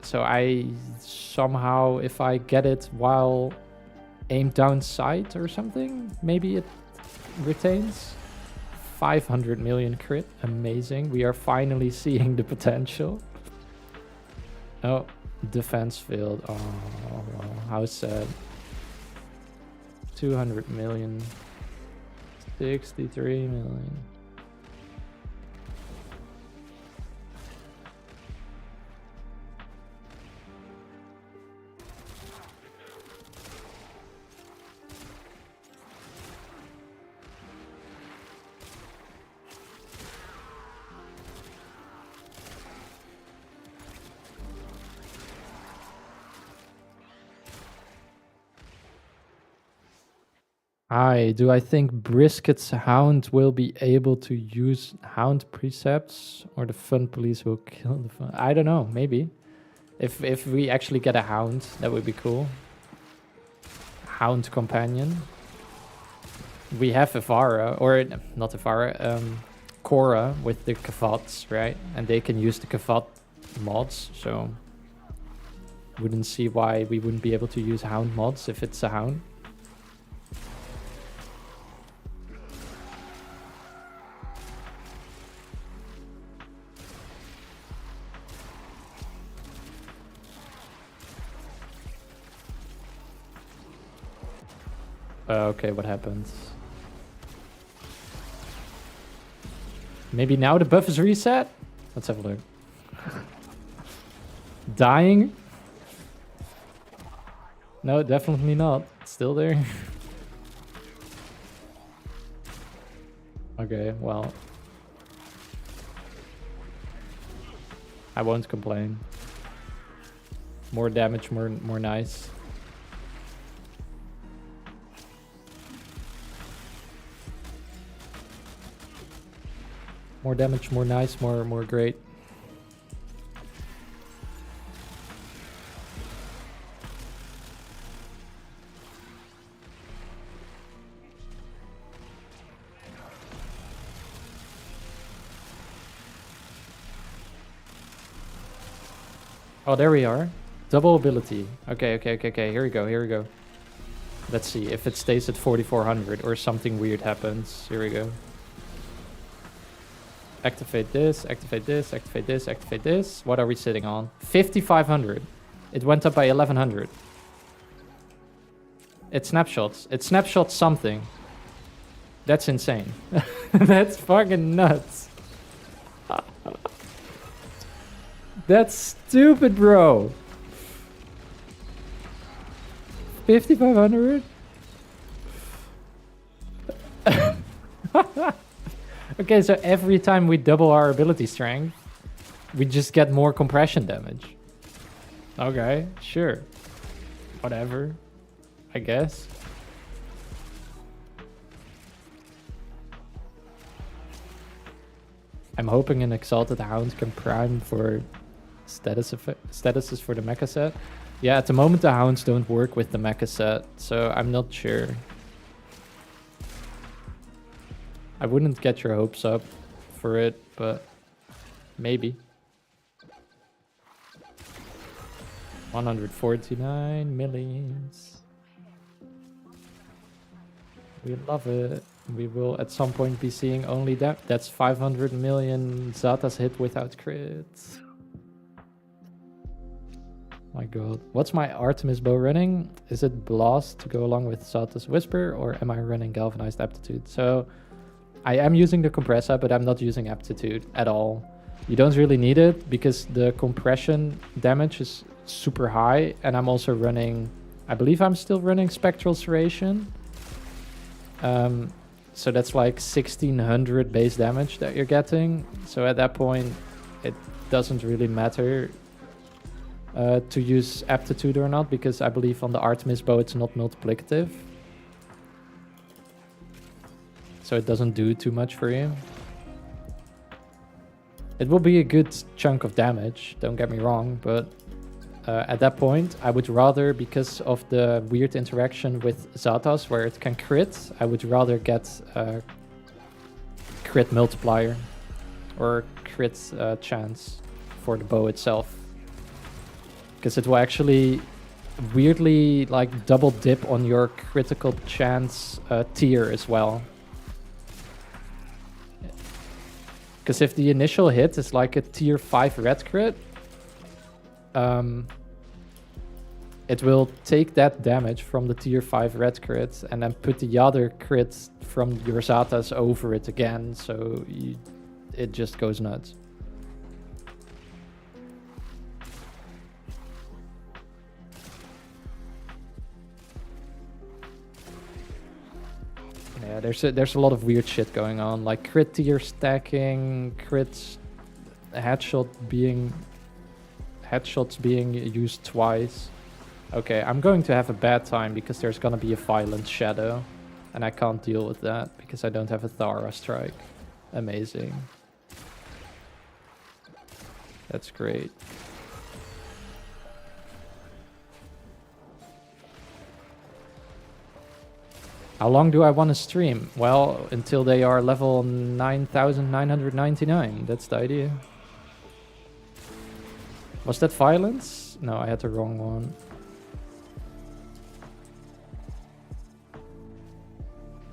So I somehow, if I get it while aim down sight or something, maybe it retains. 500 million crit, amazing. We are finally seeing the potential. Oh, defense failed. Oh, how sad. 200 million. 63 million. Do I think Brisket's Hound will be able to use Hound precepts, or the Fun Police will kill the Fun? I don't know, maybe. If we actually get a Hound, that would be cool. Hound companion. We have Ivara, or not Ivara, Korra with the Kavats, right? And they can use the Kavat mods, so wouldn't see why we wouldn't be able to use Hound mods if it's a Hound. Okay, what happens? Maybe now the buff is reset? Let's have a look. Dying? No, definitely not. It's still there. Okay, well. I won't complain. More damage, more nice. More damage, more nice, more great. Oh, there we are. Double ability. Okay. Here we go. Let's see if it stays at 4400 or something weird happens. Here we go. Activate this, activate this, activate this, activate this. What are we sitting on? 5500. It went up by 1100. It snapshots. It snapshots something. That's insane. That's fucking nuts. That's stupid, bro. 5500? Okay, so every time we double our ability strength, we just get more compression damage. Okay, sure. Whatever. I guess. I'm hoping an Exalted Hound can prime for statuses for the mecha set. Yeah, at the moment the Hounds don't work with the mecha set, so I'm not sure. I wouldn't get your hopes up for it, but maybe. 149 millions. We love it. We will at some point be seeing only that. That's 500 million Xatas hit without crits. My god. What's my Artemis bow running? Is it Blast to go along with Xata's Whisper, or am I running Galvanized Aptitude? So I am using the Compressor, but I'm not using Aptitude at all. You don't really need it because the compression damage is super high, and I'm also running, I believe I'm still running Spectral Serration. So that's like 1600 base damage that you're getting. So at that point, it doesn't really matter to use Aptitude or not, because I believe on the Artemis bow it's not multiplicative. So it doesn't do too much for you. It will be a good chunk of damage, don't get me wrong, but at that point I would rather, because of the weird interaction with Xatas where it can crit, I would rather get a crit multiplier or crit chance for the bow itself. Because it will actually weirdly like double dip on your critical chance tier as well. Because if the initial hit is like a tier 5 red crit, it will take that damage from the tier 5 red crit and then put the other crit from your Xatas over it again, so it just goes nuts. Yeah, there's a lot of weird shit going on, like crit tier stacking, crits, headshots being used twice. Okay, I'm going to have a bad time because there's gonna be a violent shadow, and I can't deal with that because I don't have a Thara strike. Amazing. That's great. How long do I want to stream? Well, until they are level 9,999. That's the idea. Was that violence? No, I had the wrong one.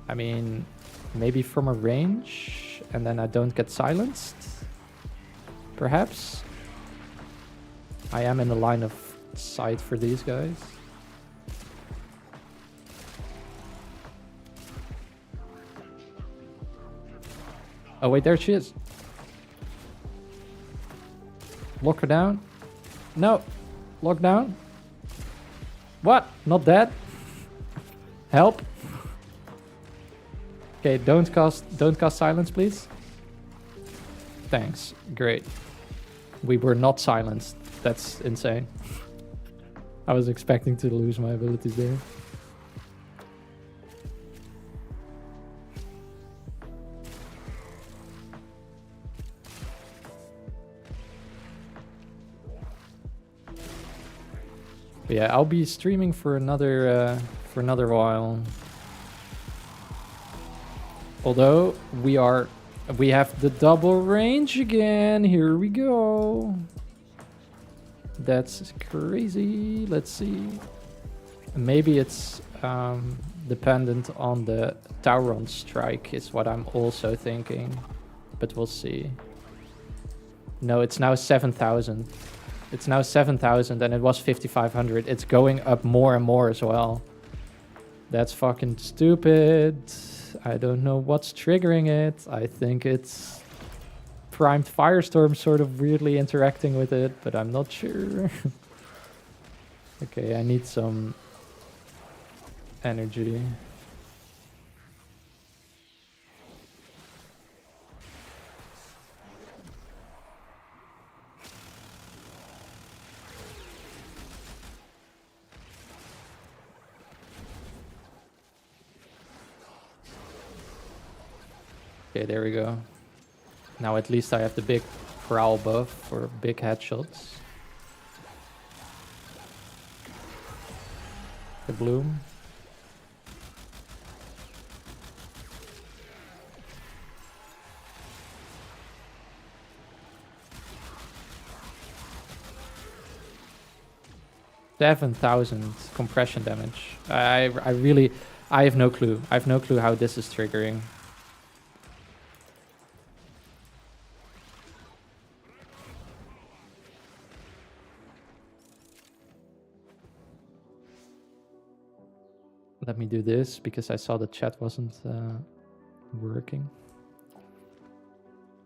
I mean, maybe from a range, and then I don't get silenced? Perhaps? I am in the line of sight for these guys. Oh wait, there she is. Lock her down. No. Lock down. What? Not that? Help. Okay, don't cast silence, please. Thanks. Great. We were not silenced. That's insane. I was expecting to lose my abilities there. But yeah, I'll be streaming for another while. Although we have the double range again. Here we go. That's crazy. Let's see. Maybe it's dependent on the Tauron strike is what I'm also thinking. But we'll see. No, it's now 7,000. It's now 7,000 and it was 5,500. It's going up more and more as well. That's fucking stupid. I don't know what's triggering it. I think it's primed Firestorm sort of weirdly interacting with it, but I'm not sure. Okay, I need some energy. Okay, there we go. Now at least I have the big prowl buff for big headshots. The bloom. $7,000 compression damage. I have no clue. I have no clue how this is triggering. Let me do this because I saw the chat wasn't working.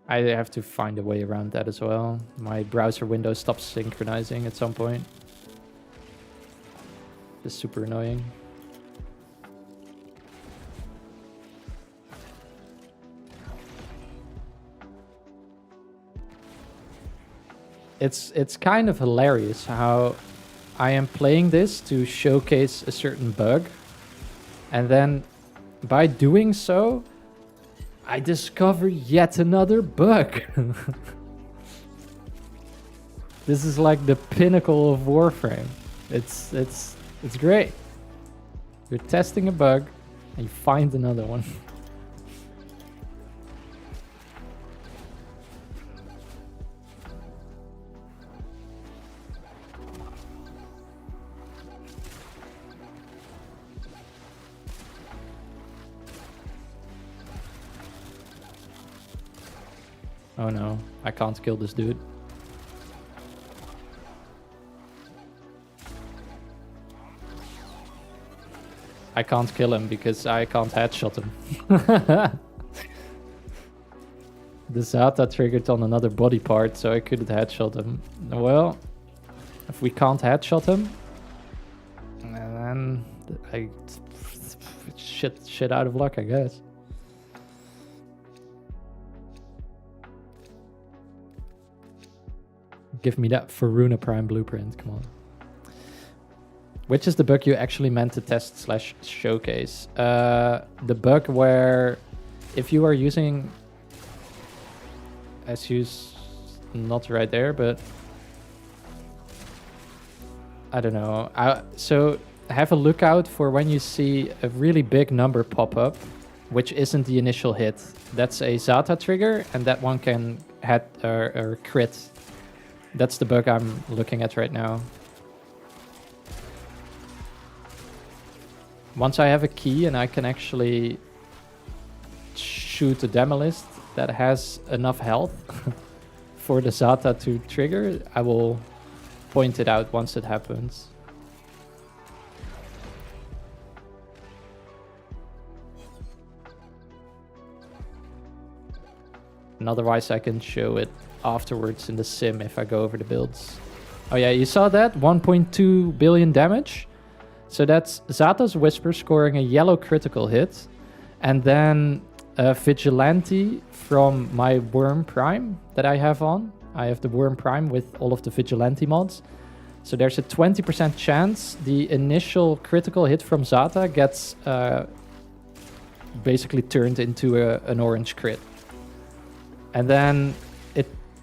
I have to find a way around that as well. My browser window stops synchronizing at some point. It's super annoying. It's kind of hilarious how I am playing this to showcase a certain bug. And then by doing so, I discover yet another bug. This is like the pinnacle of Warframe. It's great. You're testing a bug and you find another one. Oh no, I can't kill this dude. I can't kill him because I can't headshot him. The Xata triggered on another body part, so I couldn't headshot him. Well, if we can't headshot him, then I shit out of luck, I guess. Give me that Varuna Prime blueprint, come on. Which is the bug you actually meant to test slash showcase? The bug where if you are using SU's not right there, but I don't know. So have a lookout for when you see a really big number pop up, which isn't the initial hit. That's a Xata trigger, and that one can hit or crit. That's the bug I'm looking at right now. Once I have a key and I can actually shoot a Demolist that has enough health for the Xata to trigger, I will point it out once it happens. And otherwise I can show it afterwards in the sim if I go over the builds. Oh yeah, you saw that? 1.2 billion damage. So that's Xata's Whisper scoring a yellow critical hit. And then Vigilante from my Worm Prime that I have on. I have the Worm Prime with all of the Vigilante mods. So there's a 20% chance the initial critical hit from Xata gets basically turned into an orange crit. And then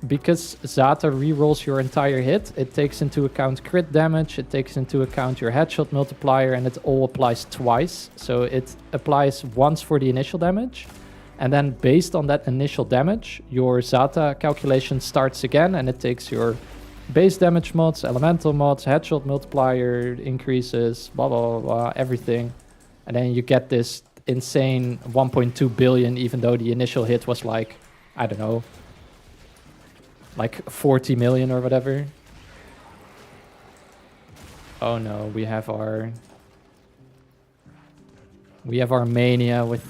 because Xata rerolls your entire hit, it takes into account crit damage, it takes into account your headshot multiplier, and it all applies twice. So it applies once for the initial damage, and then based on that initial damage, your Xata calculation starts again, and it takes your base damage mods, elemental mods, headshot multiplier increases, blah, blah, blah, blah, everything. And then you get this insane 1.2 billion, even though the initial hit was like, I don't know, like 40 million or whatever. Oh no, we have our mania with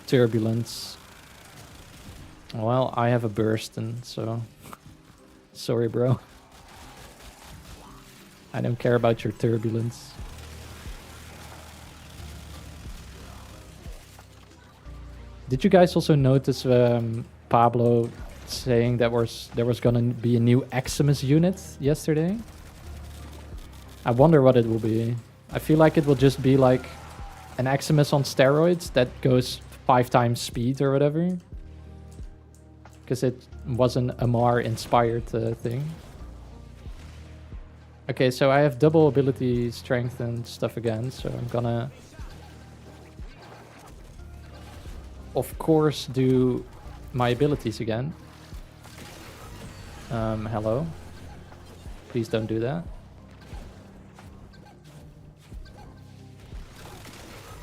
turbulence. Well, I have a burst, and so sorry, bro. I don't care about your turbulence. Did you guys also notice Pablo saying that there was gonna be a new Eximus unit yesterday? I wonder what it will be. I feel like it will just be like an Eximus on steroids that goes 5 times speed or whatever. Because it was an Amar inspired thing. Okay, so I have double ability strength and stuff again, so I'm gonna of course do my abilities again. Hello. Please don't do that.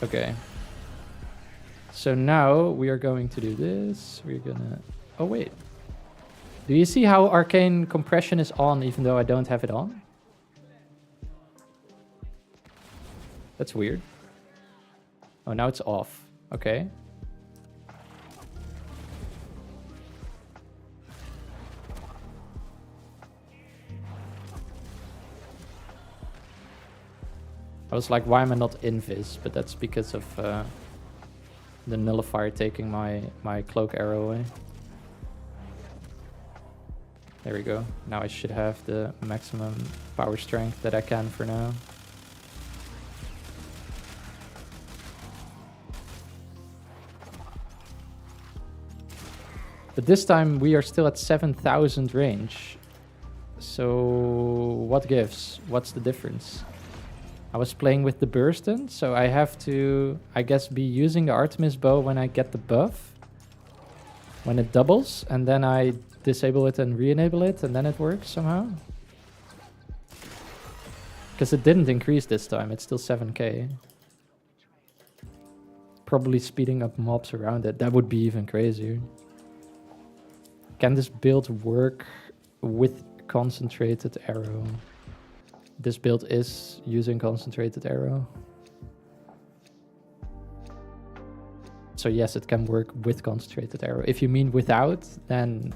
Okay. So now we are going to do this. We're gonna... Oh, wait. Do you see how arcane compression is on even though I don't have it on? That's weird. Oh, now it's off. Okay. I was like, why am I not invis? But that's because of the nullifier taking my cloak arrow away. There we go. Now I should have the maximum power strength that I can for now. But this time we are still at 7,000 range. So what gives? What's the difference? I was playing with the Bursten, so I have to, I guess, be using the Artemis bow when I get the buff. When it doubles, and then I disable it and re-enable it, and then it works somehow. Because it didn't increase this time, it's still 7k. Probably speeding up mobs around it, that would be even crazier. Can this build work with concentrated arrow? This build is using concentrated arrow. So yes, it can work with concentrated arrow. If you mean without, then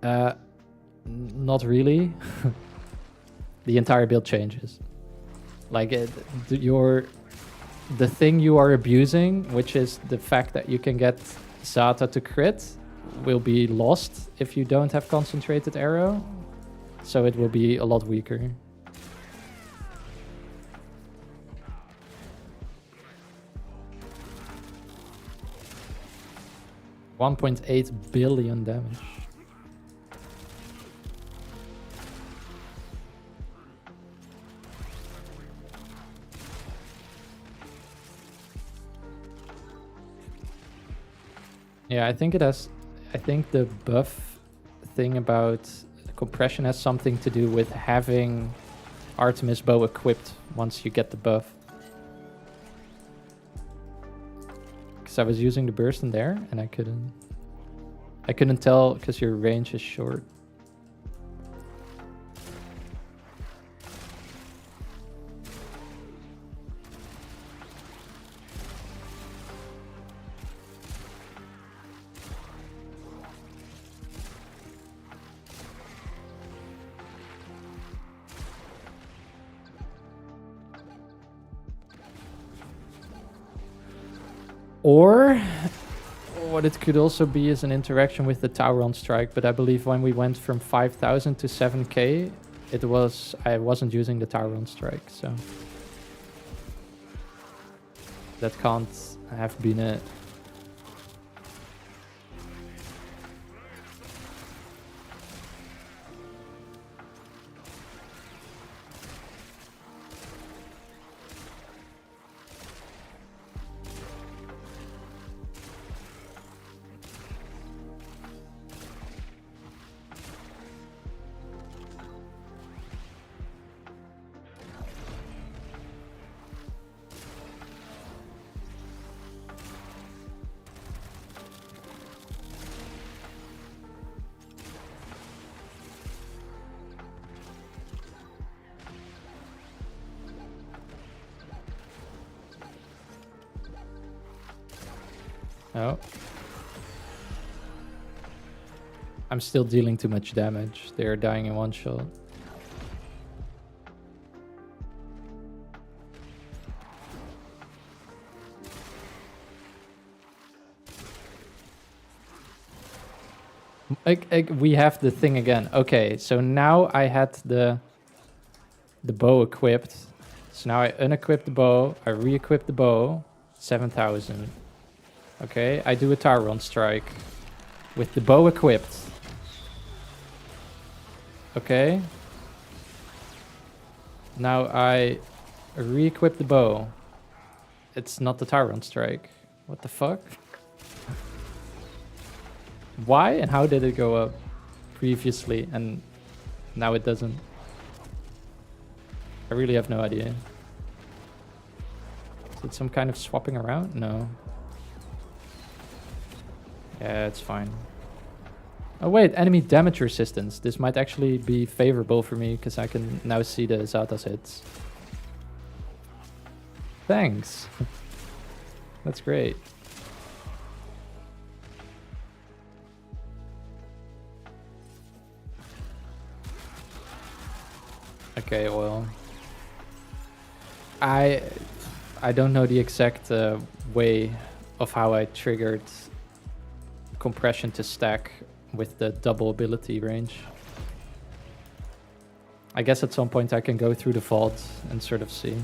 not really. The entire build changes. Like the thing you are abusing, which is the fact that you can get Xata to crit, will be lost if you don't have concentrated arrow. So it will be a lot weaker. $1.8 billion damage. Yeah, I think it has. I think the buff thing about compression has something to do with having Artemis bow equipped once you get the buff. Because I was using the burst in there and I couldn't tell because your range is short. Or what it could also be is an interaction with the tower on strike, but I believe when we went from 5,000 to 7k, I wasn't using the tower on strike, so that can't have been it. Oh. I'm still dealing too much damage. They're dying in one shot. We have the thing again. Okay, so now I had the bow equipped. So now I unequip the bow, I re-equip the bow, 7,000. Okay, I do a Tyron strike with the bow equipped. Okay. Now I re-equip the bow. It's not the Tyron strike. What the fuck? Why and how did it go up previously and now it doesn't? I really have no idea. Is it some kind of swapping around? No. Yeah, it's fine. Oh wait, enemy damage resistance. This might actually be favorable for me because I can now see the Xata's hits. Thanks. That's great. Okay, well, I don't know the exact way of how I triggered compression to stack with the double ability range. I guess at some point I can go through the vault and sort of see.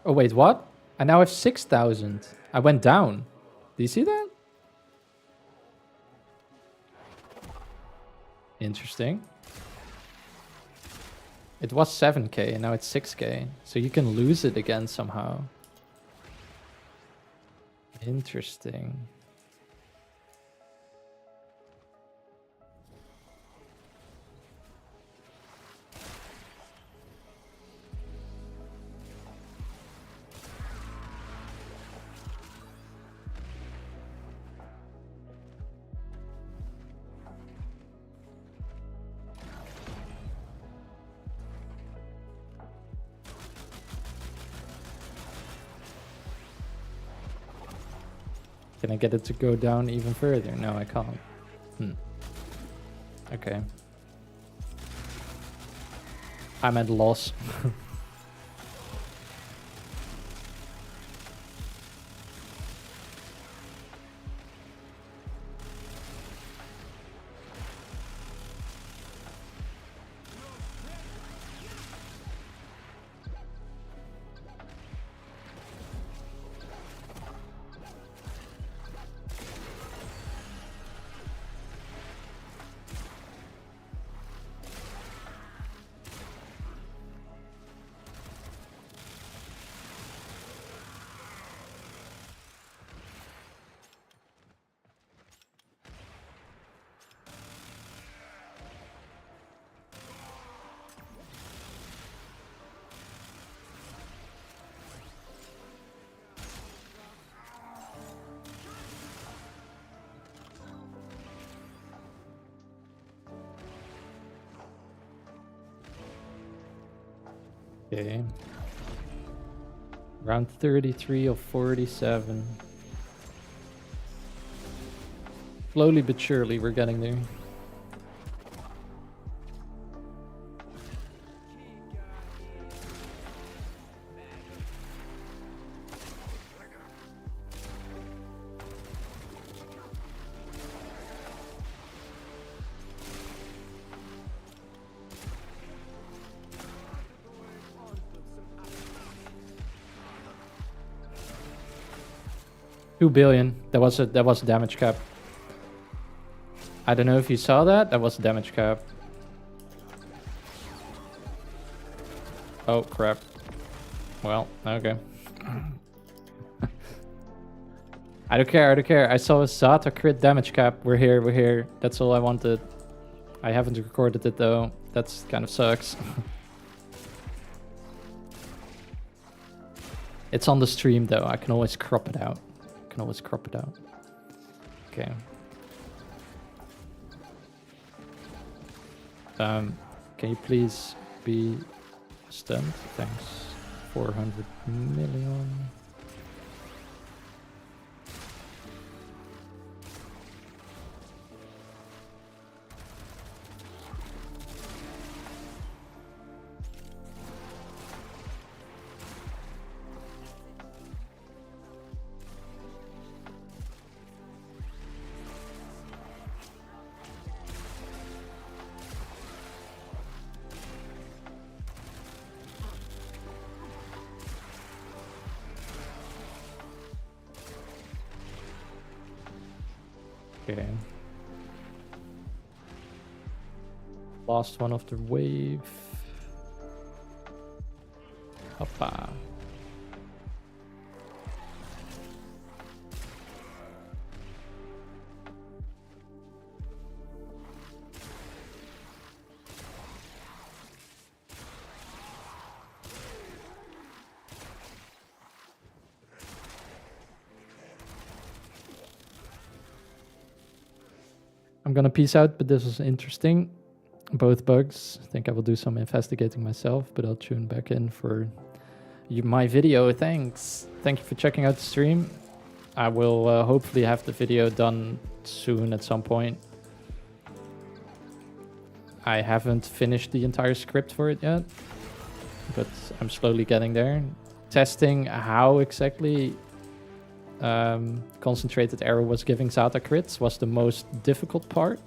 Oh wait, what? I now have 6,000. I went down. Do you see that? Interesting. It was 7k and now it's 6k. So you can lose it again somehow. Interesting. Can I get it to go down even further? No, I can't. Okay. I'm at loss. Okay. Round 33 of 47. Slowly but surely we're getting there. $2 billion. That was a damage cap. I don't know if you saw that. That was a damage cap. Oh crap. Well, okay. I don't care. I saw a Xata crit damage cap. We're here. That's all I wanted. I haven't recorded it though. That's kind of sucks. It's on the stream though. I can always crop it out. Okay. Can you please be stunned? Thanks. 400 million. Okay. Last one of the wave. Hoppa. I'm gonna peace out, but this was interesting. Both bugs. I think I will do some investigating myself, but I'll tune back in for my video. Thanks. Thank you for checking out the stream. I will hopefully have the video done soon at some point. I haven't finished the entire script for it yet, but I'm slowly getting there. Testing how exactly concentrated arrow was giving Xata crits was the most difficult part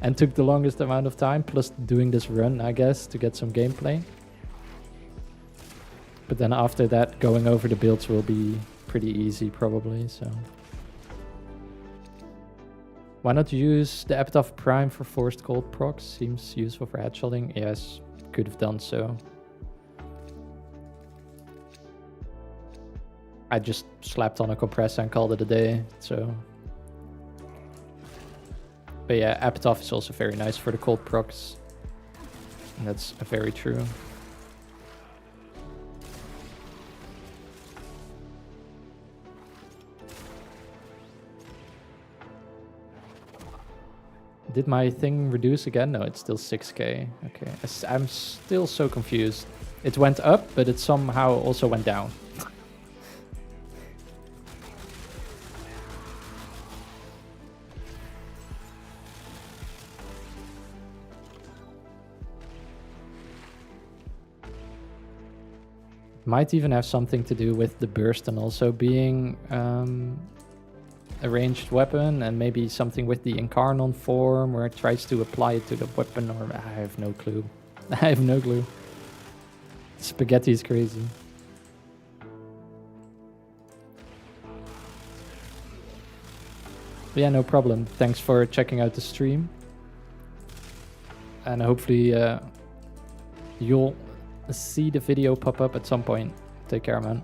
and took the longest amount of time, plus doing this run, I guess, to get some gameplay. But then after that, going over the builds will be pretty easy probably, so. Why not use the Epitaph Prime for forced cold procs? Seems useful for headshotting. Yes, could have done so. I just slapped on a compressor and called it a day, so. But yeah, Epitaph is also very nice for the cold procs. And that's very true. Did my thing reduce again? No, it's still 6k. Okay, I'm still so confused. It went up, but it somehow also went down. Might even have something to do with the burst and also being a ranged weapon, and maybe something with the Incarnon form where it tries to apply it to the weapon, or I have no clue. I have no clue. Spaghetti is crazy. But yeah, no problem. Thanks for checking out the stream. And hopefully you'll see the video pop up at some point. Take care, man.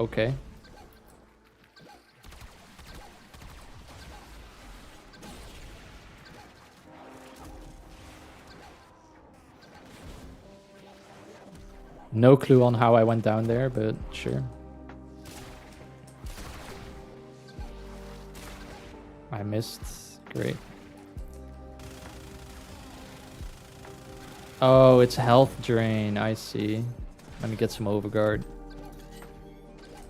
Okay. No clue on how I went down there, but sure. I missed. Great. Oh, it's health drain. I see. Let me get some overguard.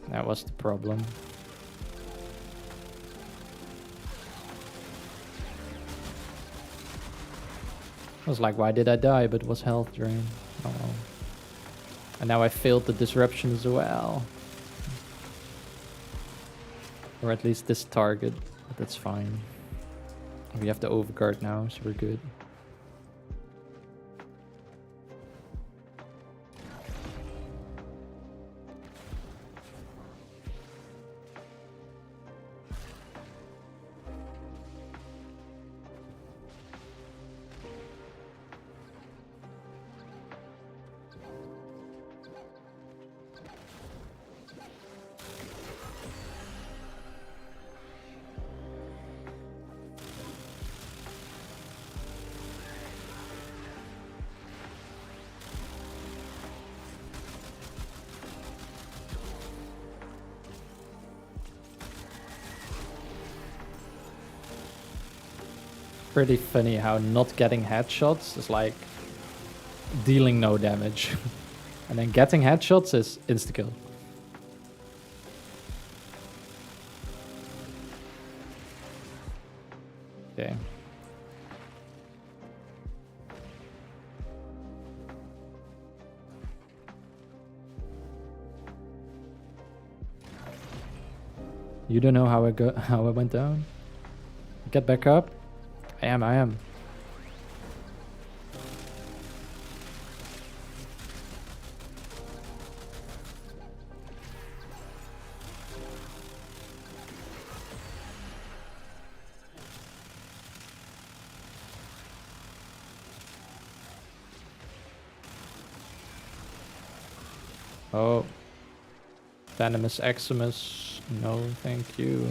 That was the problem. I was like, why did I die? But it was health drain. Oh well. And now I failed the disruption as well. Or at least this target. But that's fine. We have the overguard now, so we're good. Pretty funny how not getting headshots is like dealing no damage. And then getting headshots is insta-kill. Okay. You don't know how I went down? Get back up. I am. Oh. Venomous Eximus. No, thank you.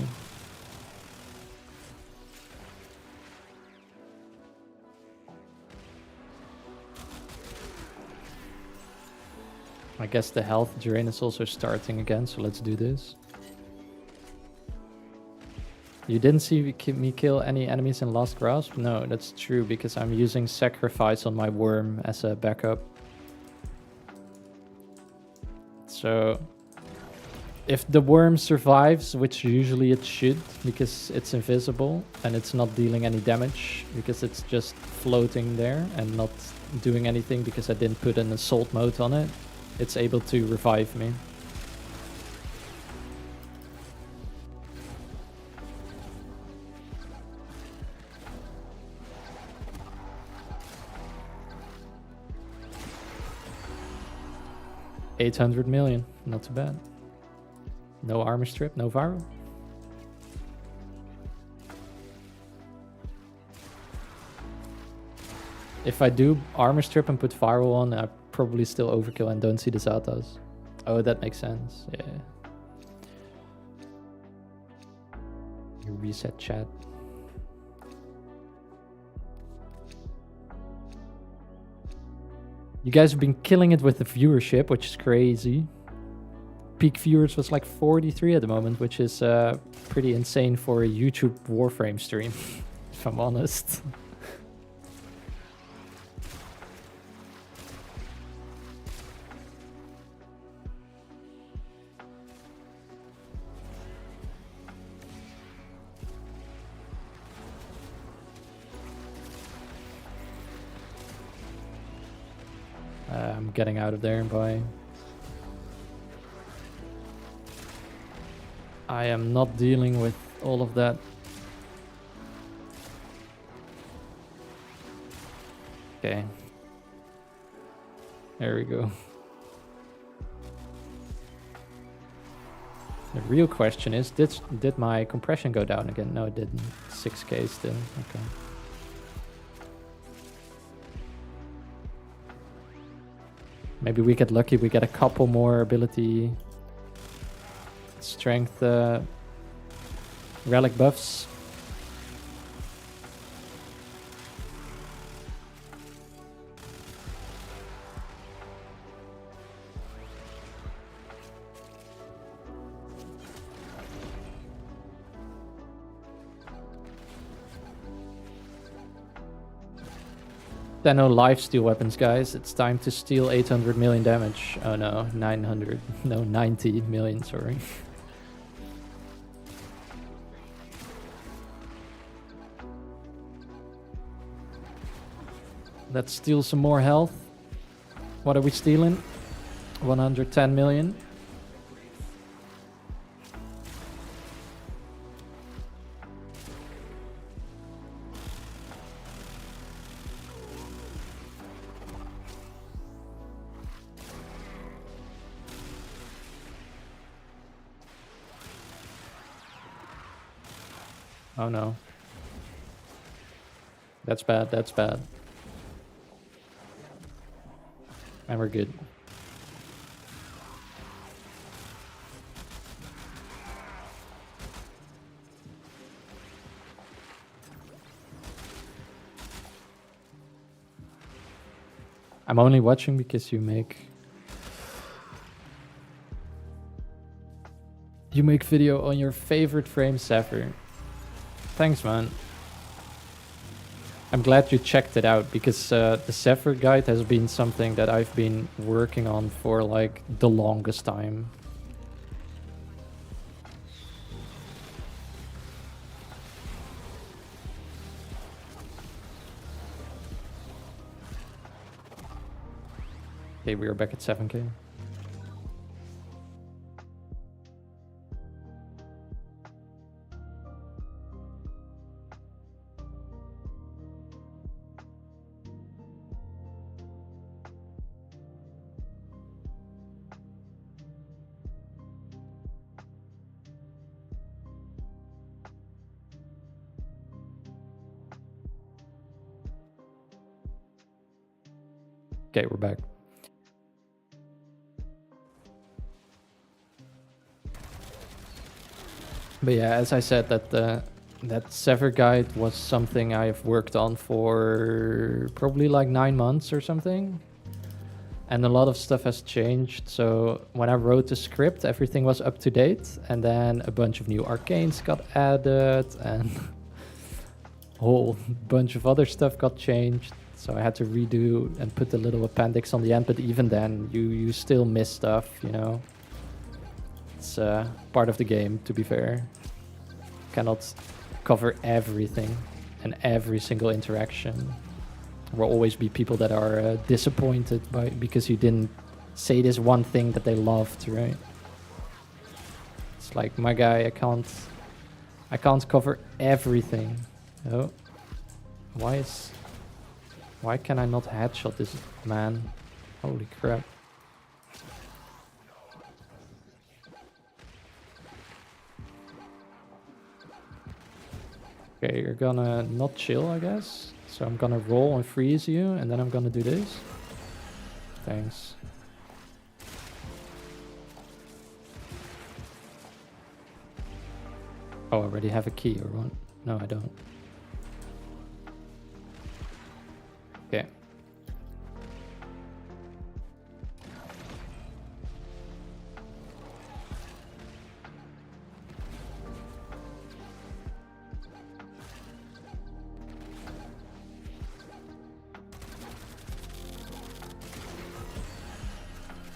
I guess the health drain is also starting again, so let's do this. You didn't see me kill any enemies in Last Grasp? No, that's true, because I'm using Sacrifice on my worm as a backup. So, if the worm survives, which usually it should, because it's invisible, and it's not dealing any damage, because it's just floating there and not doing anything because I didn't put an assault mode on it, it's able to revive me. $800 million, not too bad. No armor strip, no viral. If I do armor strip and put viral on, I probably still overkill and don't see the Xatas. Oh, that makes sense. Yeah. You reset chat. You guys have been killing it with the viewership, which is crazy. Peak viewers was like 43 at the moment, which is pretty insane for a YouTube warframe stream, if I'm honest. getting out of there by... I am not dealing with all of that. Okay. There we go. The real question is, did my compression go down again? No, it didn't. 6k still. Okay. Maybe we get lucky, we get a couple more ability strength relic buffs. There are no lifesteal weapons, guys. It's time to steal 800 million damage. Oh no, 900. No, 90 million, sorry. Let's steal some more health. What are we stealing? 110 million. Oh no. That's bad, that's bad. And we're good. I'm only watching because you make video on your favorite frame, Zephyr. Thanks, man. I'm glad you checked it out, because the Zephyr guide has been something that I've been working on for like the longest time. Okay, we are back at 7k. Okay, we're back. But yeah, as I said, that Zephyr guide was something I've worked on for probably like 9 months or something. And a lot of stuff has changed. So when I wrote the script, everything was up to date. And then a bunch of new arcanes got added and a whole bunch of other stuff got changed. So I had to redo and put the little appendix on the end, but even then, you still miss stuff, you know? It's part of the game, to be fair. Cannot cover everything and every single interaction. There will always be people that are disappointed because you didn't say this one thing that they loved, right? It's like, my guy, I can't cover everything. Oh, why can I not headshot this man? Holy crap. Okay, you're gonna not chill, I guess. So I'm gonna roll and freeze you, and then I'm gonna do this. Thanks. Oh, I already have a key or what? No, I don't. Okay.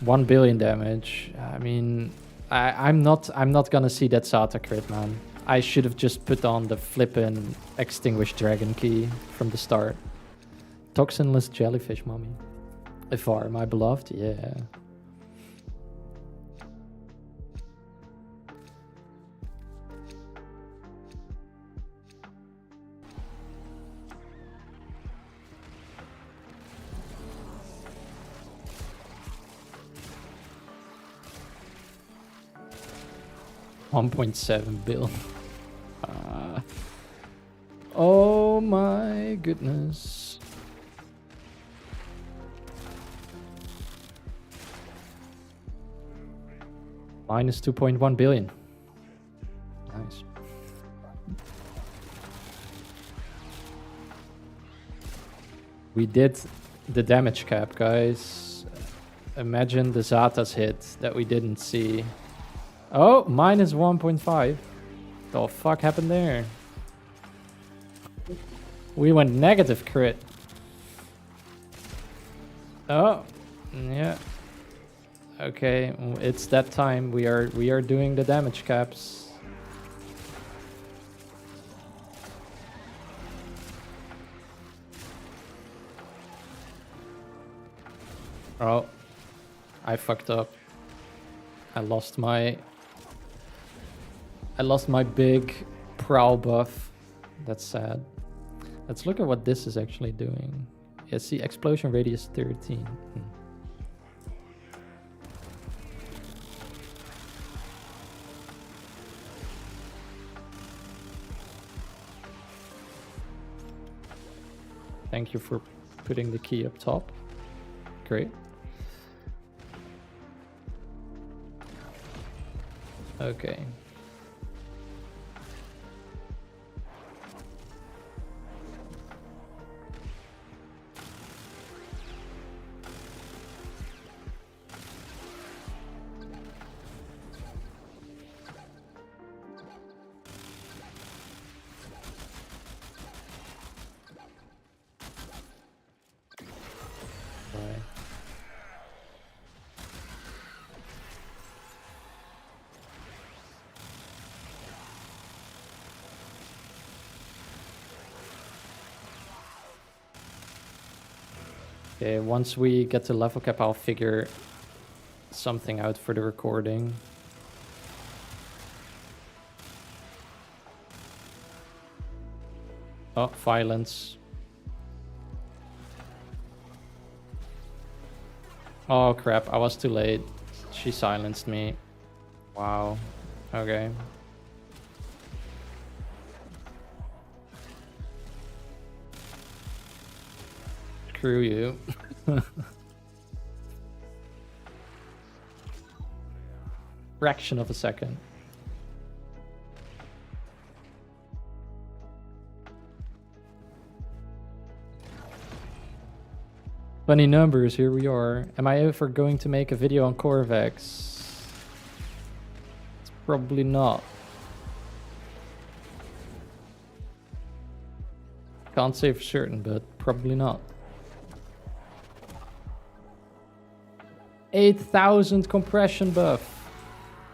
$1 billion damage. I mean, I'm not gonna see that Xata crit, man. I should have just put on the flippin' extinguished dragon key from the start. Toxinless jellyfish, mommy. Ivara, my beloved, yeah. $1.7 billion. Oh my goodness. Minus 2.1 billion. Nice. We did the damage cap, guys. Imagine the Xata's hit that we didn't see. Oh, minus 1.5. The fuck happened there? We went negative crit. Oh, yeah. Okay, it's that time. We are doing the damage caps. Oh, I fucked up. I lost my big prowl buff. That's sad. Let's look at what this is actually doing. Yeah, see, explosion radius 13. Thank you for putting the key up top. Great. Okay. Okay, once we get to level cap, I'll figure something out for the recording. Oh, violence. Oh crap, I was too late. She silenced me. Wow. Okay. Screw you. Fraction of a second. Funny numbers, here we are. Am I ever going to make a video on Corvex? It's probably not. Can't say for certain, but probably not. 8,000 compression buff.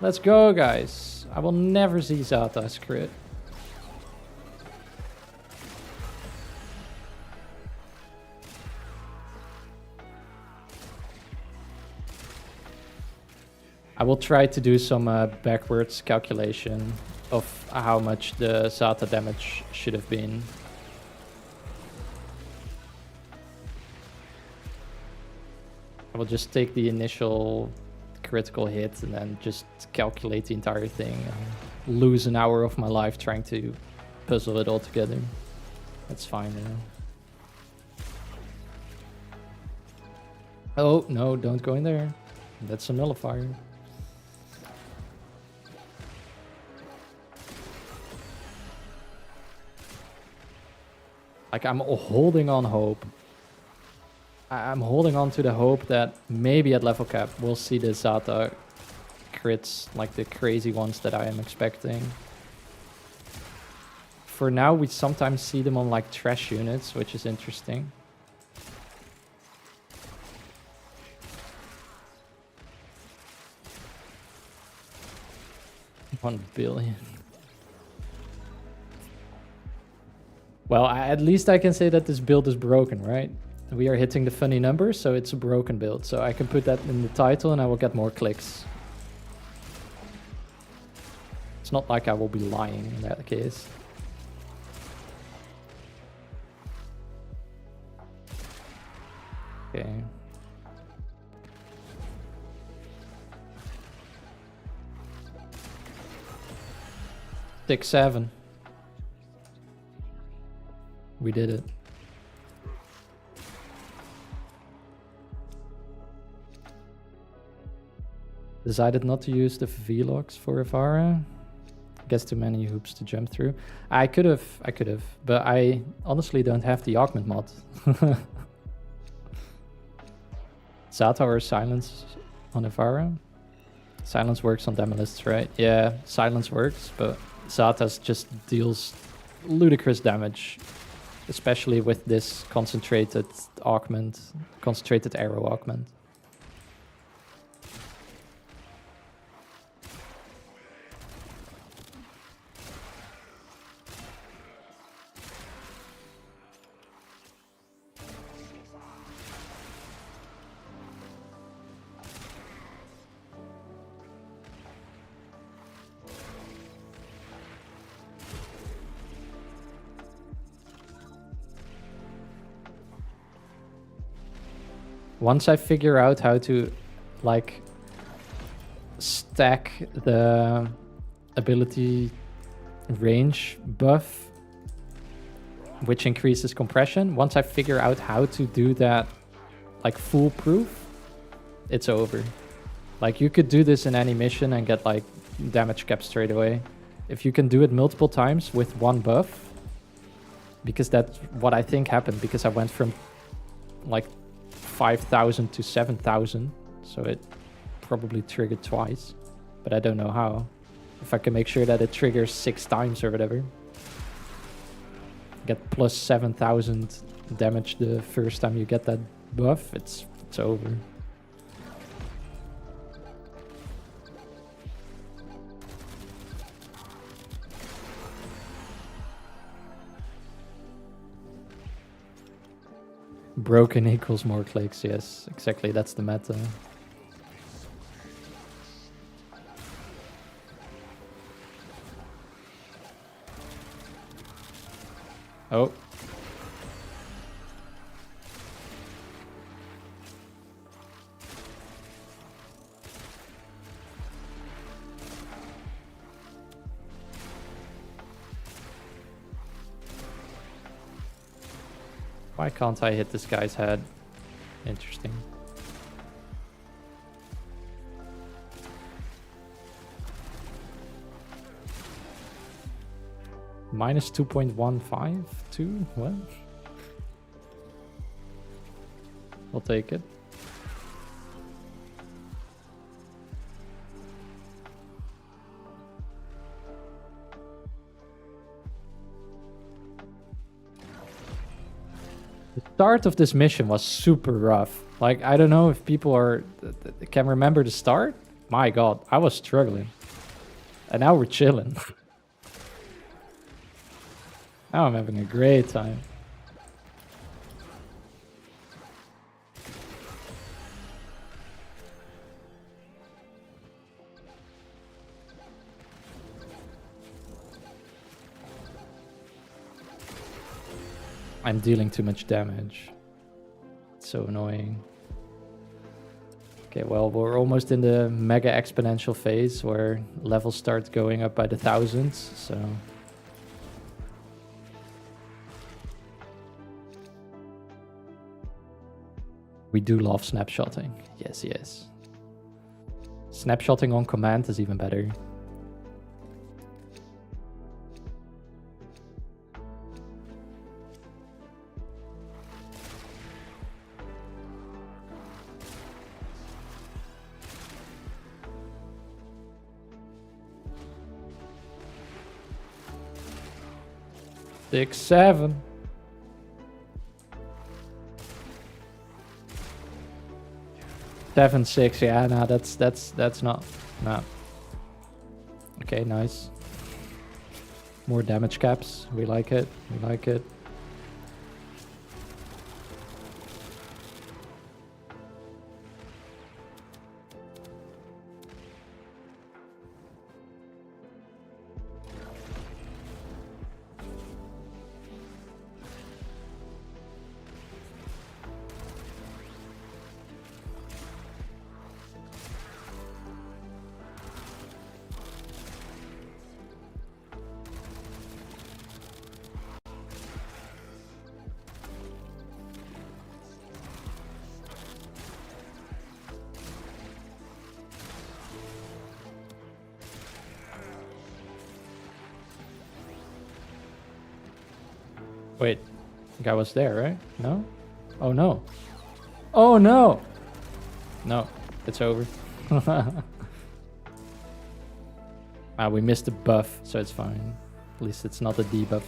Let's go, guys. I will never see Xata's crit. I will try to do some backwards calculation of how much the Xata damage should have been. I will just take the initial critical hit and then just calculate the entire thing and lose an hour of my life trying to puzzle it all together. That's fine, you know. Oh, no, don't go in there. That's a nullifier. Like, I'm holding on hope. I'm holding on to the hope that maybe at level cap we'll see the Xata crits, like the crazy ones that I am expecting. For now, we sometimes see them on like trash units, which is interesting. $1 billion. Well, at least I can say that this build is broken, right? We are hitting the funny numbers, so it's a broken build. So I can put that in the title and I will get more clicks. It's not like I will be lying in that case. Okay. Six, 7. We did it. Decided not to use the vlogs for Ivara. Guess too many hoops to jump through. I could have, but I honestly don't have the augment mod. Xata or silence on Ivara? Silence works on Demolists, right? Yeah, silence works, but Xata's just deals ludicrous damage. Especially with this concentrated augment, concentrated arrow augment. Once I figure out how to, like, stack the ability range buff, which increases compression, once I figure out how to do that, like, foolproof, it's over. Like, you could do this in any mission and get, like, damage cap straight away. If you can do it multiple times with one buff, because that's what I think happened, because I went from, like, 5,000 to 7,000, so it probably triggered twice, but I don't know how. If I can make sure that it triggers 6 times or whatever, get plus 7,000 damage the first time you get that buff, it's over. Broken equals more clicks, yes, exactly, that's the meta. Oh. Why can't I hit this guy's head? Interesting. Minus 2.152? What? I'll take it. The start of this mission was super rough. Like, I don't know if people can remember the start. My god, I was struggling. And now we're chilling. Now I'm having a great time. I'm dealing too much damage. It's so annoying. Okay, well, we're almost in the mega exponential phase where levels start going up by the thousands, so... We do love snapshotting. Yes, yes. Snapshotting on command is even better. Six, 7. Seven, 6, yeah, no, that's not, no. Okay, nice. More damage caps, we like it, we like it. Wait, the guy was there, right? No? Oh no. Oh no! No, it's over. We missed the buff, so it's fine. At least it's not a debuff.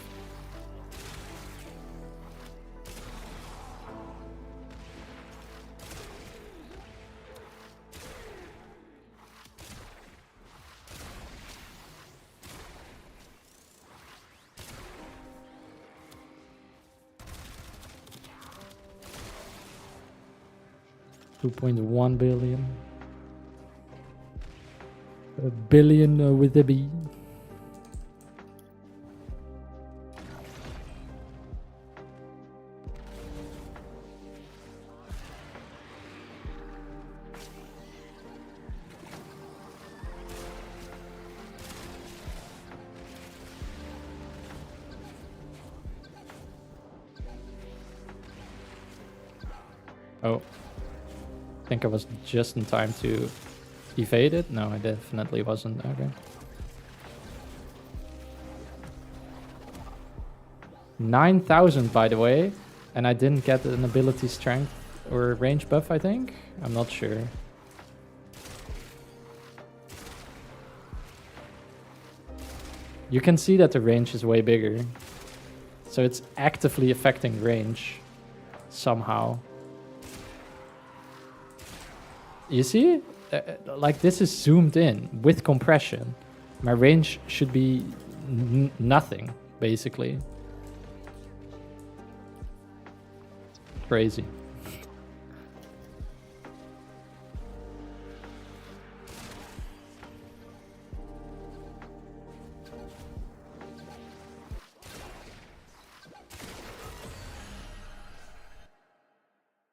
$2.1 billion. A billion with a B. Oh. I think I was just in time to evade it. No, I definitely wasn't. Okay. 9,000, by the way. And I didn't get an ability strength or range buff, I think. I'm not sure. You can see that the range is way bigger. So it's actively affecting range somehow. You see? Like this is zoomed in with compression. My range should be nothing, basically. Crazy.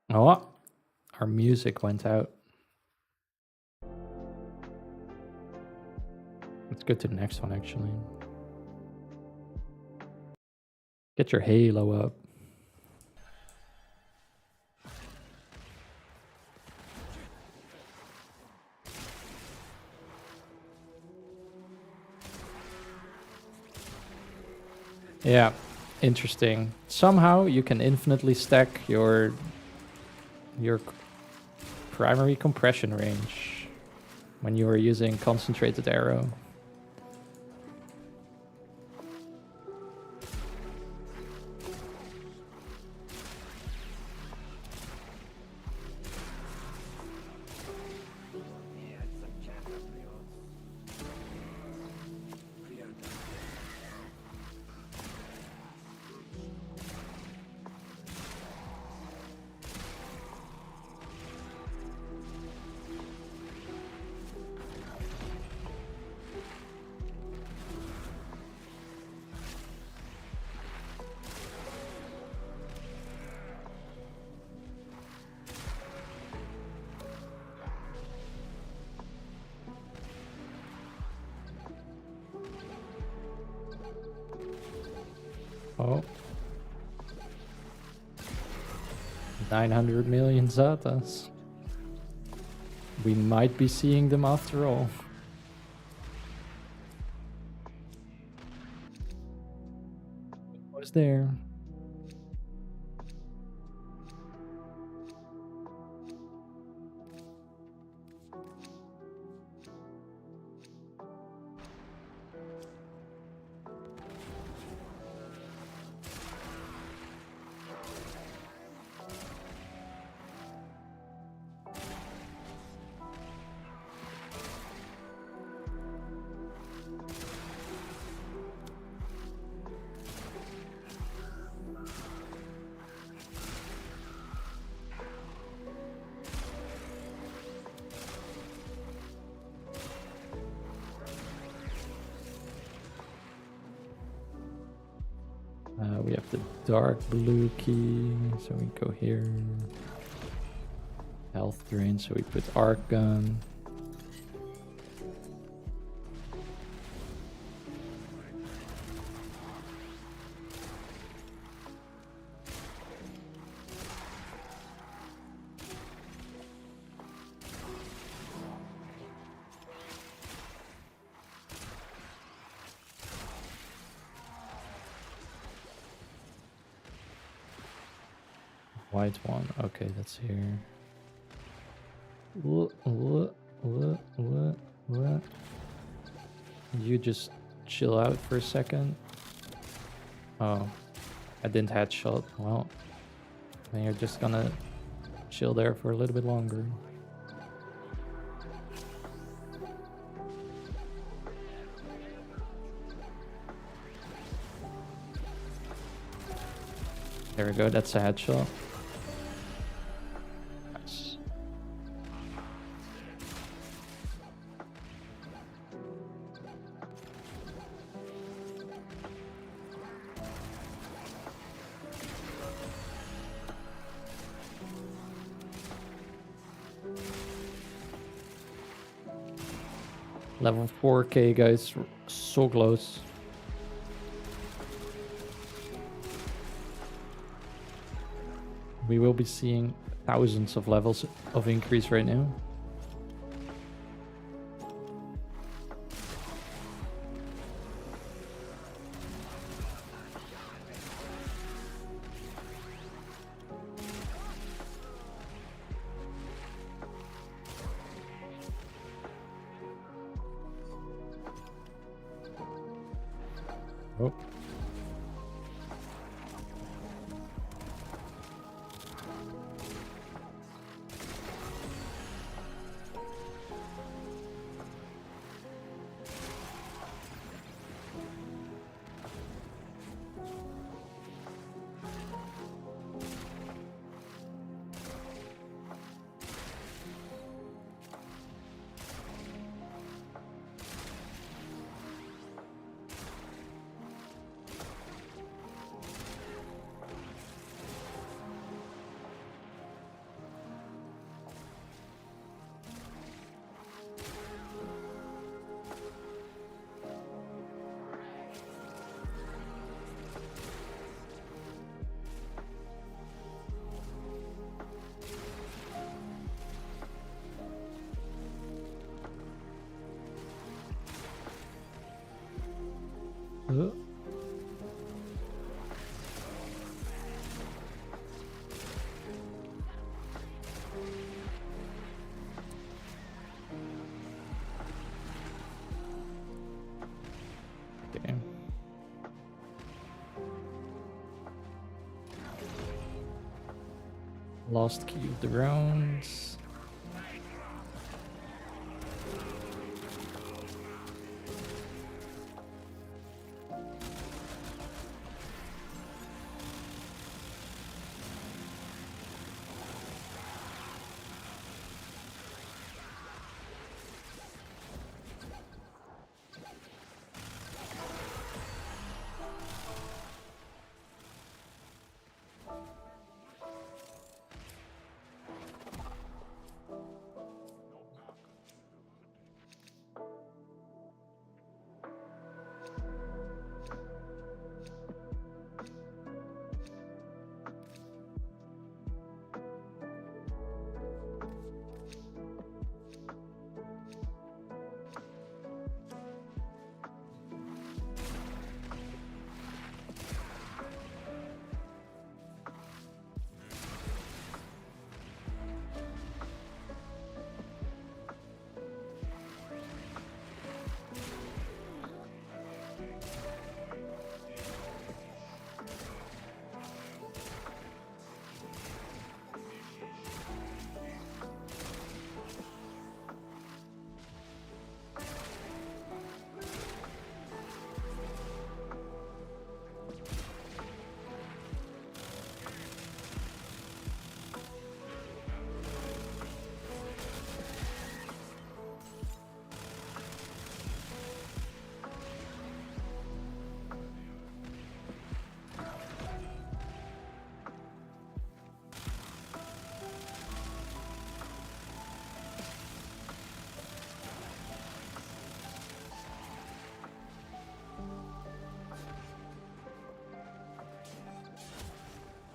Oh, our music went out. Let's go to the next one, actually. Get your halo up. Yeah, interesting. Somehow you can infinitely stack your primary compression range when you are using concentrated arrow. Oh. 900 million Zatas. We might be seeing them after all. What's there? We have the dark blue key, so we go here. Health drain, so we put arc gun. White one. Okay, that's here. You just chill out for a second. Oh, I didn't headshot. Well, then you're just gonna chill there for a little bit longer. There we go, that's a headshot. Nice. Level 4k, guys. So close. We will be seeing thousands of levels of increase right now. Oh. Uh. Okay. Last key of the rounds.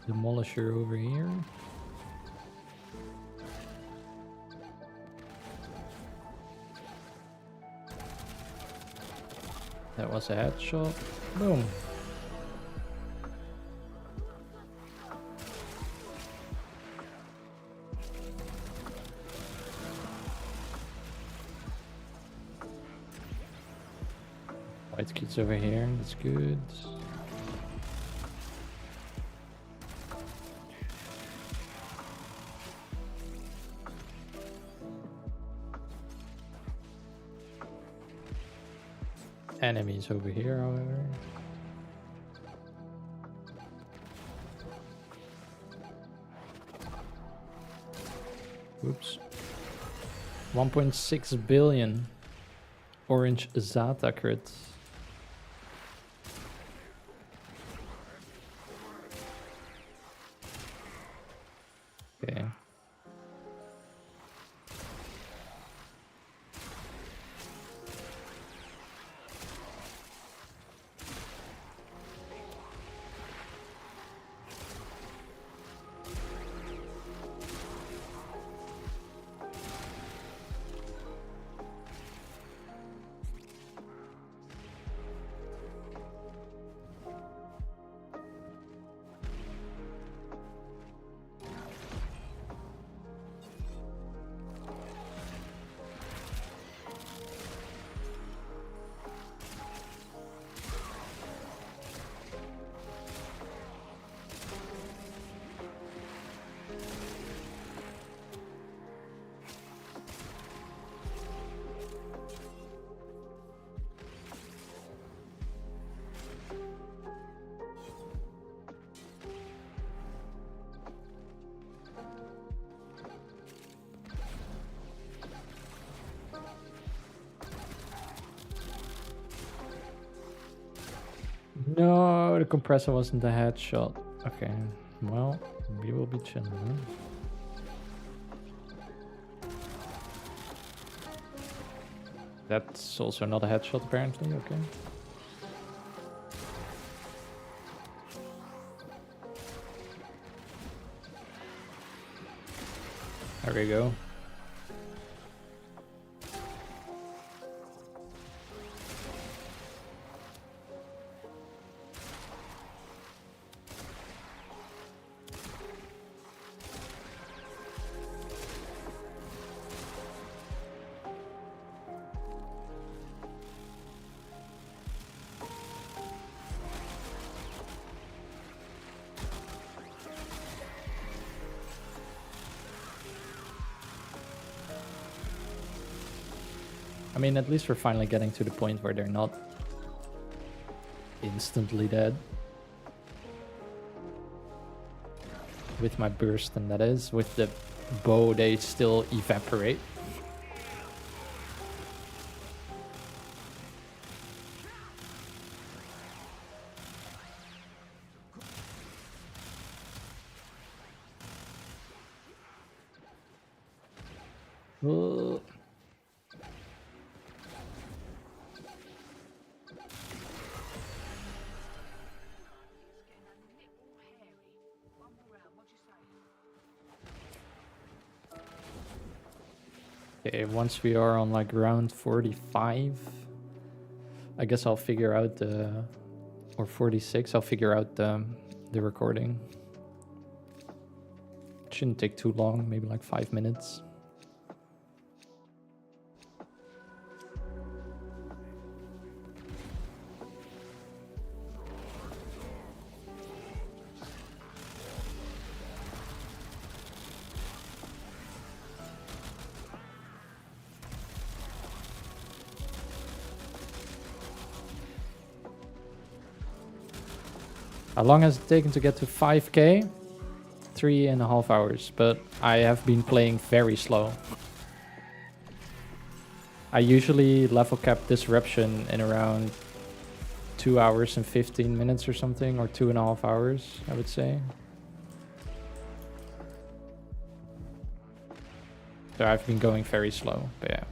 Demolisher over here. That was a headshot. Boom. Medkit's over here, that's good. Enemies over here, however. Oops. 1.6 billion orange Xata crits. Okay. No, the compressor wasn't a headshot. Okay, well, we will be chilling. Huh? That's also not a headshot, apparently. Okay. There we go. I mean, at least we're finally getting to the point where they're not instantly dead. With my burst, and that is. With the bow, they still evaporate. Oh. Okay, once we are on like round 45, I guess I'll figure out the, or 46, I'll figure out the recording. It shouldn't take too long, maybe like 5 minutes. How long has it taken to get to 5k? 3.5 hours, but I have been playing very slow. I usually level cap disruption in around 2 hours and 15 minutes or something, or 2.5 hours, I would say. So I've been going very slow, but yeah.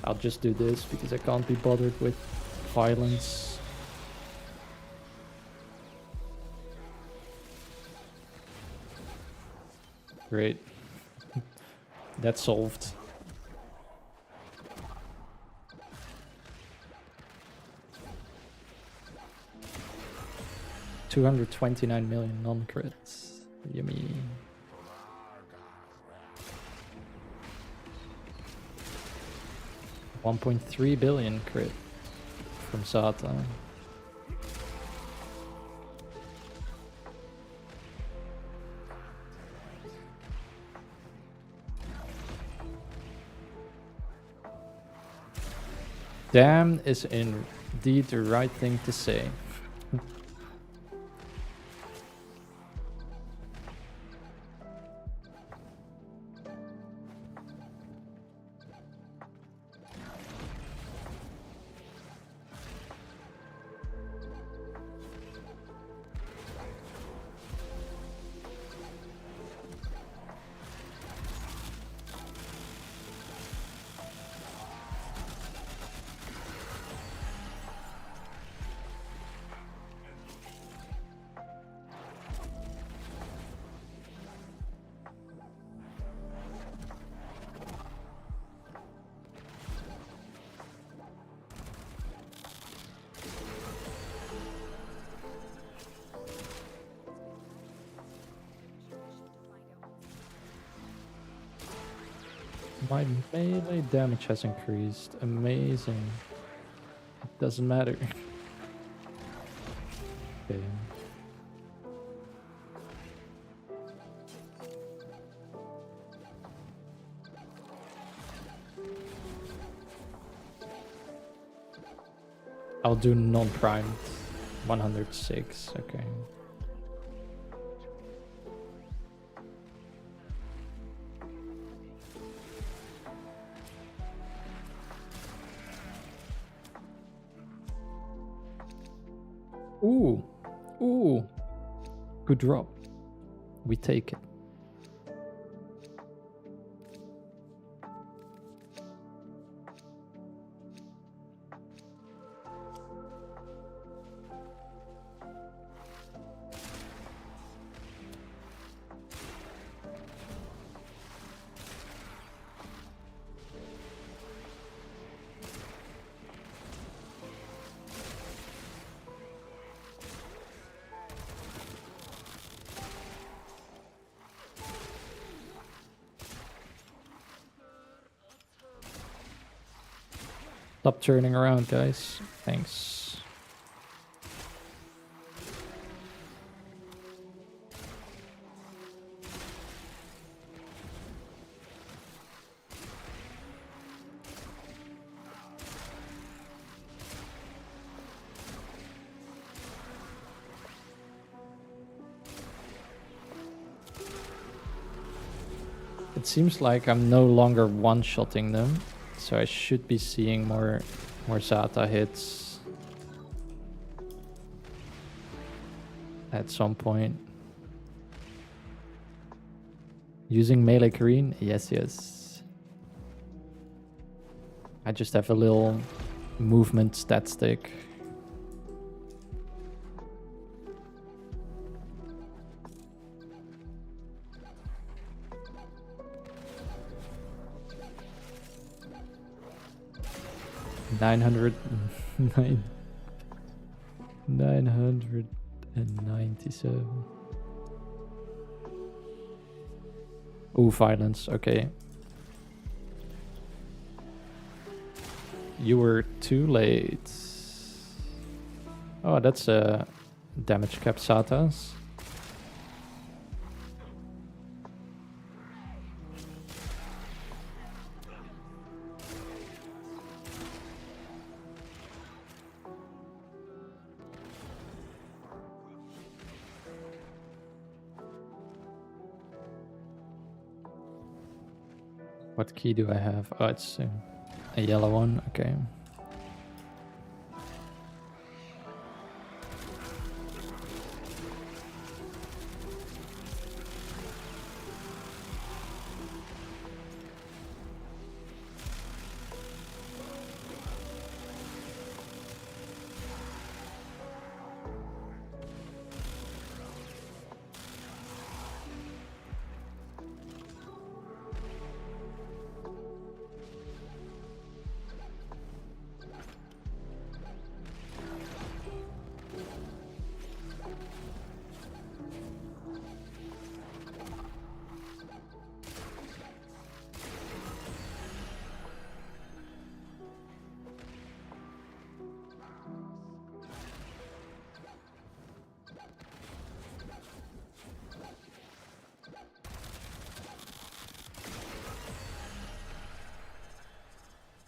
I'll just do this because I can't be bothered with violence. Great. That's solved. $229 million non-crits. Yummy. $1.3 billion crit from Xata. Damn is indeed the right thing to say. My melee damage has increased. Amazing. It doesn't matter. Okay. I'll do non-primed. 106, okay. Ooh, ooh, good drop. We take it. Stop turning around, guys. Thanks. It seems like I'm no longer one-shotting them. So I should be seeing more Xata hits at some point. Using melee green? Yes, yes. I just have a little movement stat stick. $997. Ooh, violence. Okay. You were too late. Oh, that's a damage cap Xatas. What key do I have? Oh, it's a yellow one. Okay.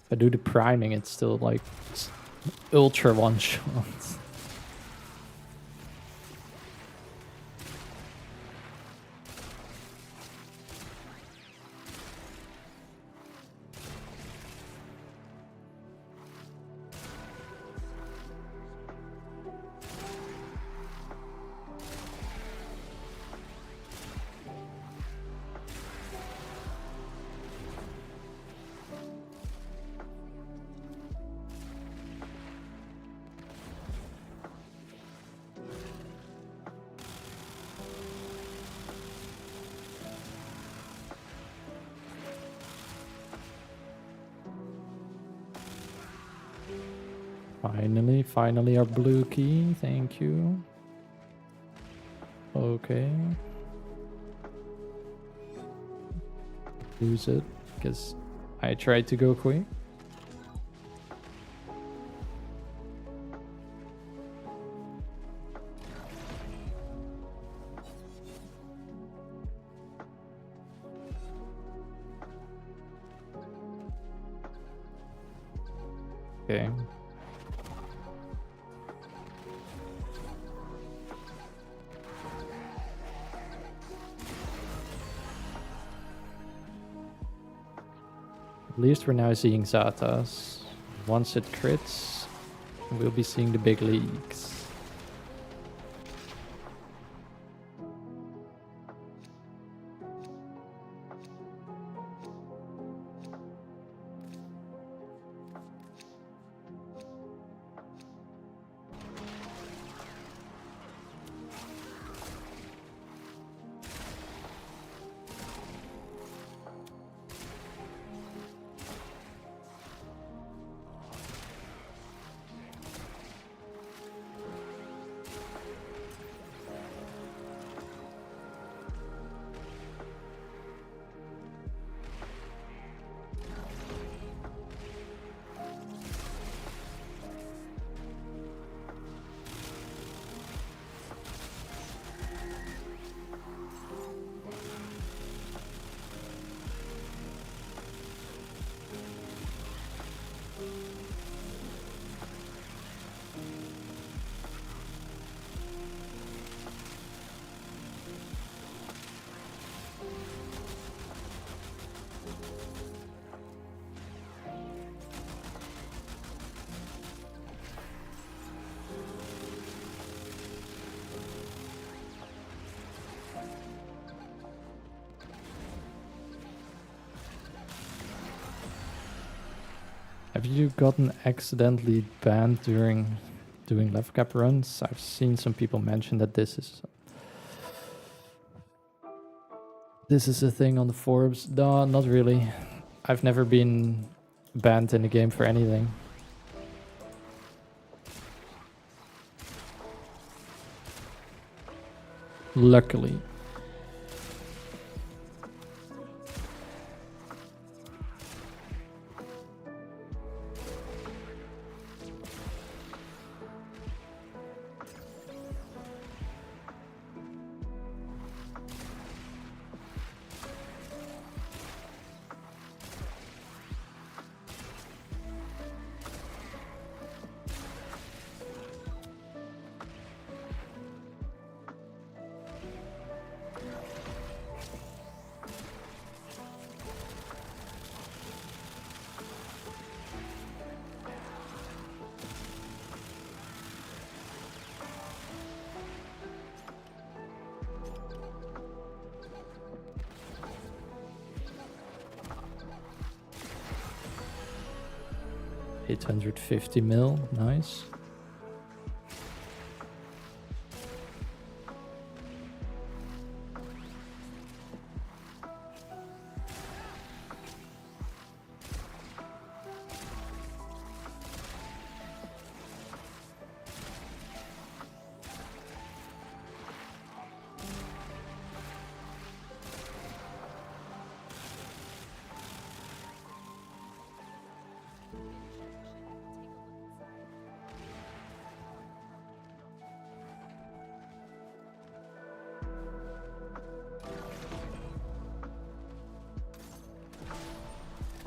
If I do the priming, it's still like ultra one shot. Finally our blue key, thank you. Okay. Lose it, because I tried to go quick. Okay. At least we're now seeing Xatas. Once it crits, we'll be seeing the big leagues. Have you gotten accidentally banned during doing Levelcap runs? I've seen some people mention that this is a thing on the forums. No, not really. I've never been banned in the game for anything. Luckily. $850 mil, nice.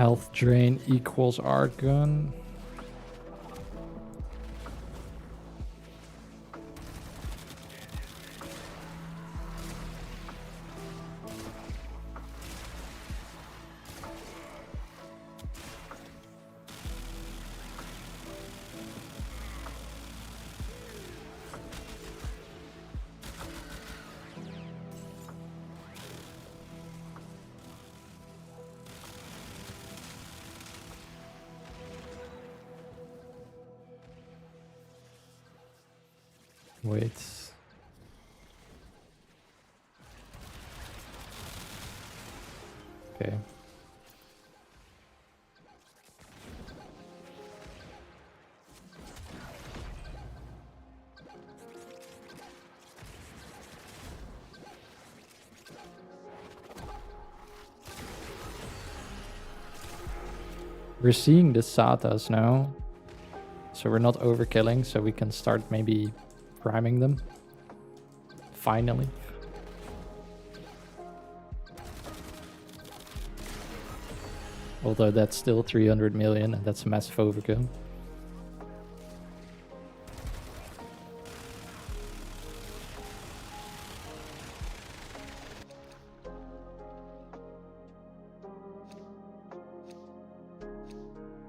Health drain equals Argon. Wait. Okay. We're seeing the Xatas now. So we're not overkilling, so we can start maybe priming them. Finally. Although that's still 300 million, and that's a massive overkill.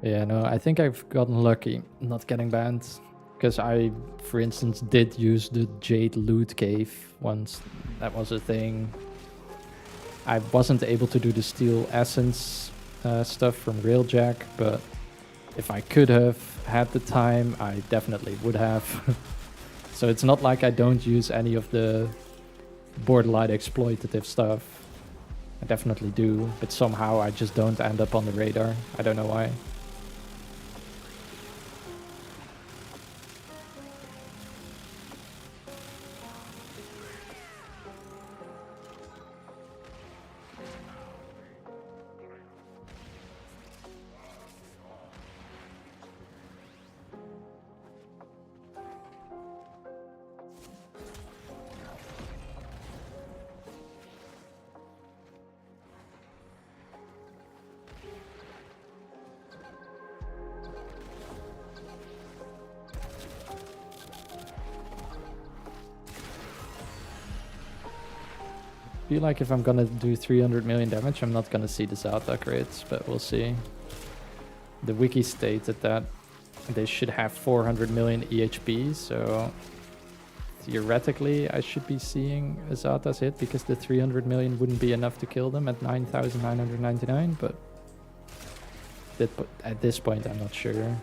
Yeah, no, I think I've gotten lucky not getting banned. Because I, for instance, did use the Jade Loot Cave once. That was a thing. I wasn't able to do the Steel Essence stuff from Railjack, but if I could have had the time, I definitely would have. So it's not like I don't use any of the borderline exploitative stuff. I definitely do, but somehow I just don't end up on the radar. I don't know why. I feel like if I'm gonna do 300 million damage, I'm not gonna see the Xata crits, but we'll see. The wiki stated that they should have 400 million EHP, so theoretically I should be seeing a Xata's hit because the 300 million wouldn't be enough to kill them at 9,999, but at this point I'm not sure.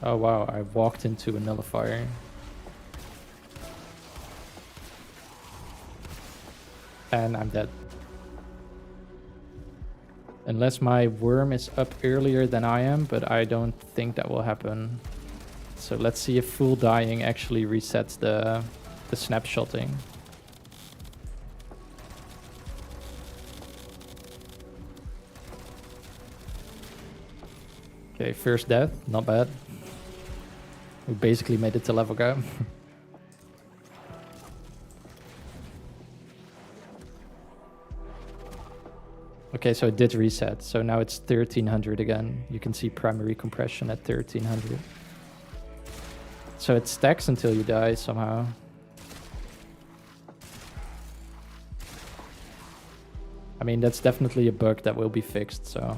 Oh wow, I walked into a nullifier. And I'm dead. Unless my worm is up earlier than I am, but I don't think that will happen. So let's see if full dying actually resets the snapshotting. Okay, first death, not bad. We basically made it to level cap. Okay, so it did reset. So now it's 1300 again. You can see primary compression at 1300. So it stacks until you die somehow. I mean, that's definitely a bug that will be fixed, so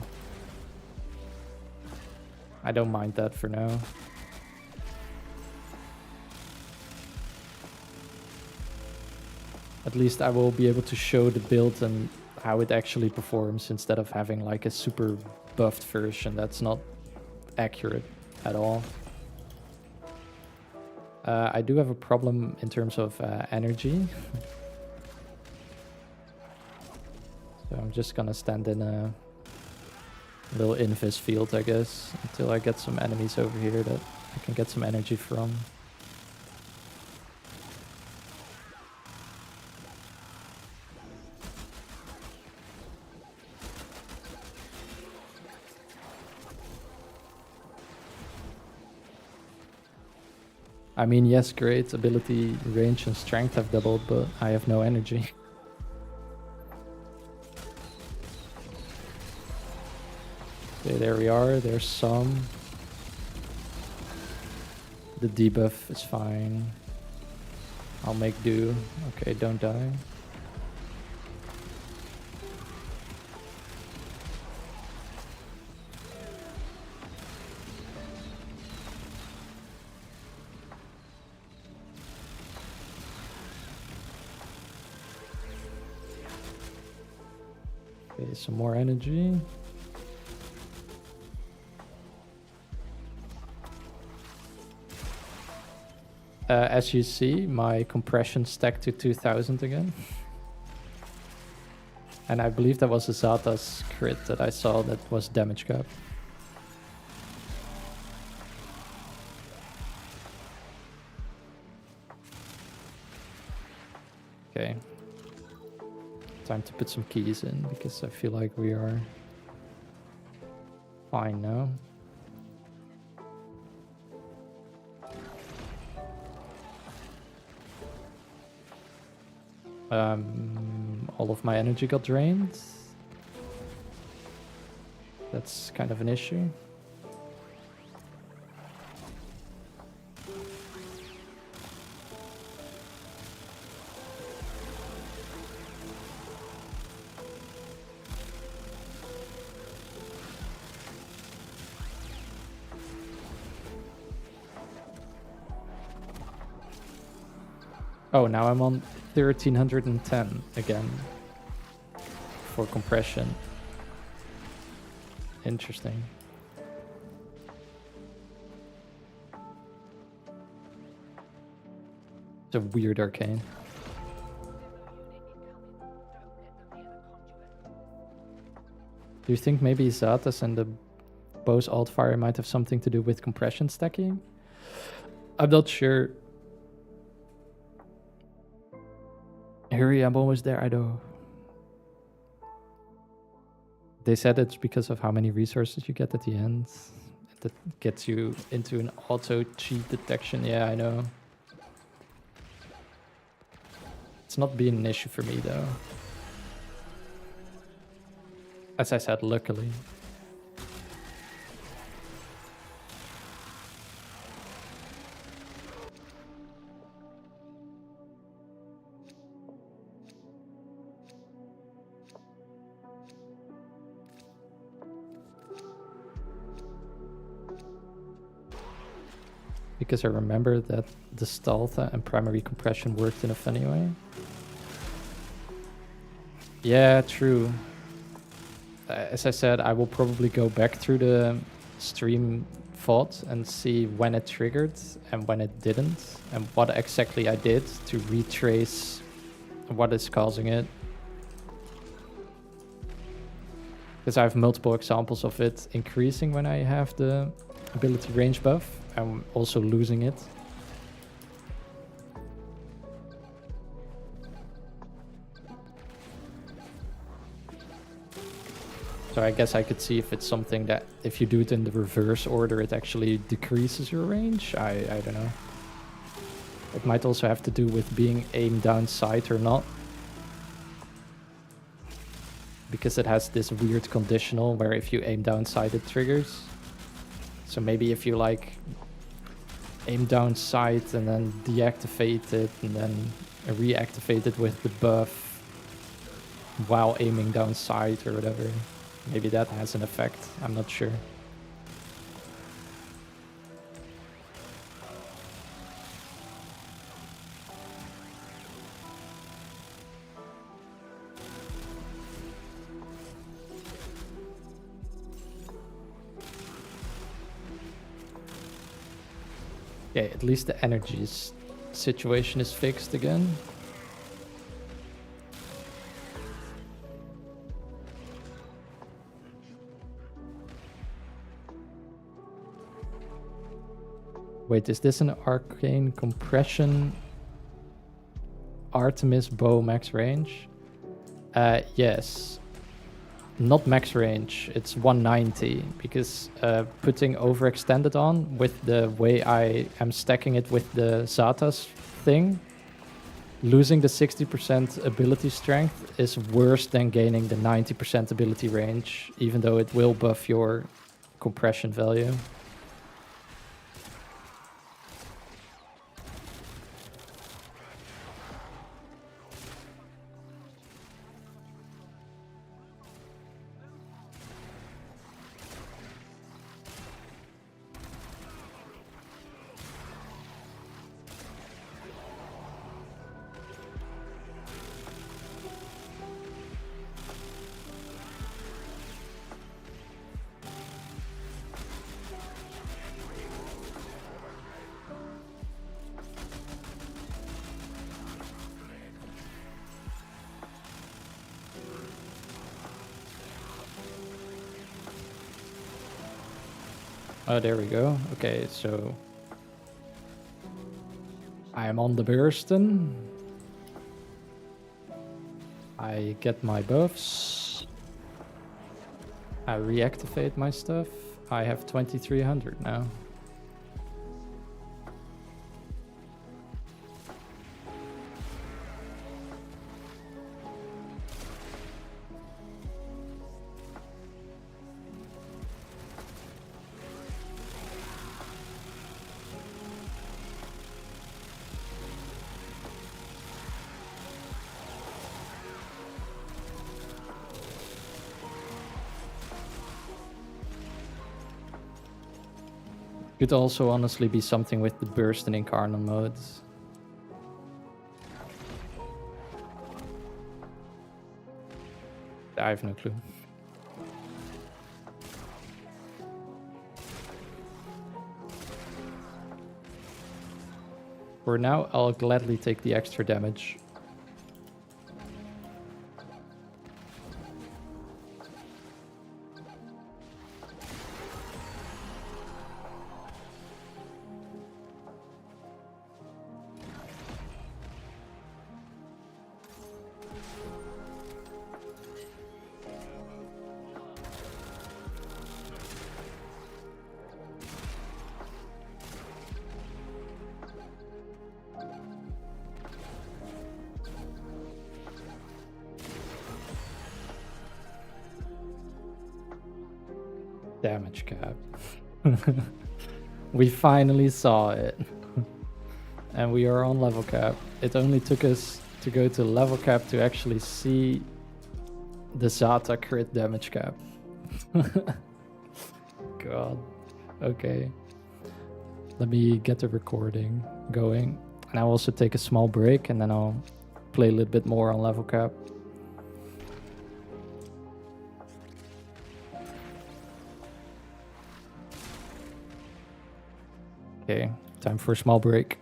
I don't mind that for now. At least I will be able to show the build and how it actually performs instead of having like a super buffed version that's not accurate at all. I do have a problem in terms of energy. So I'm just gonna stand in a little invis field, I guess, until I get some enemies over here that I can get some energy from. I mean, yes, great, ability, range, and strength have doubled, but I have no energy. Okay, there we are, there's some. The debuff is fine. I'll make do. Okay, don't die. Okay, some more energy. As you see, my compression stacked to 2000 again. And I believe that was a Xata's crit that I saw that was damage cap. Okay. Time to put some keys in because I feel like we are fine now. All of my energy got drained. That's kind of an issue. Oh, now I'm on 1310 again for compression. Interesting. It's a weird arcane. Do you think maybe Xatas and the bow's alt fire might have something to do with compression stacking? I'm not sure. Hurry, I'm almost there, I know. They said it's because of how many resources you get at the end. That gets you into an auto cheat detection. Yeah, I know. It's not being an issue for me though. As I said, luckily. Because I remember that the stealth and primary compression worked in a funny way. Yeah, true. As I said, I will probably go back through the stream VOD and see when it triggered and when it didn't, and what exactly I did to retrace what is causing it. Because I have multiple examples of it increasing when I have the ability range buff. I'm also losing it. So I guess I could see if it's something that if you do it in the reverse order, it actually decreases your range. I don't know. It might also have to do with being aimed down sight or not. Because it has this weird conditional where if you aim down sight, it triggers. So maybe if you like aim down sight and then deactivate it and then reactivate it with the buff while aiming down sight or whatever. Maybe that has an effect. I'm not sure. Okay, at least the situation is fixed again. Wait, is this an arcane compression Artemis bow max range? Yes. Not max range, it's 190, because putting overextended on with the way I am stacking it with the Xata's thing, losing the 60% ability strength is worse than gaining the 90% ability range, even though it will buff your compression value. Oh, there we go. Okay, so I am on the Bursten. I get my buffs. I reactivate my stuff. I have 2300 now. Could also honestly be something with the burst and incarnate modes. I have no clue. For now, I'll gladly take the extra damage. Damage cap. We finally saw it. And we are on level cap. It only took us to go to level cap to actually see the Xata crit damage cap. God. Okay. Let me get the recording going. And I'll also take a small break and then I'll play a little bit more on level cap. Okay, time for a small break.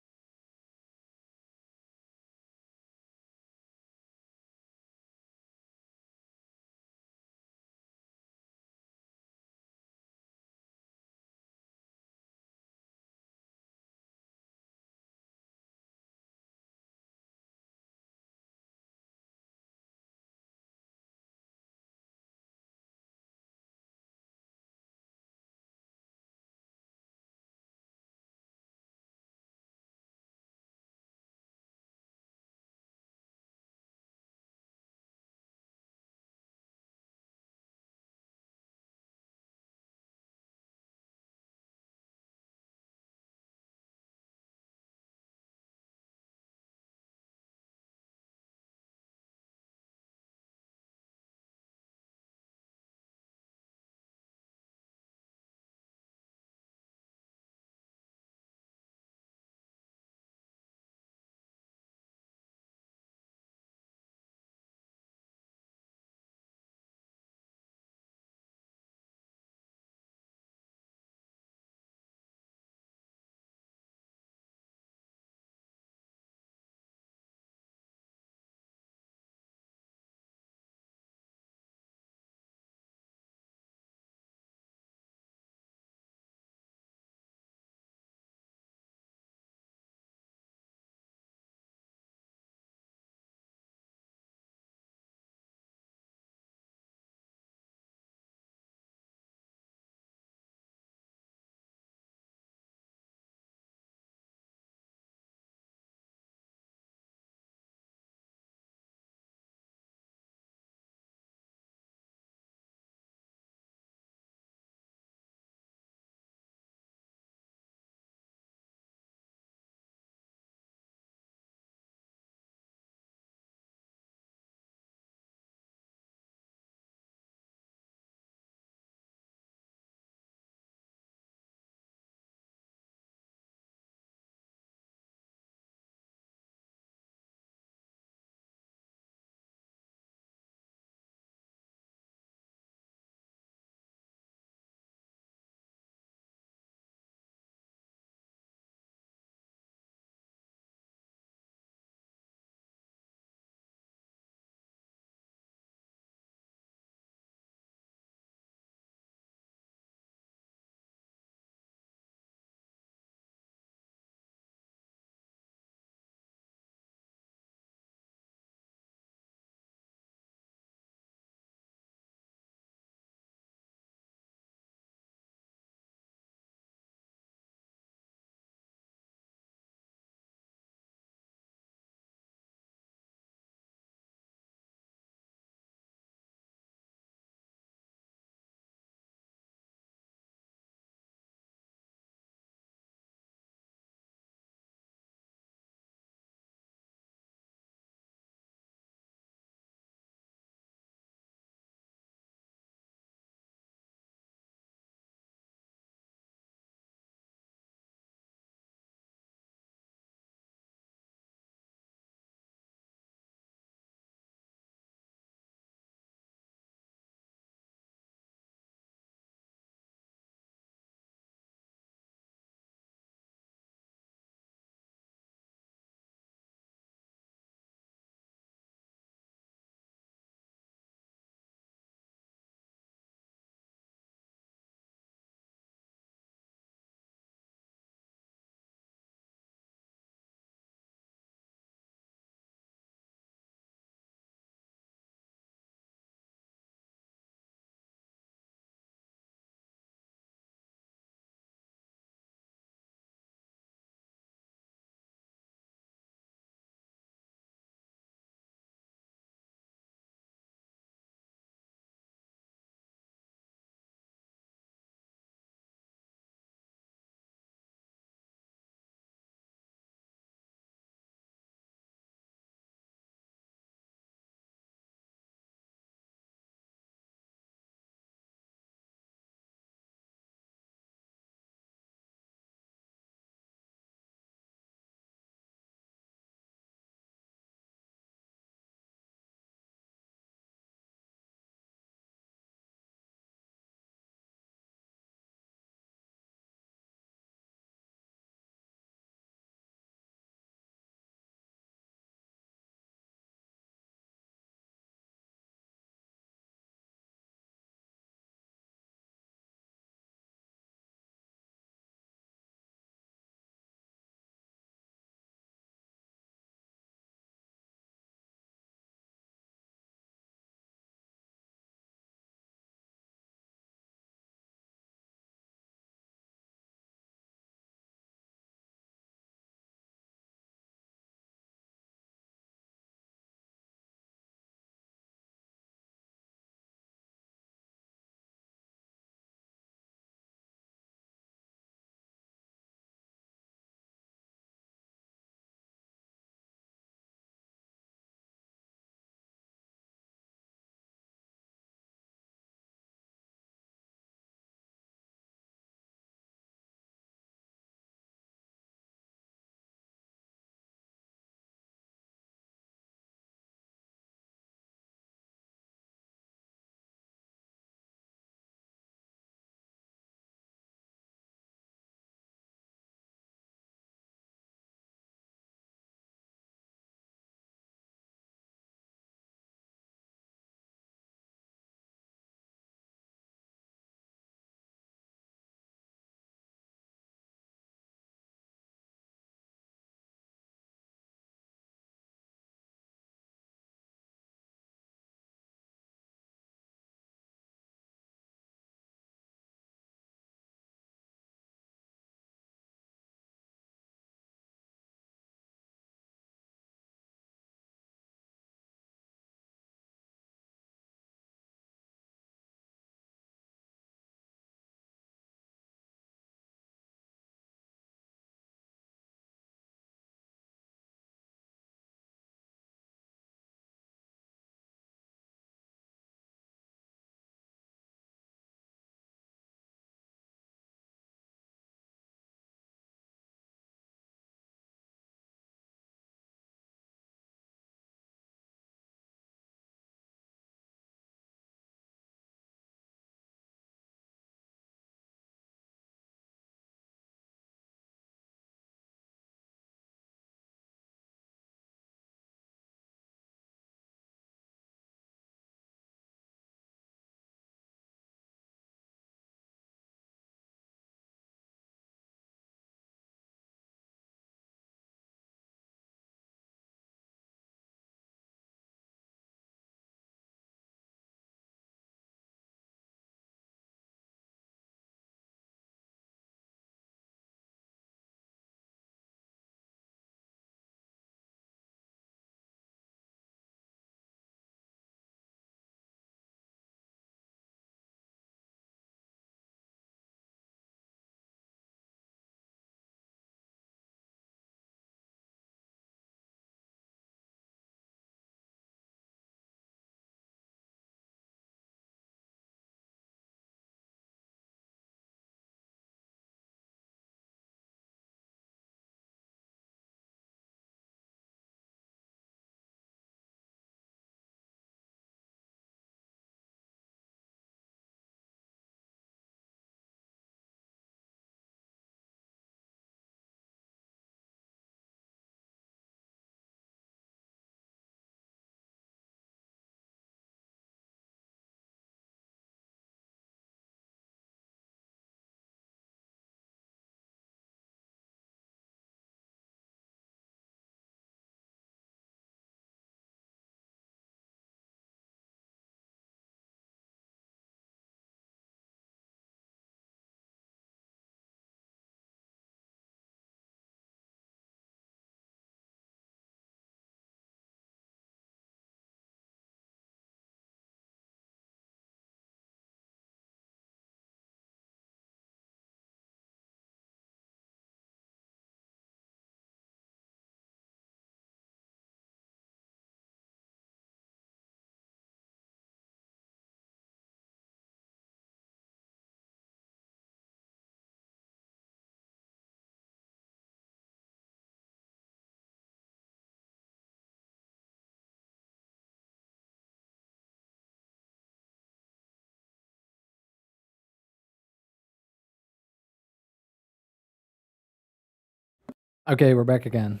Okay, we're back again.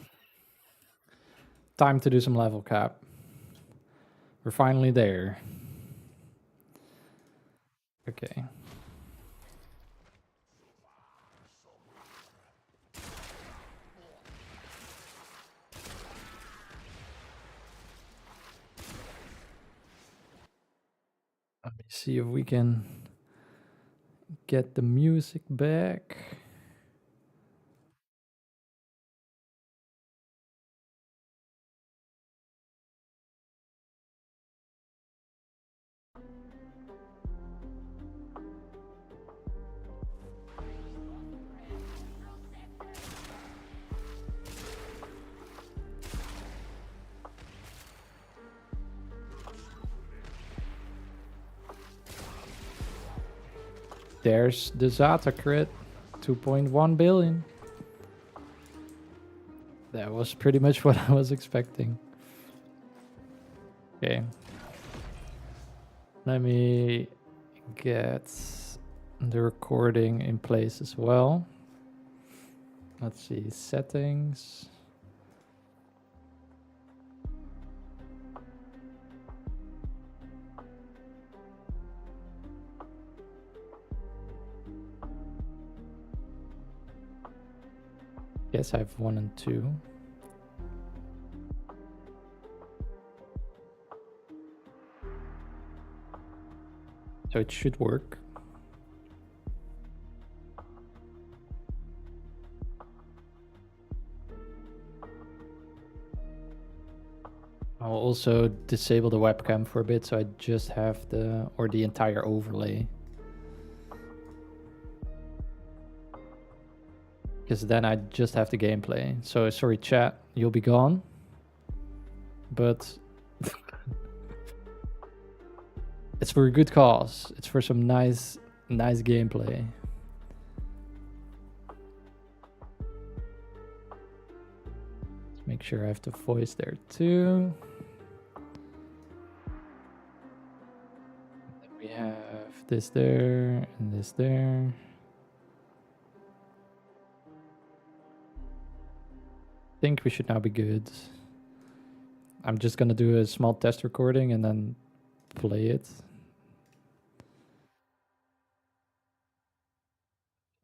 Time to do some level cap. We're finally there. Okay. Let me see if we can get the music back. There's the Xata crit. 2.1 billion. That was pretty much what I was expecting. Okay. Let me get the recording in place as well. Let's see, settings. Yes, I have 1 and 2. So it should work. I'll also disable the webcam for a bit so I just have the entire overlay. Because then I just have the gameplay. So sorry chat, you'll be gone. But it's for a good cause. It's for some nice gameplay. Let's make sure I have the voice there too. Then we have this there and this there. I think we should now be good. I'm just gonna do a small test recording and then play it.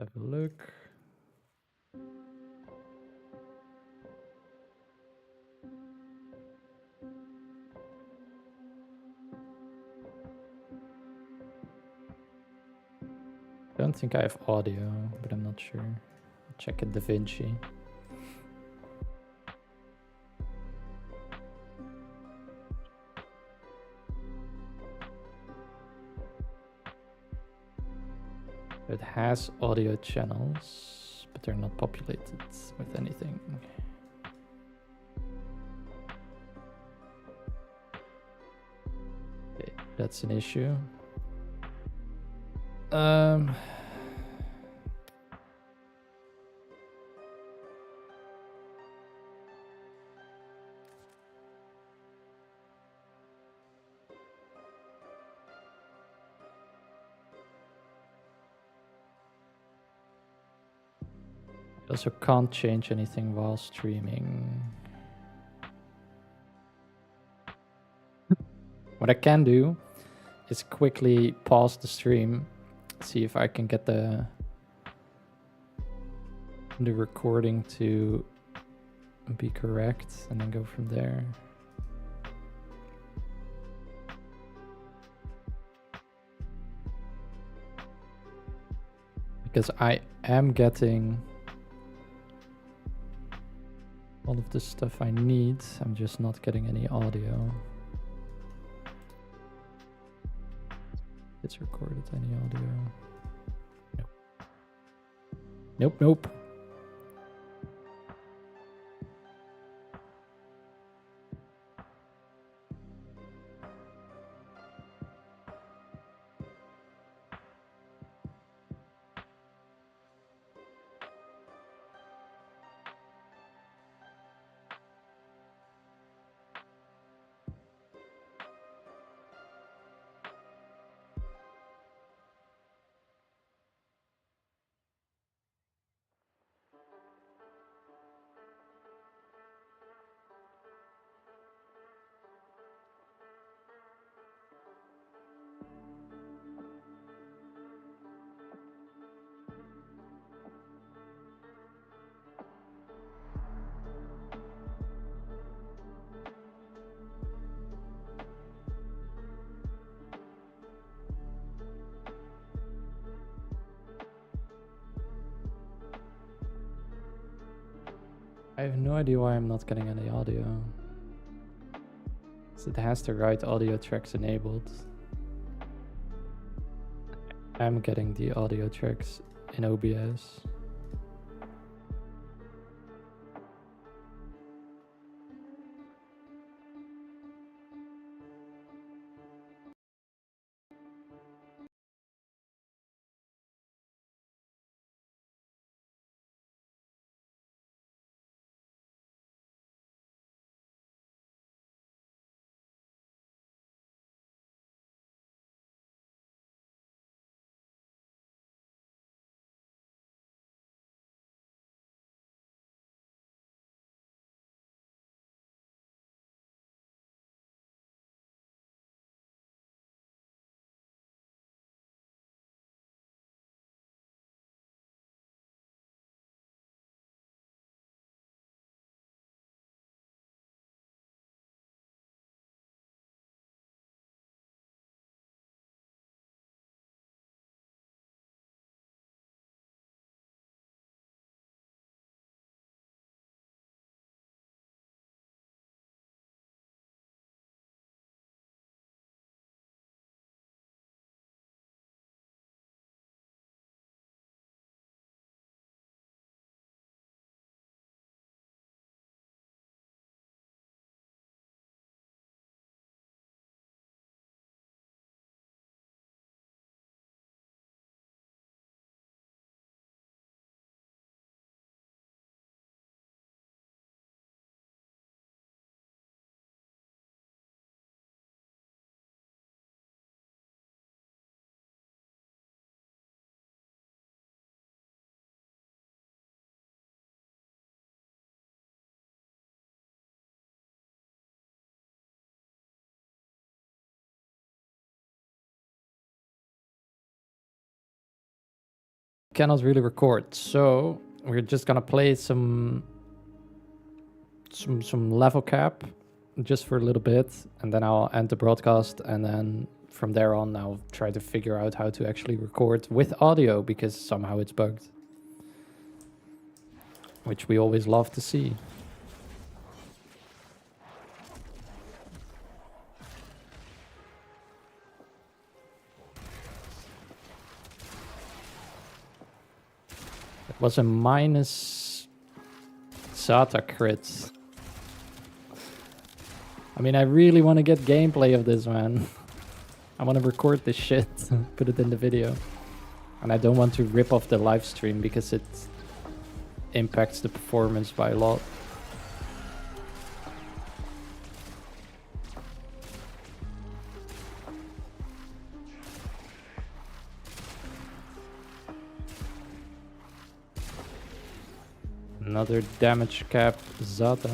Have a look. I don't think I have audio, but I'm not sure. I'll check at DaVinci. It has audio channels, but they're not populated with anything. Okay, that's an issue. I also can't change anything while streaming. What I can do is quickly pause the stream, see if I can get the recording to be correct, and then go from there. Because I am getting all of the stuff I need, I'm just not getting any audio. It's recorded any audio. Nope. Nope, nope. I have no idea why I'm not getting any audio. So it has the right audio tracks enabled. I'm getting the audio tracks in OBS. Cannot really record, so we're just gonna play some level cap just for a little bit, and then I'll end the broadcast, and then from there on I'll try to figure out how to actually record with audio, because somehow it's bugged, which we always love to see. It was a minus Xata crit. I mean, I really want to get gameplay of this, man. I want to record this shit, put it in the video. And I don't want to rip off the live stream because it impacts the performance by a lot. Another damage cap Xata.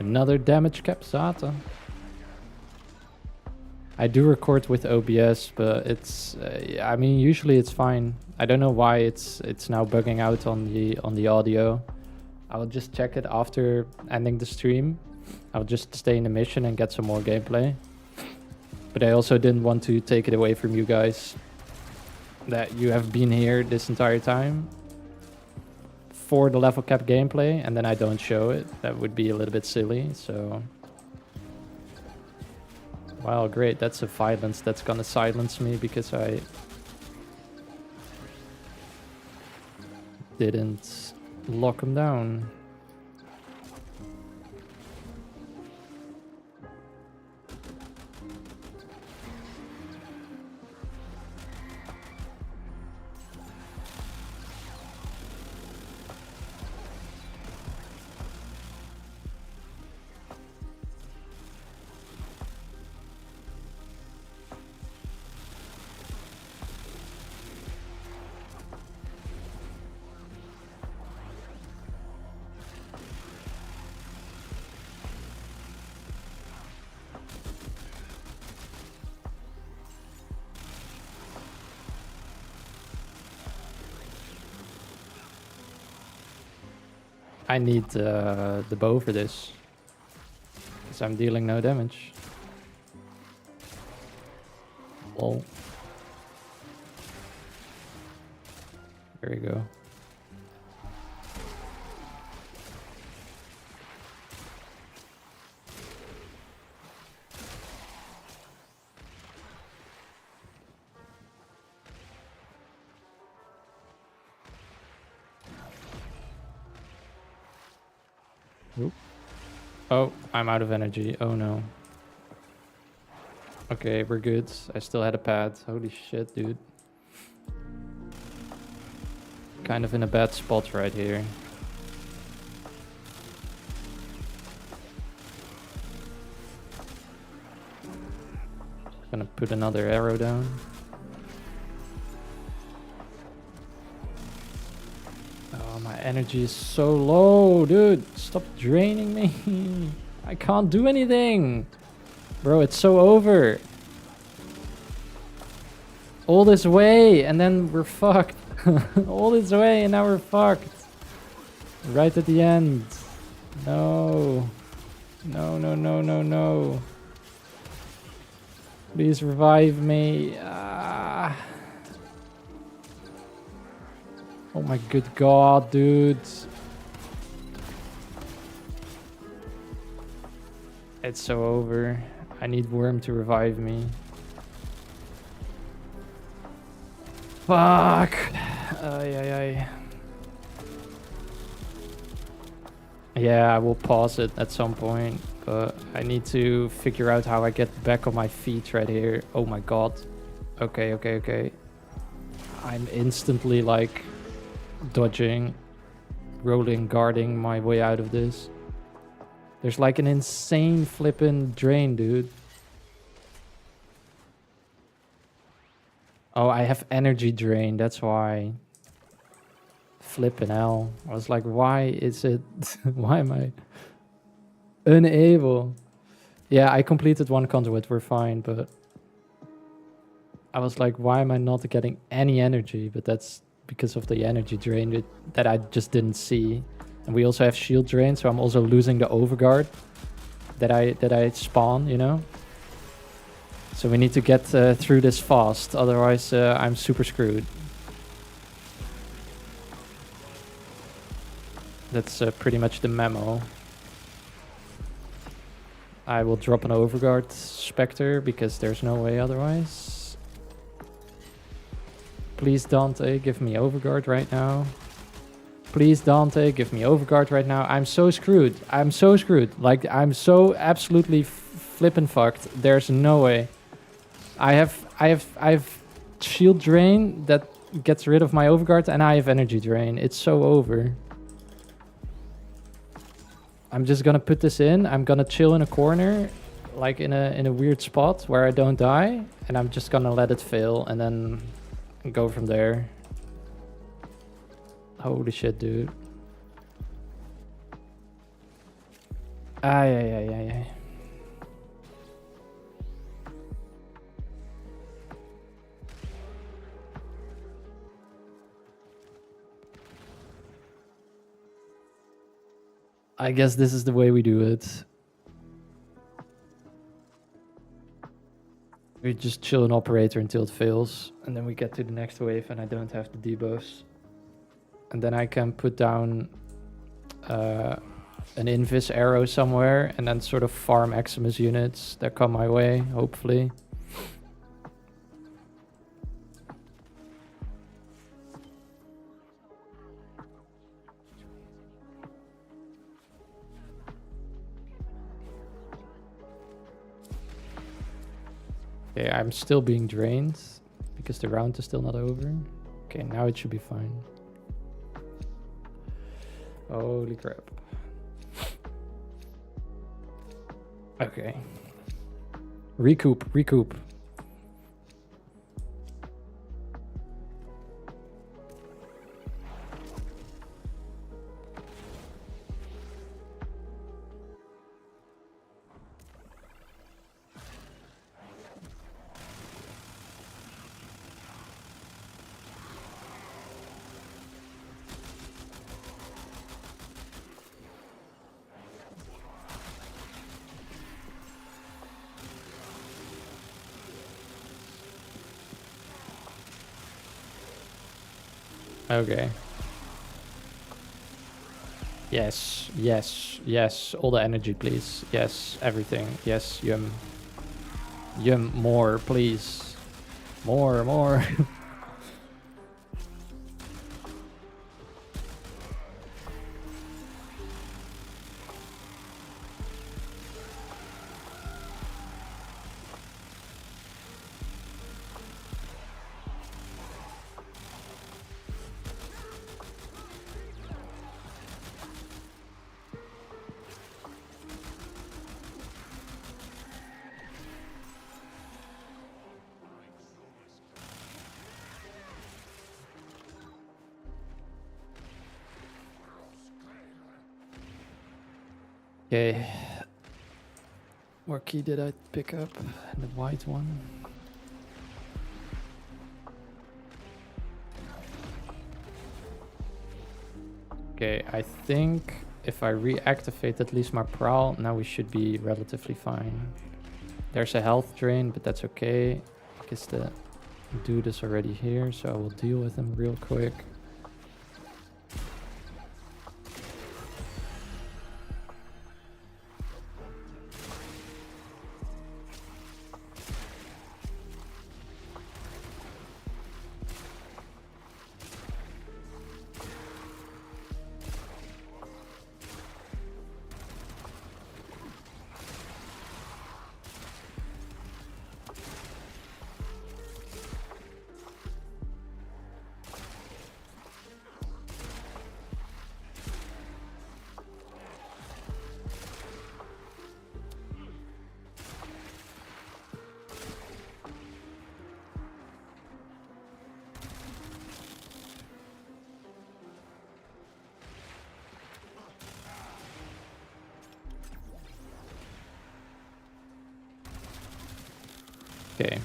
Another damage cap Xata. I do record with OBS, but it's I mean, usually it's fine. I don't know why it's now bugging out on the audio. I'll just check it after ending the stream. I'll just stay in the mission and get some more gameplay. But I also didn't want to take it away from you guys, that you have been here this entire time for the level cap gameplay, and then I don't show it. That would be a little bit silly, so... Wow, great, that's a violence that's gonna silence me because I didn't lock him down. I need the bow for this. Because I'm dealing no damage. Lol. There you go. Oop. Oh, I'm out of energy. Oh no. Okay, we're good. I still had a pad. Holy shit, dude. Kind of in a bad spot right here. Gonna put another arrow down. Oh, my energy is so low, dude. Stop draining me. I can't do anything. Bro, it's so over. All this way, and then we're fucked. All this way, and now we're fucked. Right at the end. No. No, no, no, no, no. Please revive me. Ah. Oh my good god, dude. It's so over. I need Worm to revive me. Fuck. Ay, ay, ay. Yeah, I will pause it at some point, but I need to figure out how I get back on my feet right here. Oh my god. Okay, okay, okay. I'm instantly like dodging, rolling, guarding my way out of this. There's like an insane flippin' drain, dude. Oh, I have energy drain, that's why. Flippin' hell. I was like, why is it... why am I unable? Yeah, I completed one conduit, we're fine, but... I was like, why am I not getting any energy? But that's because of the energy drain that I just didn't see. And we also have shield drain, so I'm also losing the overguard that I spawn, you know? So we need to get through this fast, otherwise I'm super screwed. That's pretty much the memo. I will drop an overguard Spectre because there's no way otherwise. Please, Dante, give me overguard right now. Please, Dante, give me overguard right now. I'm so screwed. I'm so screwed. Like, I'm so absolutely flippin' fucked. There's no way. I have shield drain that gets rid of my overguard, and I have energy drain. It's so over. I'm just gonna put this in. I'm gonna chill in a corner, like in a weird spot where I don't die, and I'm just gonna let it fail and then go from there. Holy shit, dude. Ay, ay, ay, ay, ay. I guess this is the way we do it. We just chill an operator until it fails, and then we get to the next wave and I don't have the debuffs. And then I can put down an Invis arrow somewhere and then sort of farm Eximus units that come my way, hopefully. Okay, I'm still being drained because the round is still not over. Okay, now it should be fine. Holy crap. Okay. Recoup, recoup. Okay. Yes, yes, yes. All the energy, please. Yes, everything. Yes, Yum. Yum, more, please. More, more. Okay. What key did I pick up? The white one. Okay, I think if I reactivate at least my prowl, now we should be relatively fine. There's a health drain, but that's okay. I guess the dude is already here, so I will deal with him real quick. Okay.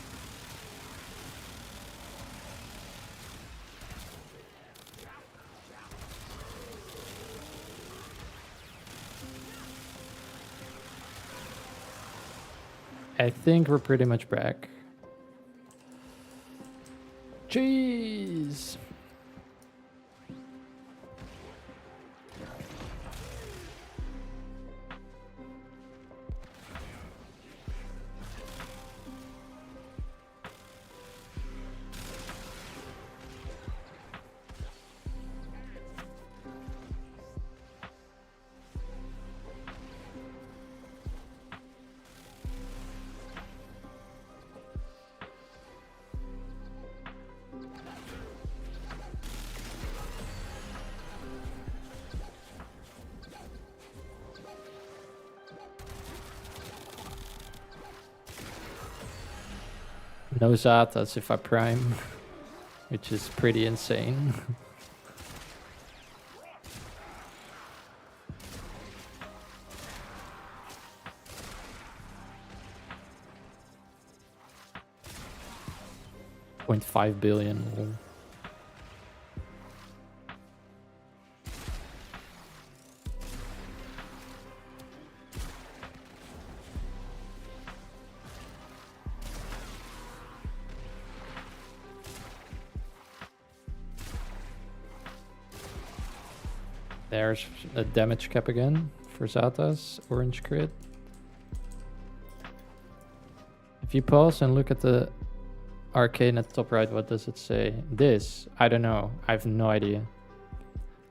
I think we're pretty much back. Jeez. No Zatas if I prime, which is pretty insane. $0.5 billion. There's a damage cap again for Zata's orange crit. If you pause and look at the arcane at the top right, what does it say? This, I don't know. I have no idea.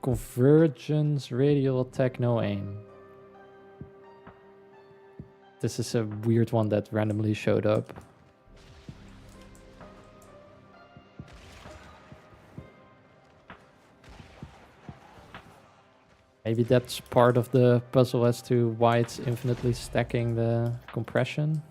Convergence, radial attack, no aim. This is a weird one that randomly showed up. Maybe that's part of the puzzle as to why it's infinitely stacking the compression.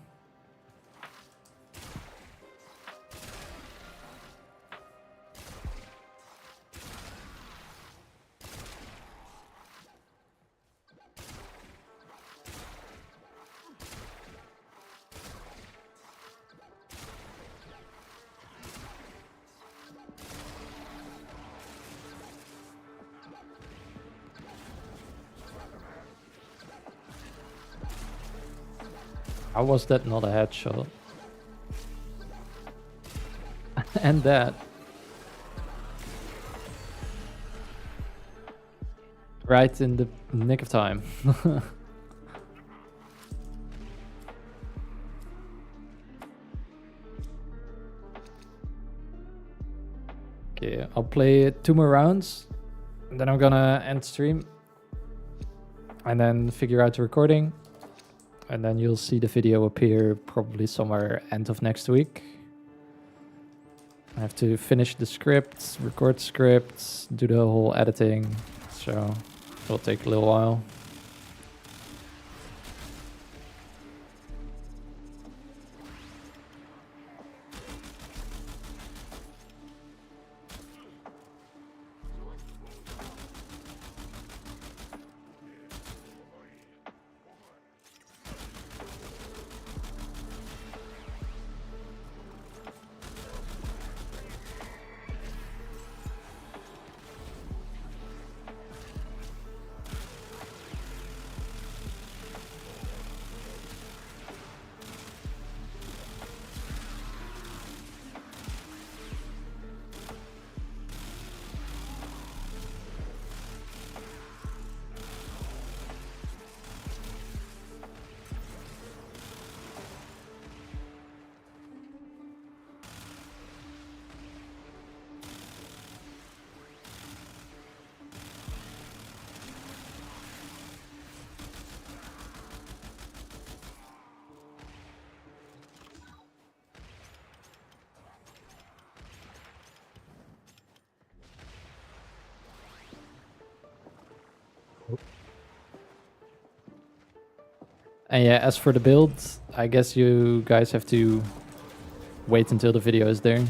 How was that not a headshot? And that. Right in the nick of time. Okay, I'll play 2 more rounds. And then I'm gonna end stream. And then figure out the recording. And then you'll see the video appear probably somewhere end of next week. I have to finish the scripts, record scripts, do the whole editing. So it'll take a little while. And yeah, as for the build, I guess you guys have to wait until the video is there.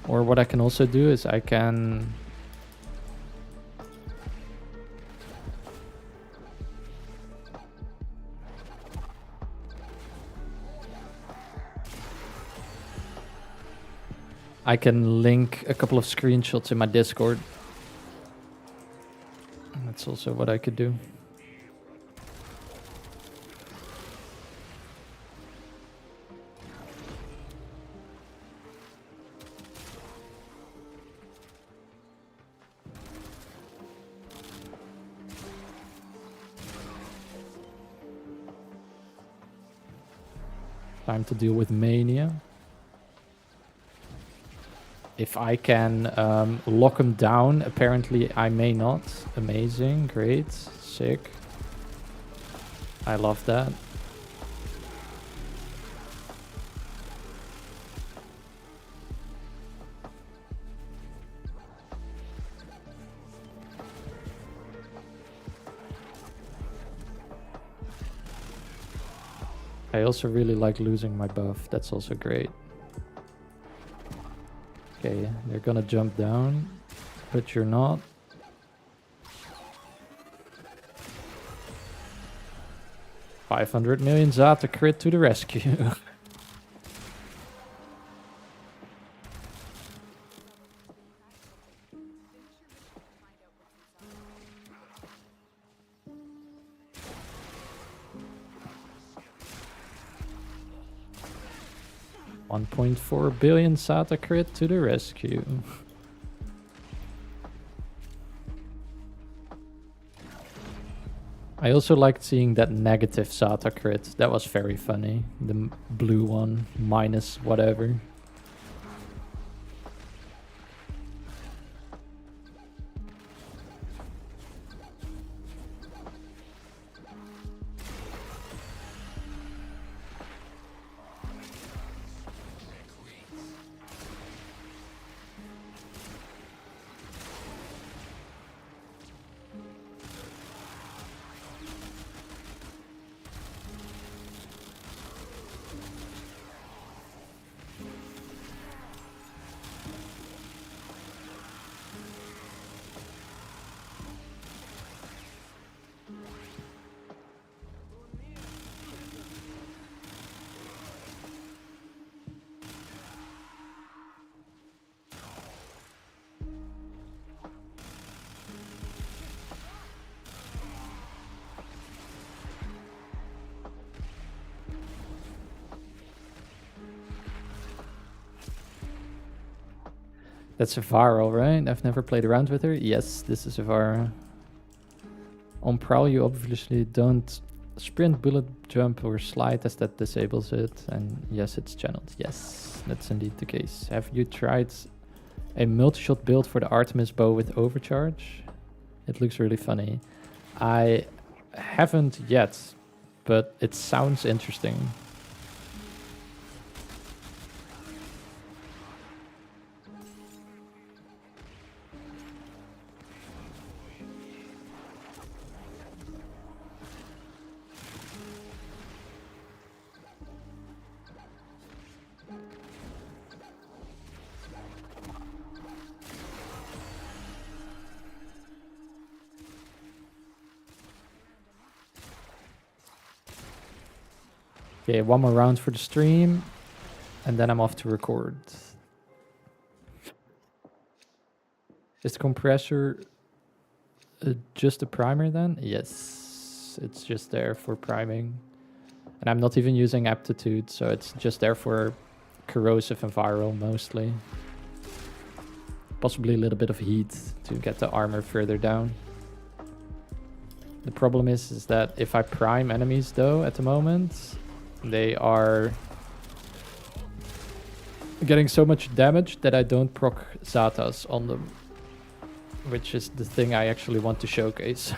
Or what I can also do is I can link a couple of screenshots in my Discord. That's also what I could do. Time to deal with Mania. If I can lock him down, apparently I may not. Amazing, great, sick. I love that. I also really like losing my buff. That's also great. Okay, they're gonna jump down, but you're not. $500 million Xata crit to the rescue. $1.4 billion Xata crit to the rescue. I also liked seeing that negative Xata crit. That was very funny. The blue one, minus whatever. That's Ivara, right? I've never played around with her. Yes, this is Ivara. On Prowl, you obviously don't sprint, bullet, jump, or slide, as that disables it. And yes, it's channeled. Yes, that's indeed the case. Have you tried a multi-shot build for the Artemis bow with overcharge? It looks really funny. I haven't yet, but it sounds interesting. Okay, one more round for the stream, and then I'm off to record. Is the compressor just a primer then? Yes, it's just there for priming. And I'm not even using aptitude, so it's just there for corrosive and viral mostly. Possibly a little bit of heat to get the armor further down. The problem is that if I prime enemies though at the moment, they are getting so much damage that I don't proc Xatas on them, which is the thing I actually want to showcase.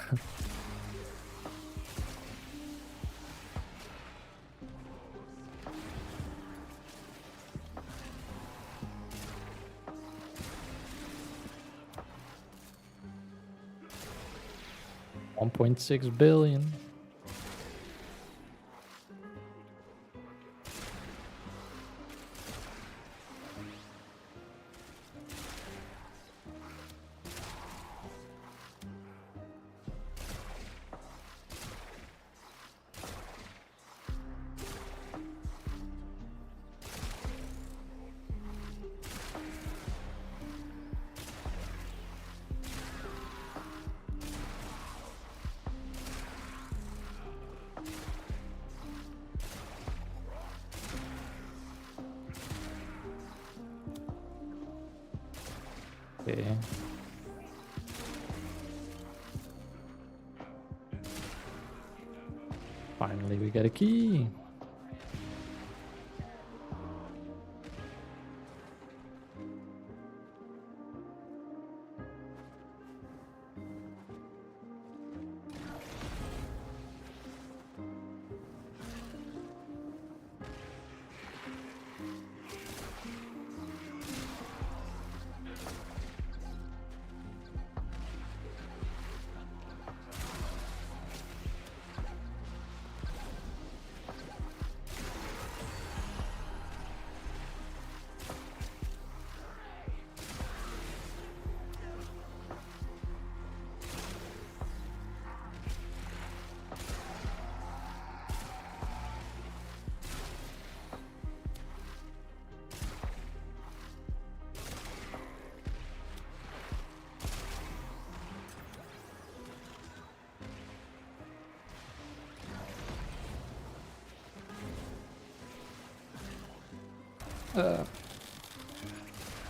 $1.6 billion. Okay. Finally, we get a key.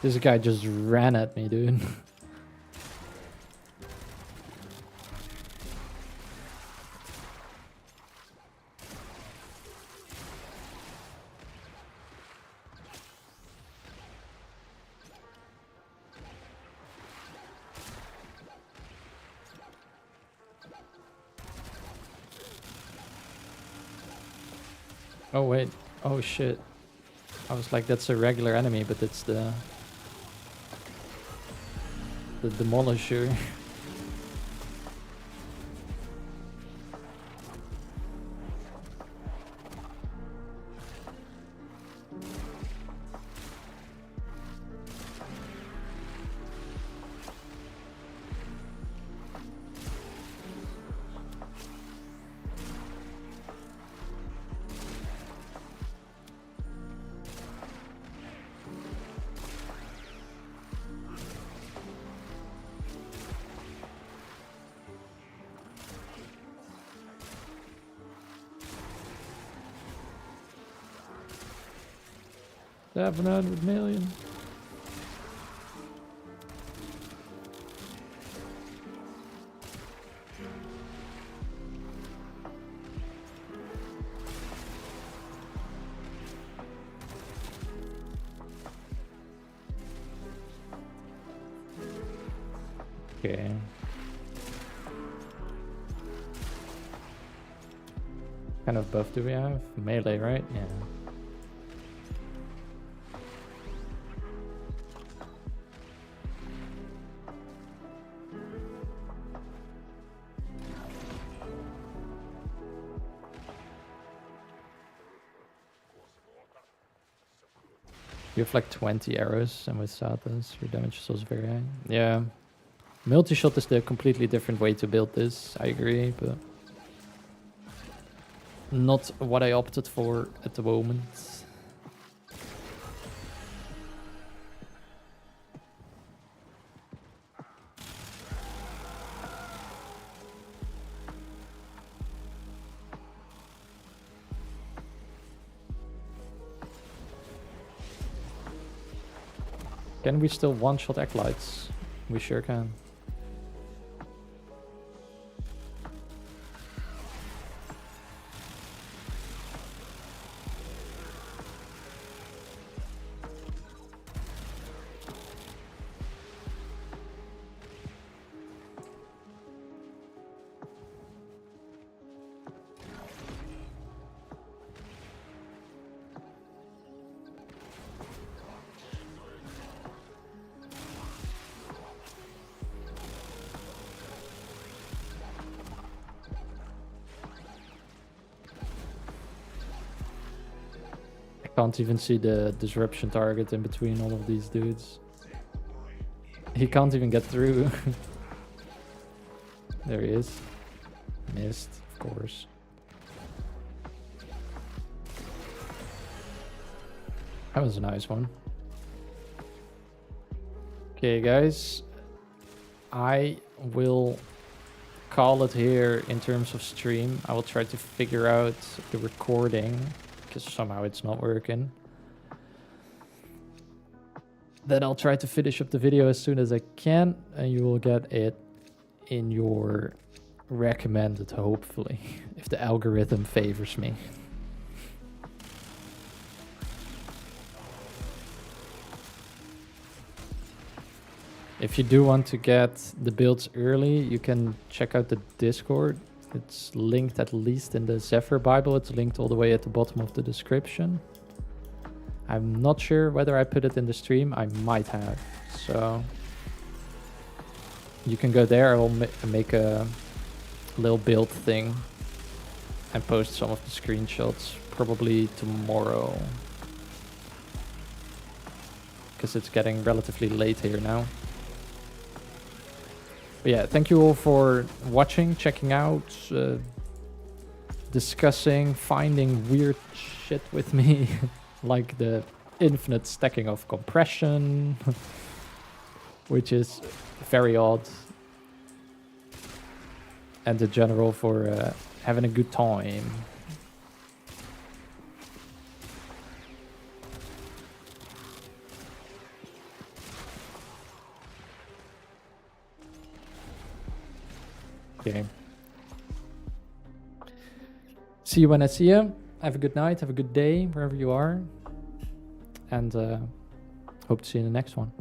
This guy just ran at me, dude. Oh wait, oh shit. I was like, that's a regular enemy, but it's the Demolisher. $700 million. Okay. Kind of buff do we have? Melee, right? Yeah. You have like 20 arrows, and with Xatas, your damage is also very high. Yeah. Multi-shot is the completely different way to build this, I agree, but not what I opted for at the moment. Can we still one-shot acolytes? We sure can. Can't even see the disruption target in between all of these dudes. He can't even get through. There he is. Missed, of course. That was a nice one. Okay, guys. I will call it here in terms of stream. I will try to figure out the recording, because somehow it's not working. Then I'll try to finish up the video as soon as I can, and you will get it in your recommended, hopefully, if the algorithm favors me. If you do want to get the builds early, you can check out the Discord. It's linked at least in the Zephyr Bible. It's linked all the way at the bottom of the description. I'm not sure whether I put it in the stream. I might have. So you can go there. I'll make a little build thing and post some of the screenshots probably tomorrow, because it's getting relatively late here now. But yeah, thank you all for watching, checking out, discussing, finding weird shit with me, like the infinite stacking of compression, which is very odd, and the general for having a good time. Okay. See you when I see you. Have a good night. Have a good day wherever you are. And hope to see you in the next one.